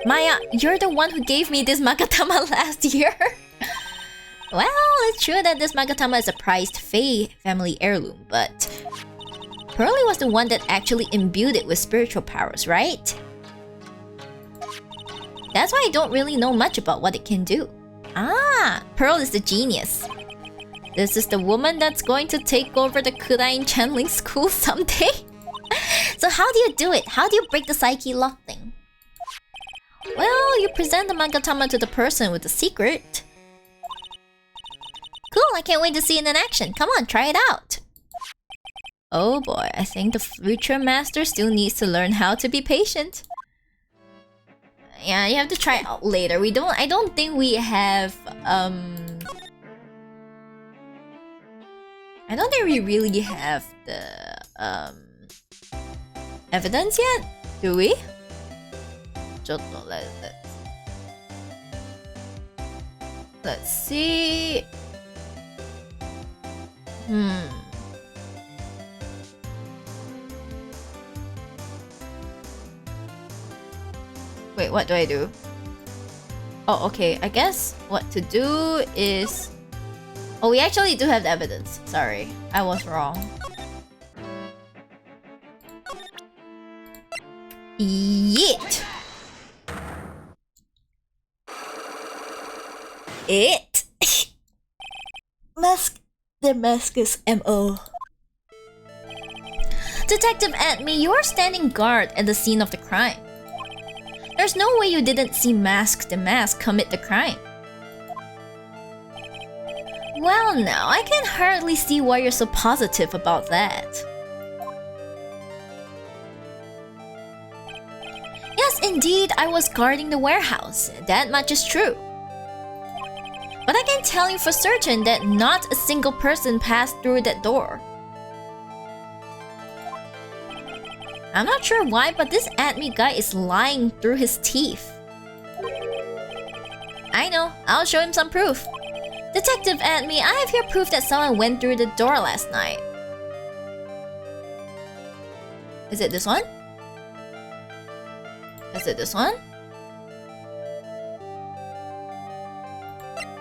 A: Maya, you're the one who gave me this Magatama last year. Well, it's true that this Magatama is a prized Fae family heirloom, but Pearly was the one that actually imbued it with spiritual powers, right? That's why I don't really know much about what it can do. Ah, Pearl is the genius. This is the woman that's going to take over the Kurain channeling school someday. So how do you do it? How do you break the psyche lock thing? Well, you present the Magatama to the person with the secret. Cool, I can't wait to see it in action. Come on, try it out. Oh boy, I think the future master still needs to learn how to be patient. Yeah, you have to try it out later. I don't think we have, I don't think we really have the, evidence yet? Do we? Let's see. Wait, what do I do? Oh, okay. I guess what to do is... Oh, we actually do have the evidence. Sorry, I was wrong. Yeet! It! Mask. The mask is MO. Detective Ant-Me, you are standing guard at the scene of the crime. There's no way you didn't see Mask the Mask commit the crime. Well now, I can hardly see why you're so positive about that. Yes, indeed, I was guarding the warehouse. That much is true. But I can tell you for certain that not a single person passed through that door. I'm not sure why, but this Ant-Me guy is lying through his teeth. I know, I'll show him some proof. Detective Ant-Me, I have here proof that someone went through the door last night. Is it this one? Is it this one?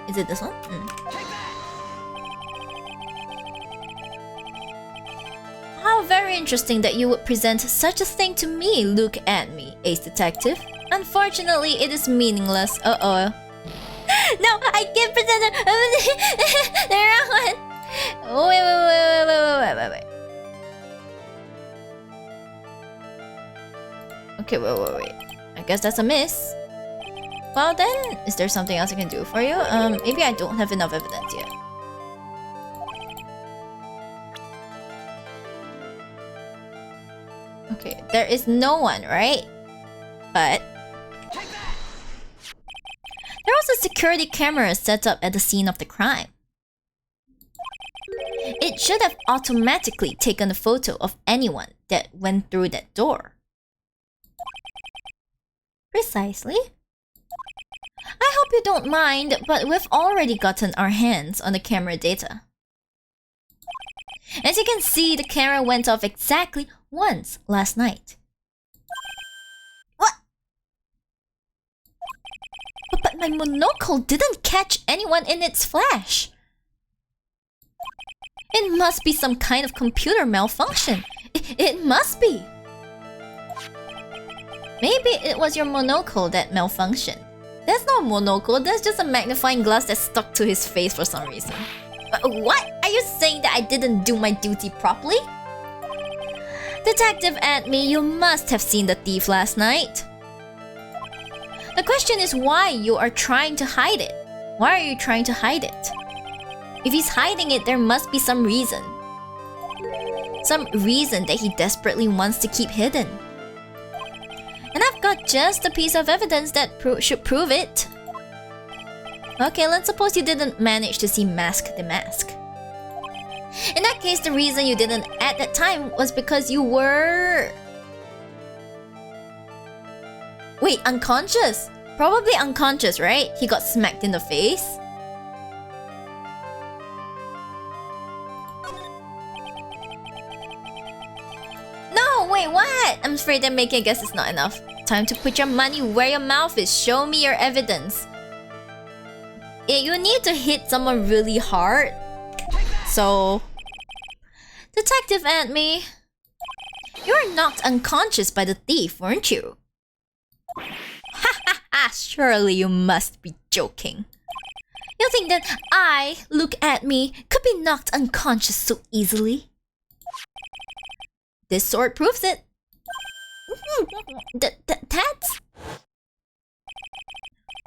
A: Is it this one? How very interesting that you would present such a thing to me, look at me, Ace Detective. Unfortunately, it is meaningless. Uh-oh. No, I can't present the wrong one. Wait. Okay, wait. I guess that's a miss. Well then, is there something else I can do for you? Maybe I don't have enough evidence yet. Okay, there is no one, right? But there was a security camera set up at the scene of the crime. It should have automatically taken a photo of anyone that went through that door. Precisely. I hope you don't mind, but we've already gotten our hands on the camera data. As you can see, the camera went off exactly once last night. What? But my monocle didn't catch anyone in its flash. It must be some kind of computer malfunction. It must be. Maybe it was your monocle that malfunctioned. That's not a monocle, that's just a magnifying glass that stuck to his face for some reason. What? Are you saying that I didn't do my duty properly? Detective Ant-Me, you must have seen the thief last night. The question is why you are trying to hide it. Why are you trying to hide it? If he's hiding it, there must be some reason. Some reason that he desperately wants to keep hidden. And I've got just a piece of evidence that should prove it. Okay, let's suppose you didn't manage to see Mask the Mask. In that case, the reason you didn't at that time was because you were... Wait, unconscious? Probably unconscious, right? He got smacked in the face. No, wait, what? I'm afraid that making a guess is not enough. Time to put your money where your mouth is. Show me your evidence. You need to hit someone really hard. So... Detective Ant-Me, you were knocked unconscious by the thief, weren't you? Ha! Surely you must be joking. You think that I, look at me, could be knocked unconscious so easily? This sword proves it. That's...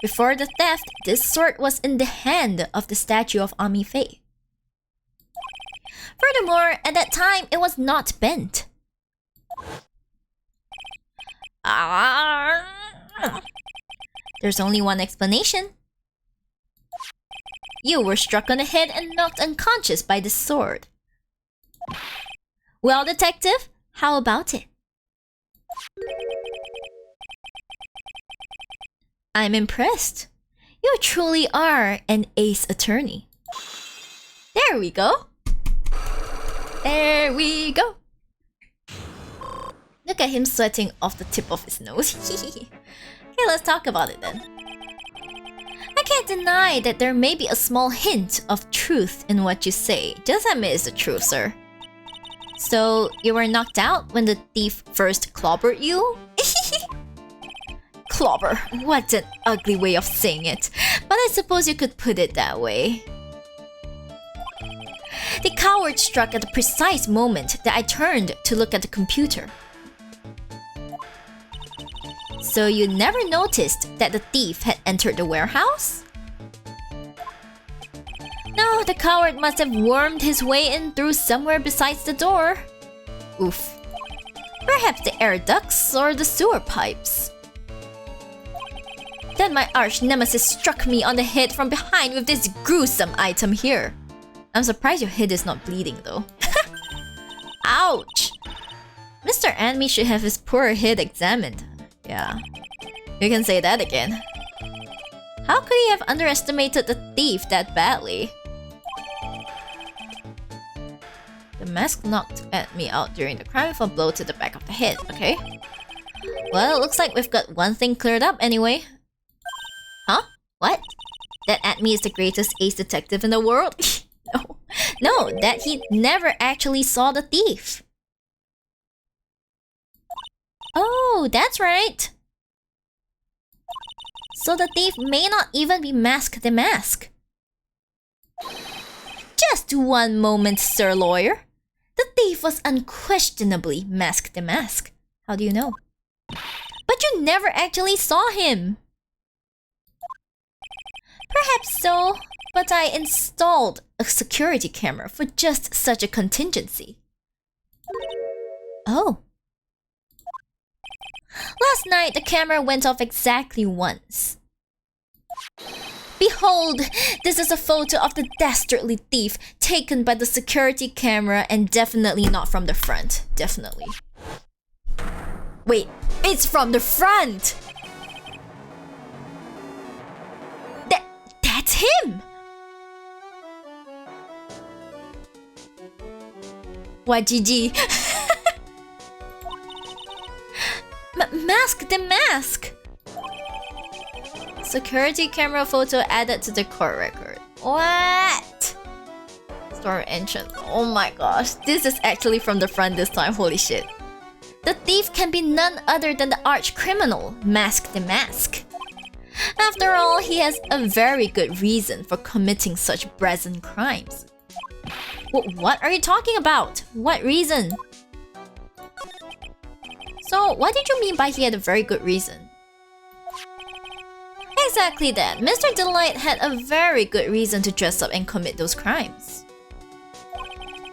A: Before the theft, this sword was in the hand of the statue of Ami Faith. Furthermore, at that time, it was not bent. There's only one explanation. You were struck on the head and knocked unconscious by the sword. Well, detective, how about it? I'm impressed. You truly are an ace attorney. There we go. There we go. Look at him sweating off the tip of his nose. Okay, let's talk about it then. I can't deny that there may be a small hint of truth in what you say. Just admit it's the truth, sir. So, you were knocked out when the thief first clobbered you? clobber. What an ugly way of saying it. But I suppose you could put it that way. The coward struck at the precise moment that I turned to look at the computer. So you never noticed that the thief had entered the warehouse? No, the coward must have wormed his way in through somewhere besides the door. Oof. Perhaps the air ducts or the sewer pipes. Then my arch nemesis struck me on the head from behind with this gruesome item here. I'm surprised your head is not bleeding though. Ouch! Mr. Enemy should have his poor head examined. Yeah, you can say that again. How could he have underestimated the thief that badly? The mask knocked at me out during the crime with a blow to the back of the head, okay? Well, it looks like we've got one thing cleared up anyway. Huh? What? That Atme is the greatest ace detective in the world? No, that he never actually saw the thief. Oh, that's right. So the thief may not even be Mask the Mask. Just one moment, Sir Lawyer. The thief was unquestionably Mask the Mask. How do you know? But you never actually saw him. Perhaps so, but I installed a security camera for just such a contingency. Oh. Last night, the camera went off exactly once. Behold, this is a photo of the dastardly thief taken by the security camera and definitely not from the front. Definitely. Wait, it's from the front! That's him! YGG. Mask the Mask! Security camera photo added to the court record. What? Store entrance. Oh my gosh. This is actually from the front this time. Holy shit. The thief can be none other than the arch criminal, Mask the Mask. After all, he has a very good reason for committing such brazen crimes. What are you talking about? What reason? So, what did you mean by he had a very good reason? Exactly that. Mr. Delight had a very good reason to dress up and commit those crimes.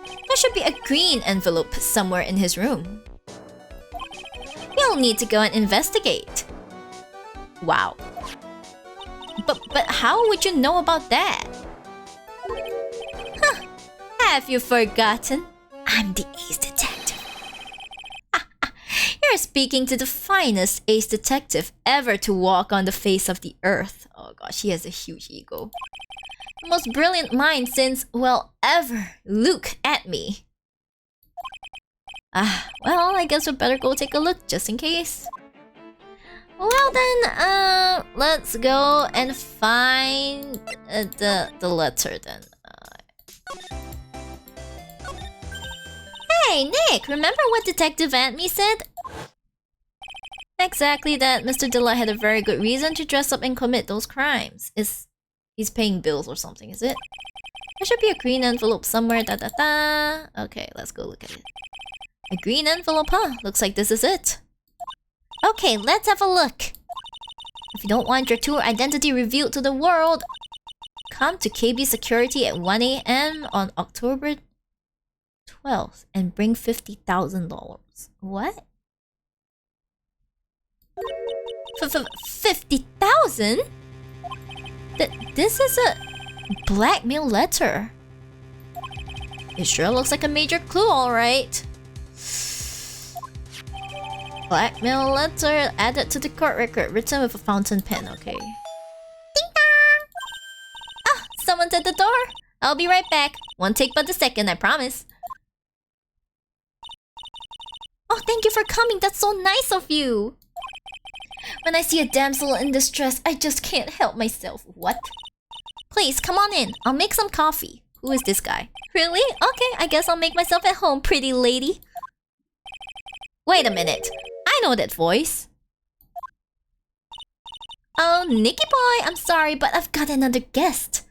A: There should be a green envelope somewhere in his room. You'll need to go and investigate. Wow. But how would you know about that? Huh. Have you forgotten? I'm the ace detective. You're speaking to the finest ace detective ever to walk on the face of the earth. Oh gosh, he has a huge ego. The most brilliant mind since, well, ever. Look at me. Well, I guess we better go take a look just in case. Well then, let's go and find the letter then. Hey, Nick, remember what Detective Antme said? Exactly that. Mr. Delight had a very good reason to dress up and commit those crimes. He's paying bills or something, is it? There should be a green envelope somewhere, Okay, let's go look at it. A green envelope, huh? Looks like this is it. Okay, let's have a look. If you don't want your tour identity revealed to the world, come to KB Security at 1 AM on October 12th and bring $50,000. What? 50,000? This is a blackmail letter. It sure looks like a major clue, alright. Blackmail letter added to the court record, written with a fountain pen, okay. Ding dong! Ah, someone's at the door. I'll be right back. Won't take but a second, I promise. Oh, thank you for coming. That's so nice of you. When I see a damsel in distress, I just can't help myself. What? Please, come on in. I'll make some coffee. Who is this guy? Really? Okay, I guess I'll make myself at home, pretty lady. Wait a minute. I know that voice. Oh, Nicky boy, I'm sorry, but I've got another guest.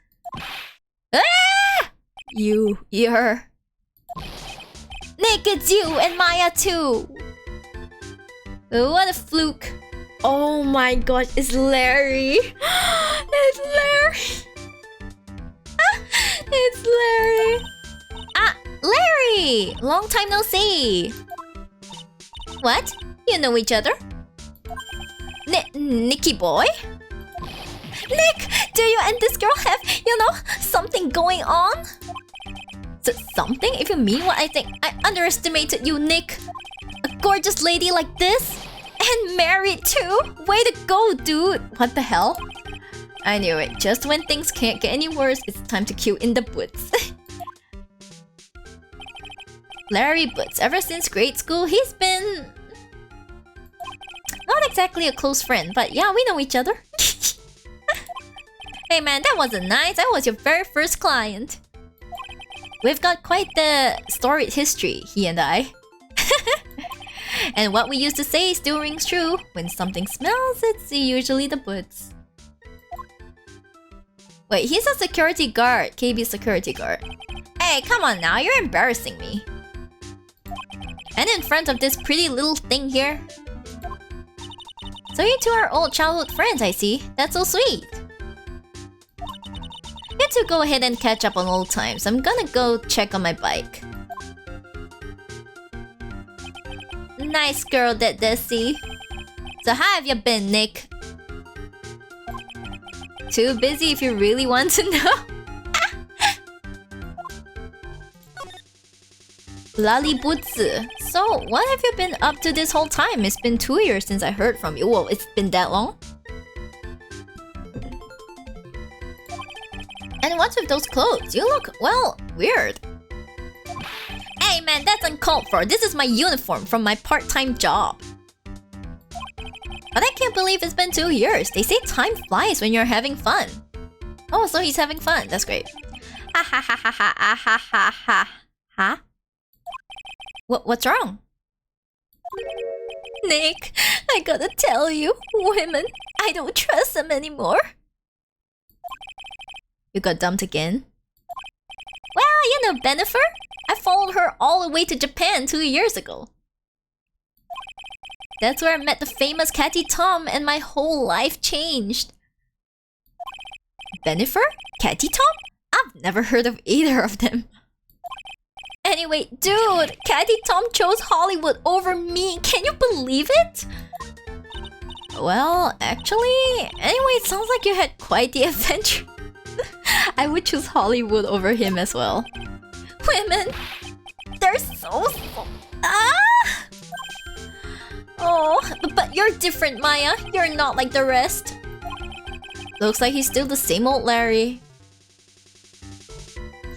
A: Ah! You're... Nick, it's you and Maya too. What a fluke. Oh my gosh, it's Larry. It's Larry. It's Larry. Ah, Larry! Long time no see. What? You know each other? Nicky boy? Nick, do you and this girl have, something going on? Something? If you mean what I think, I underestimated you, Nick. A gorgeous lady like this? And married too? Way to go, dude! What the hell? I knew it. Just when things can't get any worse, it's time to cue in the boots. Larry Boots. Ever since grade school, he's been... not exactly a close friend, but yeah, we know each other. Hey man, that wasn't nice. I was your very first client. We've got quite the storied history, he and I. And what we used to say still rings true. When something smells, it's usually the boots. Wait, he's a security guard. KB security guard. Hey, come on now, you're embarrassing me. And in front of this pretty little thing here. So you two are old childhood friends, I see. That's so sweet. You two go ahead and catch up on old times. I'm gonna go check on my bike. Nice girl, that Desi. So how have you been, Nick? Too busy if you really want to know. Lalibutsu. So, what have you been up to this whole time? It's been 2 years since I heard from you. Whoa, it's been that long? And what's with those clothes? You look, well, weird. Hey man, that's uncalled for. This is my uniform from my part-time job. But I can't believe it's been 2 years. They say time flies when you're having fun. Oh, so he's having fun. That's great. Ha ha ha ha ha ha ha ha. Huh? What's wrong? Nick, I gotta tell you, women, I don't trust them anymore. You got dumped again? Well, you know Bennifer. I followed her all the way to Japan 2 years ago. That's where I met the famous Catty Tom and my whole life changed. Bennifer? Catty Tom? I've never heard of either of them. Anyway, dude, Catty Tom chose Hollywood over me. Can you believe it? Well, actually, anyway, it sounds like you had quite the adventure. I would choose Hollywood over him as well. Women, they're so... Ah! Oh, but you're different, Maya. You're not like the rest. Looks like he's still the same old Larry.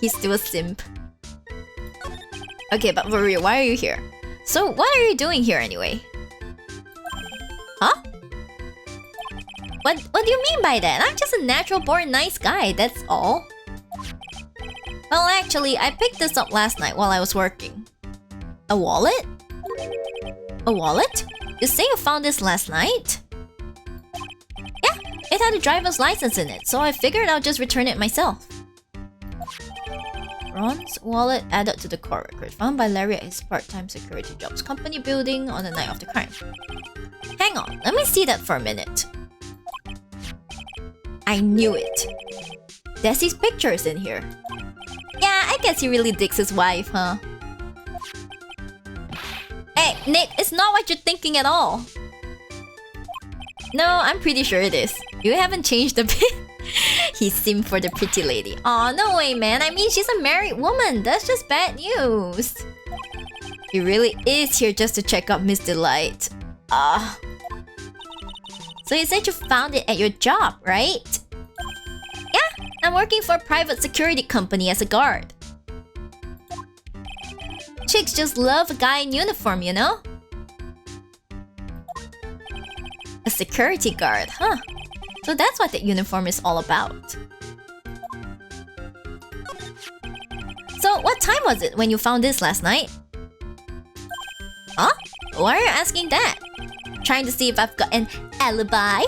A: He's still a simp. Okay, but for real, why are you here? So, what are you doing here anyway? Huh? What do you mean by that? I'm just a natural-born nice guy, that's all. Well, actually, I picked this up last night while I was working. A wallet? A wallet? You say you found this last night? Yeah, it had a driver's license in it, so I figured I'll just return it myself. Ron's wallet added to the car record, found by Larry at his part-time security job's company building on the night of the crime. Hang on, let me see that for a minute. I knew it. Desi's picture is in here. Yeah, I guess he really digs his wife, huh? Hey, Nick, it's not what you're thinking at all. No, I'm pretty sure it is. You haven't changed a bit. He simmed for the pretty lady. Aw, no way, man. I mean, she's a married woman. That's just bad news. He really is here just to check out Miss Delight. So you said you found it at your job, right? Yeah, I'm working for a private security company as a guard. Chicks just love a guy in uniform, you know? A security guard, huh? So that's what the uniform is all about. So what time was it when you found this last night? Huh? Why are you asking that? Trying to see if I've got an alibi?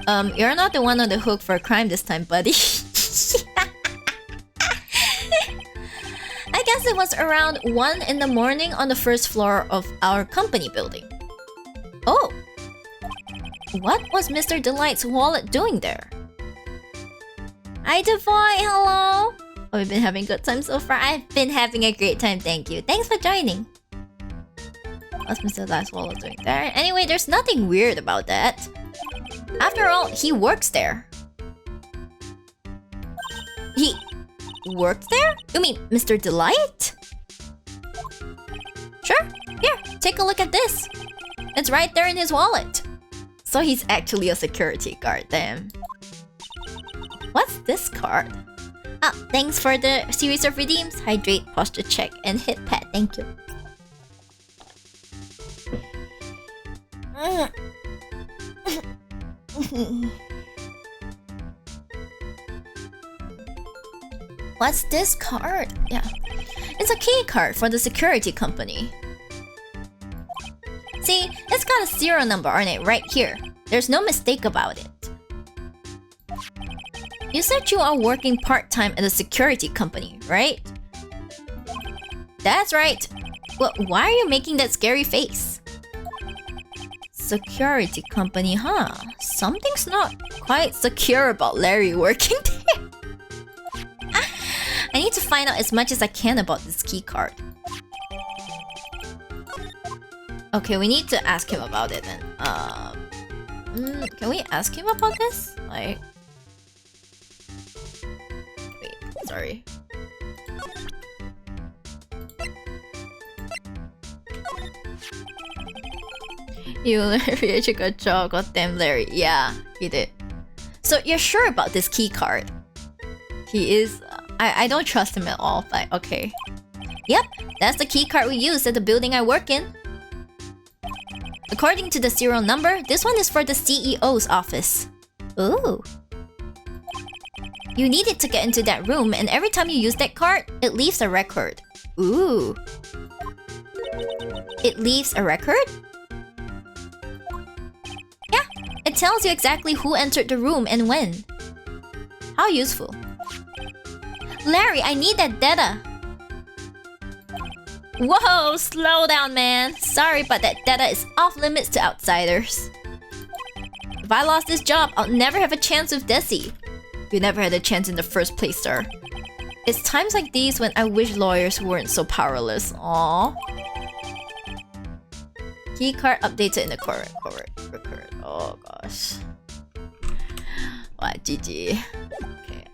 A: You're not the one on the hook for a crime this time, buddy. I guess it was around 1 in the morning on the first floor of our company building. Oh. What was Mr. Delight's wallet doing there? Hi, Devoy, hello! Oh, we've been having a good time so far. I've been having a great time, thank you. Thanks for joining. What's Mr. Delight's wallet doing there? Anyway, there's nothing weird about that. After all, he works there. He worked there? You mean Mr. Delight? Sure, here, take a look at this. It's right there in his wallet. So he's actually a security guard then. What's this card? Ah, thanks for the series of redeems. Hydrate, posture check, and hip pad. Thank you. What's this card? Yeah. It's a key card for the security company. See, it's got a serial number on it right here. There's no mistake about it. You said you are working part-time at a security company, right? That's right. Well, why are you making that scary face? Security company, huh? Something's not quite secure about Larry working there. I need to find out as much as I can about this key card. Okay, we need to ask him about it then. Can we ask him about this? Like... Wait, sorry. You Larry, a good job, goddamn Larry. Yeah, he did. So you're sure about this key card? He is... I don't trust him at all, but okay. Yep, that's the key card we use at the building I work in. According to the serial number, this one is for the CEO's office. Ooh. You need it to get into that room, and every time you use that card, it leaves a record. Ooh. It leaves a record? Yeah, it tells you exactly who entered the room and when. How useful. Larry, I need that data. Whoa, slow down, man. Sorry, but that data is off limits to outsiders. If I lost this job, I'll never have a chance with Desi. You never had a chance in the first place, sir. It's times like these when I wish lawyers weren't so powerless. Aww. Keycard updated in the current. Oh gosh. What, GG. Okay.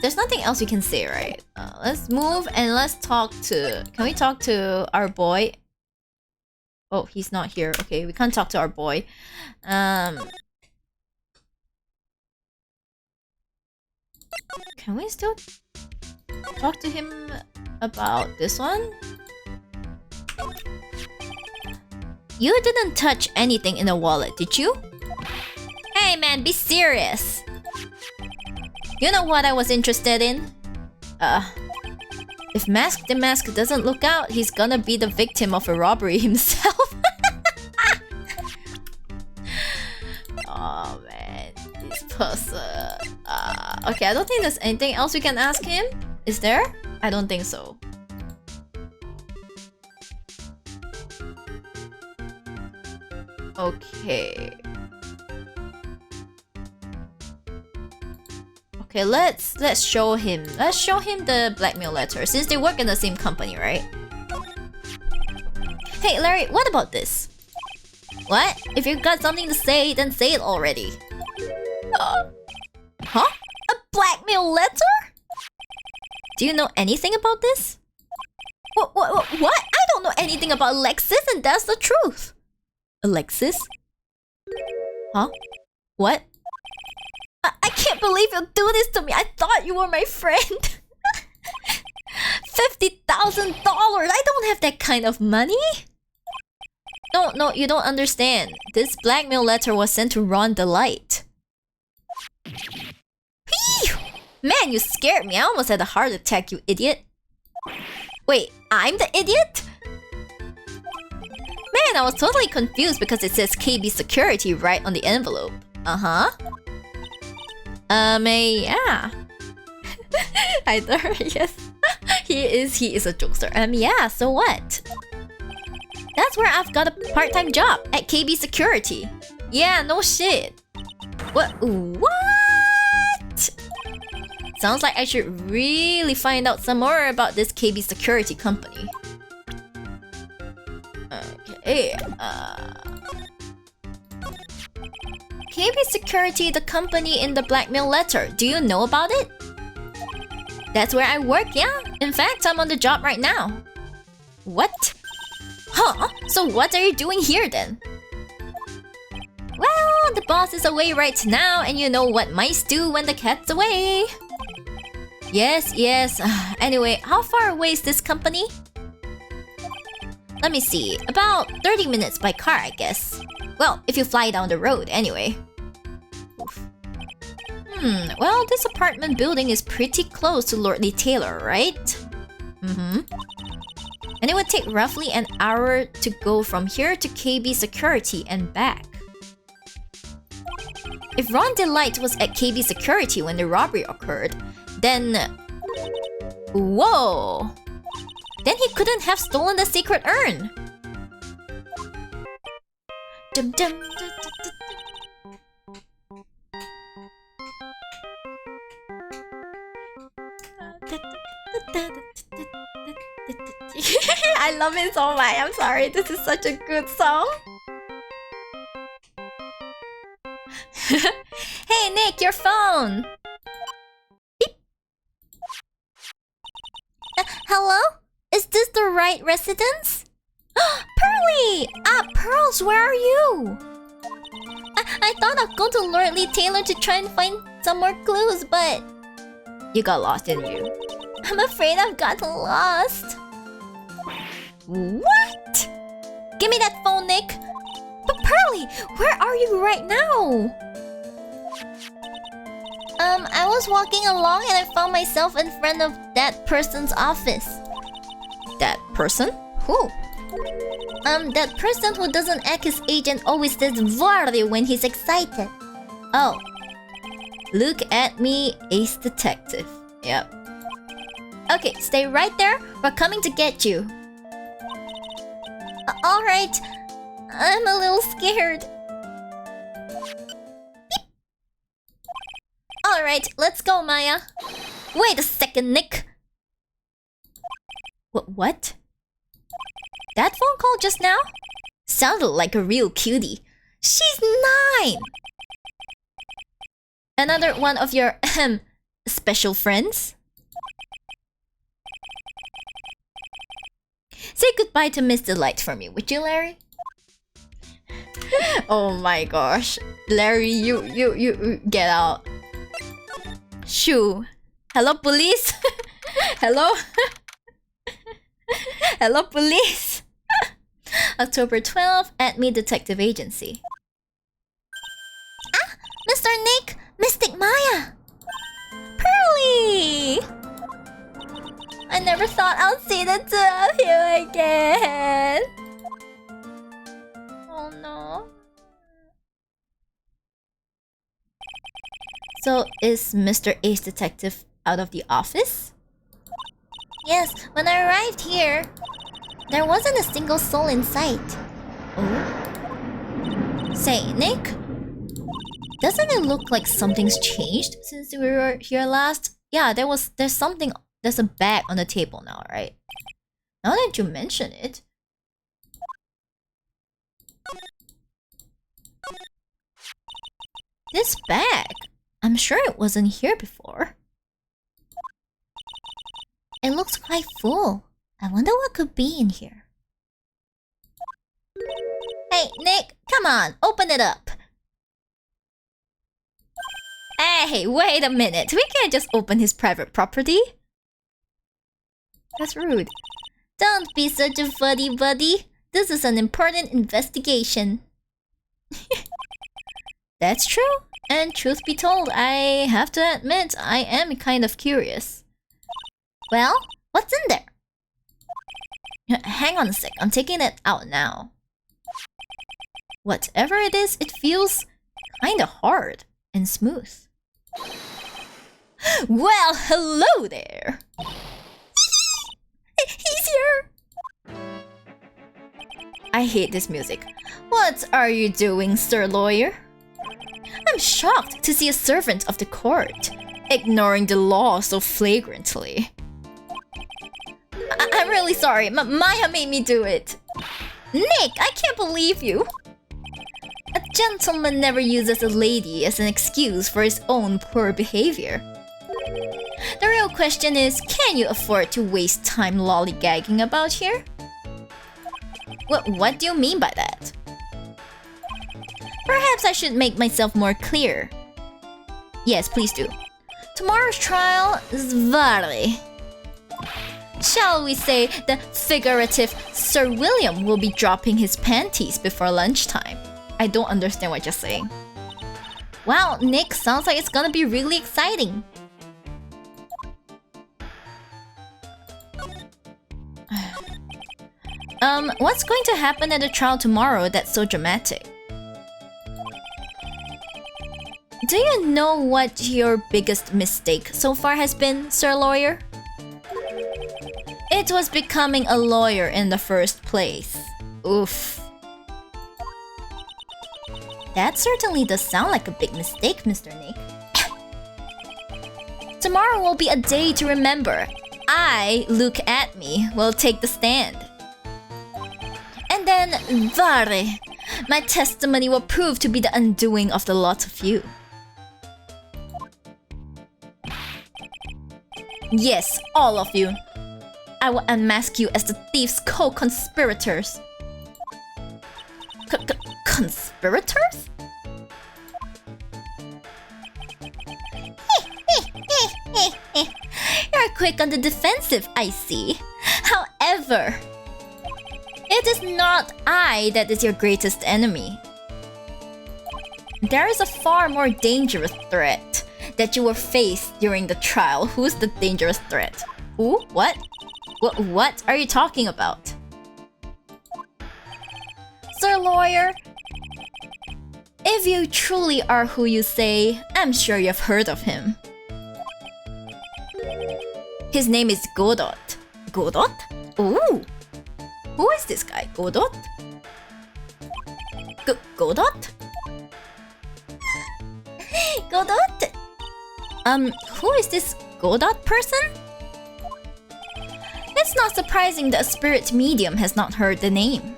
A: There's nothing else we can say, right? Let's move and let's talk to... Can we talk to our boy? Oh, he's not here. Okay, we can't talk to our boy. Can we still talk to him about this one? You didn't touch anything in the wallet, did you? Hey man, be serious! You know what I was interested in? If Mask the Mask doesn't look out, he's gonna be the victim of a robbery himself. Oh man, this person. Okay, I don't think there's anything else we can ask him. Is there? I don't think so. Okay. Okay, let's show him. Let's show him the blackmail letter since they work in the same company, right? Hey, Larry, what about this? What? If you've got something to say, then say it already. Huh? A blackmail letter? Do you know anything about this? What? I don't know anything about Alexis, and that's the truth. Alexis? Huh? What? I can't believe you'll do this to me. I thought you were my friend. $50,000. I don't have that kind of money. No, you don't understand. This blackmail letter was sent to Ron Delight. Man, you scared me. I almost had a heart attack, you idiot. Wait, I'm the idiot? and I was totally confused because it says KB Security right on the envelope. Uh-huh. Yeah. I thought, yes. He is a jokester. Yeah, so what? That's where I've got a part-time job, at KB Security. Yeah, no shit. What? Sounds like I should really find out some more about this KB Security company. Okay, KB Security, the company in the blackmail letter. Do you know about it? That's where I work, yeah. In fact, I'm on the job right now. What? Huh? So what are you doing here then? Well, the boss is away right now, and you know what mice do when the cat's away. Yes. Anyway, how far away is this company? Let me see. About 30 minutes by car, I guess. Well, if you fly down the road, anyway. Oof. Well, this apartment building is pretty close to Lordly Taylor, right? Mm-hmm. And it would take roughly an hour to go from here to KB Security and back. If Ron Delight was at KB Security when the robbery occurred, then... Whoa! Then he couldn't have stolen the secret urn! Dum dum dum dum I love it so much. I'm sorry, this is such a good song. Hey Nick, your phone! Beep. Hello? Is this the Wright residence? Pearly! Pearls, where are you? I thought I'd go to Lordly Taylor to try and find some more clues, but... You got lost, didn't you? I'm afraid I've gotten lost. What? Give me that phone, Nick! But Pearly, where are you right now? I was walking along and I found myself in front of that person's office. That person? Who? That person who doesn't act his age and always says "Vardy" when he's excited. Oh. Look at me, ace detective. Yep. Okay, stay right there. We're coming to get you. Alright. I'm a little scared. Beep. Alright, let's go, Maya. Wait a second, Nick. What? That phone call just now? Sounded like a real cutie. She's 9! Another one of your special friends? Say goodbye to Miss Delight for me, would you, Larry? Oh my gosh. Larry, you get out. Shoo. Hello, police? Hello? Hello, police! October 12th, at Me Detective Agency. Ah! Mr. Nick! Mystic Maya! Pearly! I never thought I'd see the two of you again! Oh no. So, is Mr. Ace Detective out of the office? Yes, when I arrived here, there wasn't a single soul in sight. Oh? Say, Nick? Doesn't it look like something's changed since we were here last? Yeah, there's a bag on the table now, right? Now that you mention it. This bag, I'm sure it wasn't here before. It looks quite full. I wonder what could be in here. Hey, Nick, come on, open it up. Hey, wait a minute. We can't just open his private property. That's rude. Don't be such a fuddy-buddy. This is an important investigation. That's true. And truth be told, I have to admit, I am kind of curious. Well, what's in there? Hang on a sec, I'm taking it out now. Whatever it is, it feels kinda hard and smooth. Well, hello there! He's here! I hate this music. What are you doing, Sir Lawyer? I'm shocked to see a servant of the court ignoring the law so flagrantly. I'm really sorry. Maya made me do it. Nick, I can't believe you. A gentleman never uses a lady as an excuse for his own poor behavior. The real question is, can you afford to waste time lollygagging about here? What do you mean by that? Perhaps I should make myself more clear. Yes, please do. Tomorrow's trial is very... Shall we say the figurative Sir William will be dropping his panties before lunchtime. I don't understand what you're saying. Wow, Nick, sounds like it's gonna be really exciting. What's going to happen at the trial tomorrow that's so dramatic? Do you know what your biggest mistake so far has been, Sir Lawyer? It was becoming a lawyer in the first place. Oof. That certainly does sound like a big mistake, Mr. Nick. Tomorrow will be a day to remember. I, look at me, will take the stand. And then, Vare, my testimony will prove to be the undoing of the lot of you. Yes, all of you. I will unmask you as the thief's co-conspirators. Conspirators? You're quick on the defensive, I see. However, it is not I that is your greatest enemy. There is a far more dangerous threat that you will face during the trial. Who's the dangerous threat? Who? What? What are you talking about? Sir Lawyer, if you truly are who you say, I'm sure you've heard of him. His name is Godot. Godot? Ooh! Who is this guy? Godot? Godot? Godot? Who is this Godot person? It's not surprising that a spirit medium has not heard the name.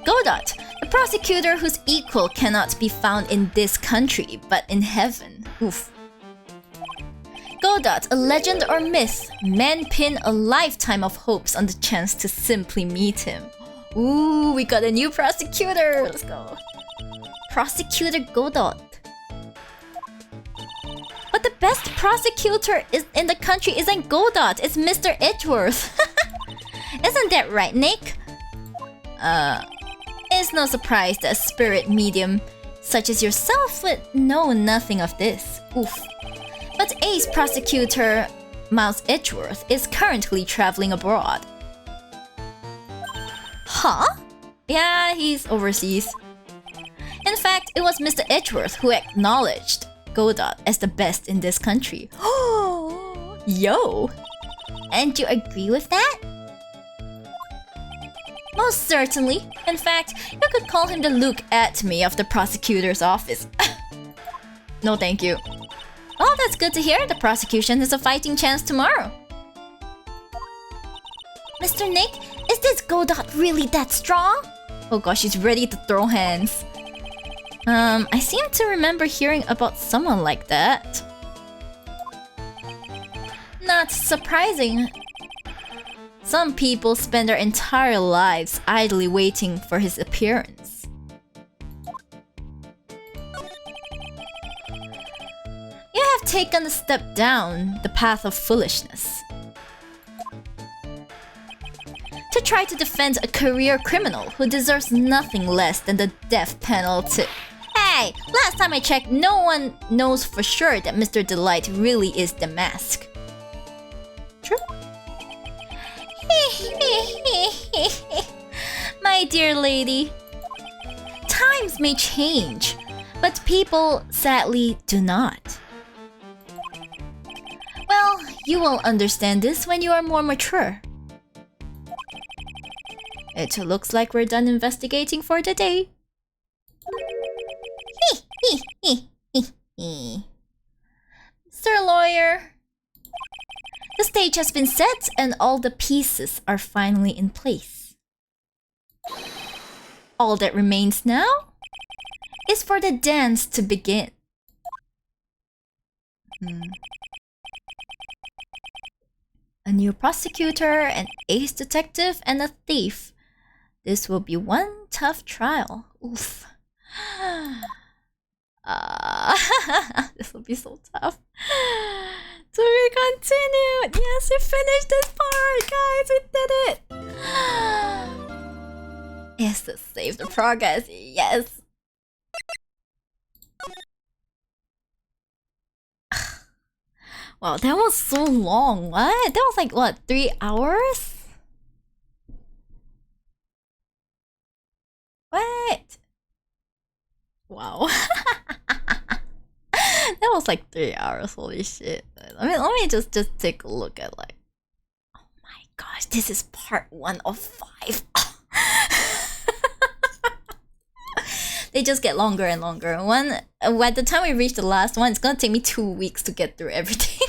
A: Godot, the prosecutor whose equal cannot be found in this country, but in heaven. Oof. Godot, a legend or myth, men pin a lifetime of hopes on the chance to simply meet him. Ooh, we got a new prosecutor! Let's go. Prosecutor Godot. But the best prosecutor in the country isn't Godot, it's Mr. Edgeworth. Isn't that right, Nick? It's no surprise that a spirit medium such as yourself would know nothing of this. Oof. But ace prosecutor Miles Edgeworth is currently traveling abroad. Huh? Yeah, he's overseas. In fact, it was Mr. Edgeworth who acknowledged Godot as the best in this country. Oh, yo! And you agree with that? Most certainly. In fact, you could call him the look at me of the prosecutor's office. No thank you. Oh, that's good to hear. The prosecution has a fighting chance tomorrow. Mr. Nick, is this Godot really that strong? Oh gosh, he's ready to throw hands. I seem to remember hearing about someone like that. Not surprising. Some people spend their entire lives idly waiting for his appearance. You have taken a step down the path of foolishness. To try to defend a career criminal who deserves nothing less than the death penalty. Hey, last time I checked, no one knows for sure that Mr. Delight really is the mask. True? My dear lady, Times may change, but people sadly do not. Well, you will understand this when you are more mature. It looks like we're done investigating for the day. Sir Lawyer, the stage has been set and all the pieces are finally in place. All that remains now is for the dance to begin. A new prosecutor, an ace detective, and a thief. This will be one tough trial. Oof. This will be so tough. To be continued. Yes, we finished this part, guys. We did it. Yes, to save the progress. Yes. Wow, that was so long. What? That was like, what, 3 hours? What? Wow. That was like 3 hours, holy shit. Let me just take a look at like... Oh my gosh, this is part 1 of 5. They just get longer and longer. By the time we reach the last one, it's gonna take me 2 weeks to get through everything.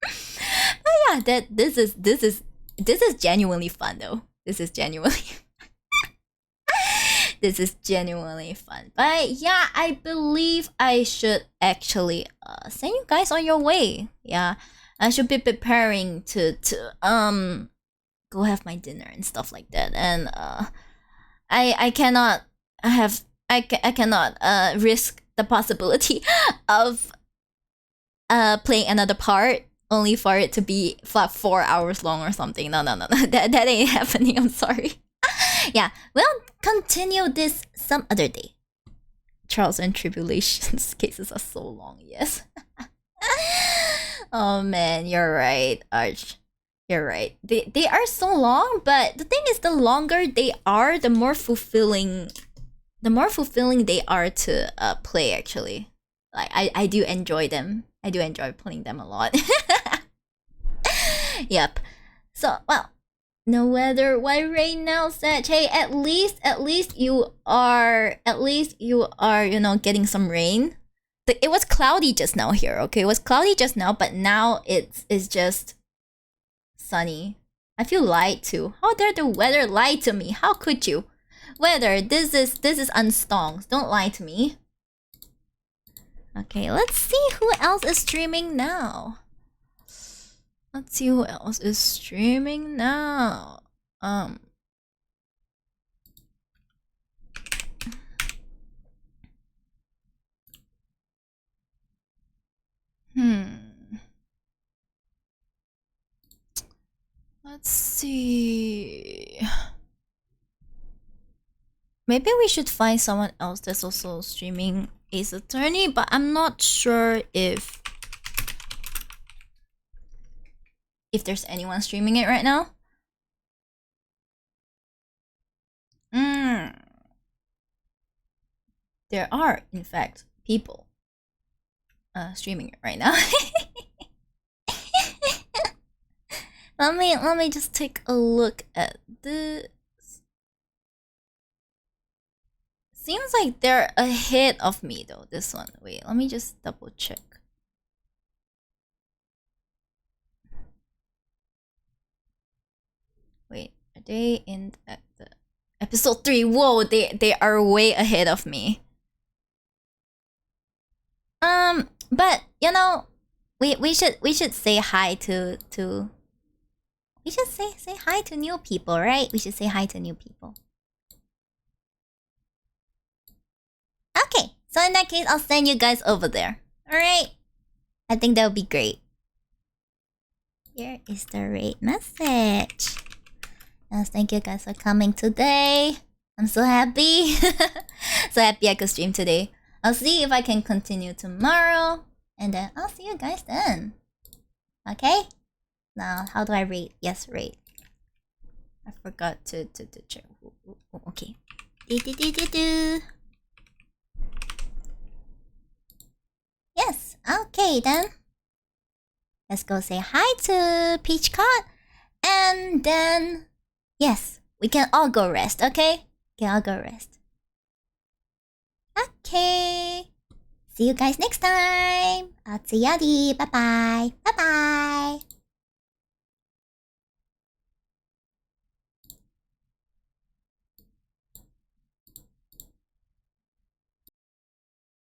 A: But yeah, this is genuinely fun though. This is genuinely this is genuinely fun. But yeah, I believe I should actually send you guys on your way. Yeah, I should be preparing to go have my dinner and stuff like that. And I cannot risk the possibility of playing another part only for it to be 4 hours long or something. No. That ain't happening. I'm sorry. Yeah, we'll continue this some other day. Trials and Tribulations cases are so long, yes. Oh man, you're right, Arch. You're right. They are so long, but the thing is, the longer they are, the more fulfilling they are to play. Actually, like I do enjoy them. I do enjoy playing them a lot. Yep. So well. No weather. Why rain now, Sag? Hey, at least you are, you know, getting some rain. It was cloudy just now here, okay? It was cloudy just now, but now it's just sunny. I feel lied to. How dare the weather lie to me? How could you? Weather, this is unstongs. Don't lie to me. Okay, let's see who else is streaming now. Let's see who else is streaming now. Let's see. Maybe we should find someone else that's also streaming Ace Attorney, but I'm not sure if there's anyone streaming it right now. There are, in fact, people streaming it right now. Let me just take a look at this. Seems like they're ahead of me though, this one. Wait, let me just double check. Wait, are they in the episode 3? Whoa, they are way ahead of me. But you know, we should say hi to we should say hi to new people, right? We should say hi to new people. Okay, so in that case, I'll send you guys over there. Alright? I think that would be great. Here is the rate message. Yes, thank you guys for coming today. I'm so happy. So happy I could stream today. I'll see if I can continue tomorrow. And then I'll see you guys then. Okay? Now, how do I rate? Yes, rate. I forgot to check. Okay. Yes, okay then. Let's go say hi to Peachcott. And then, yes, we can all go rest, okay? We can all go rest. Okay. See you guys next time. Yadi. Bye-bye. Bye-bye.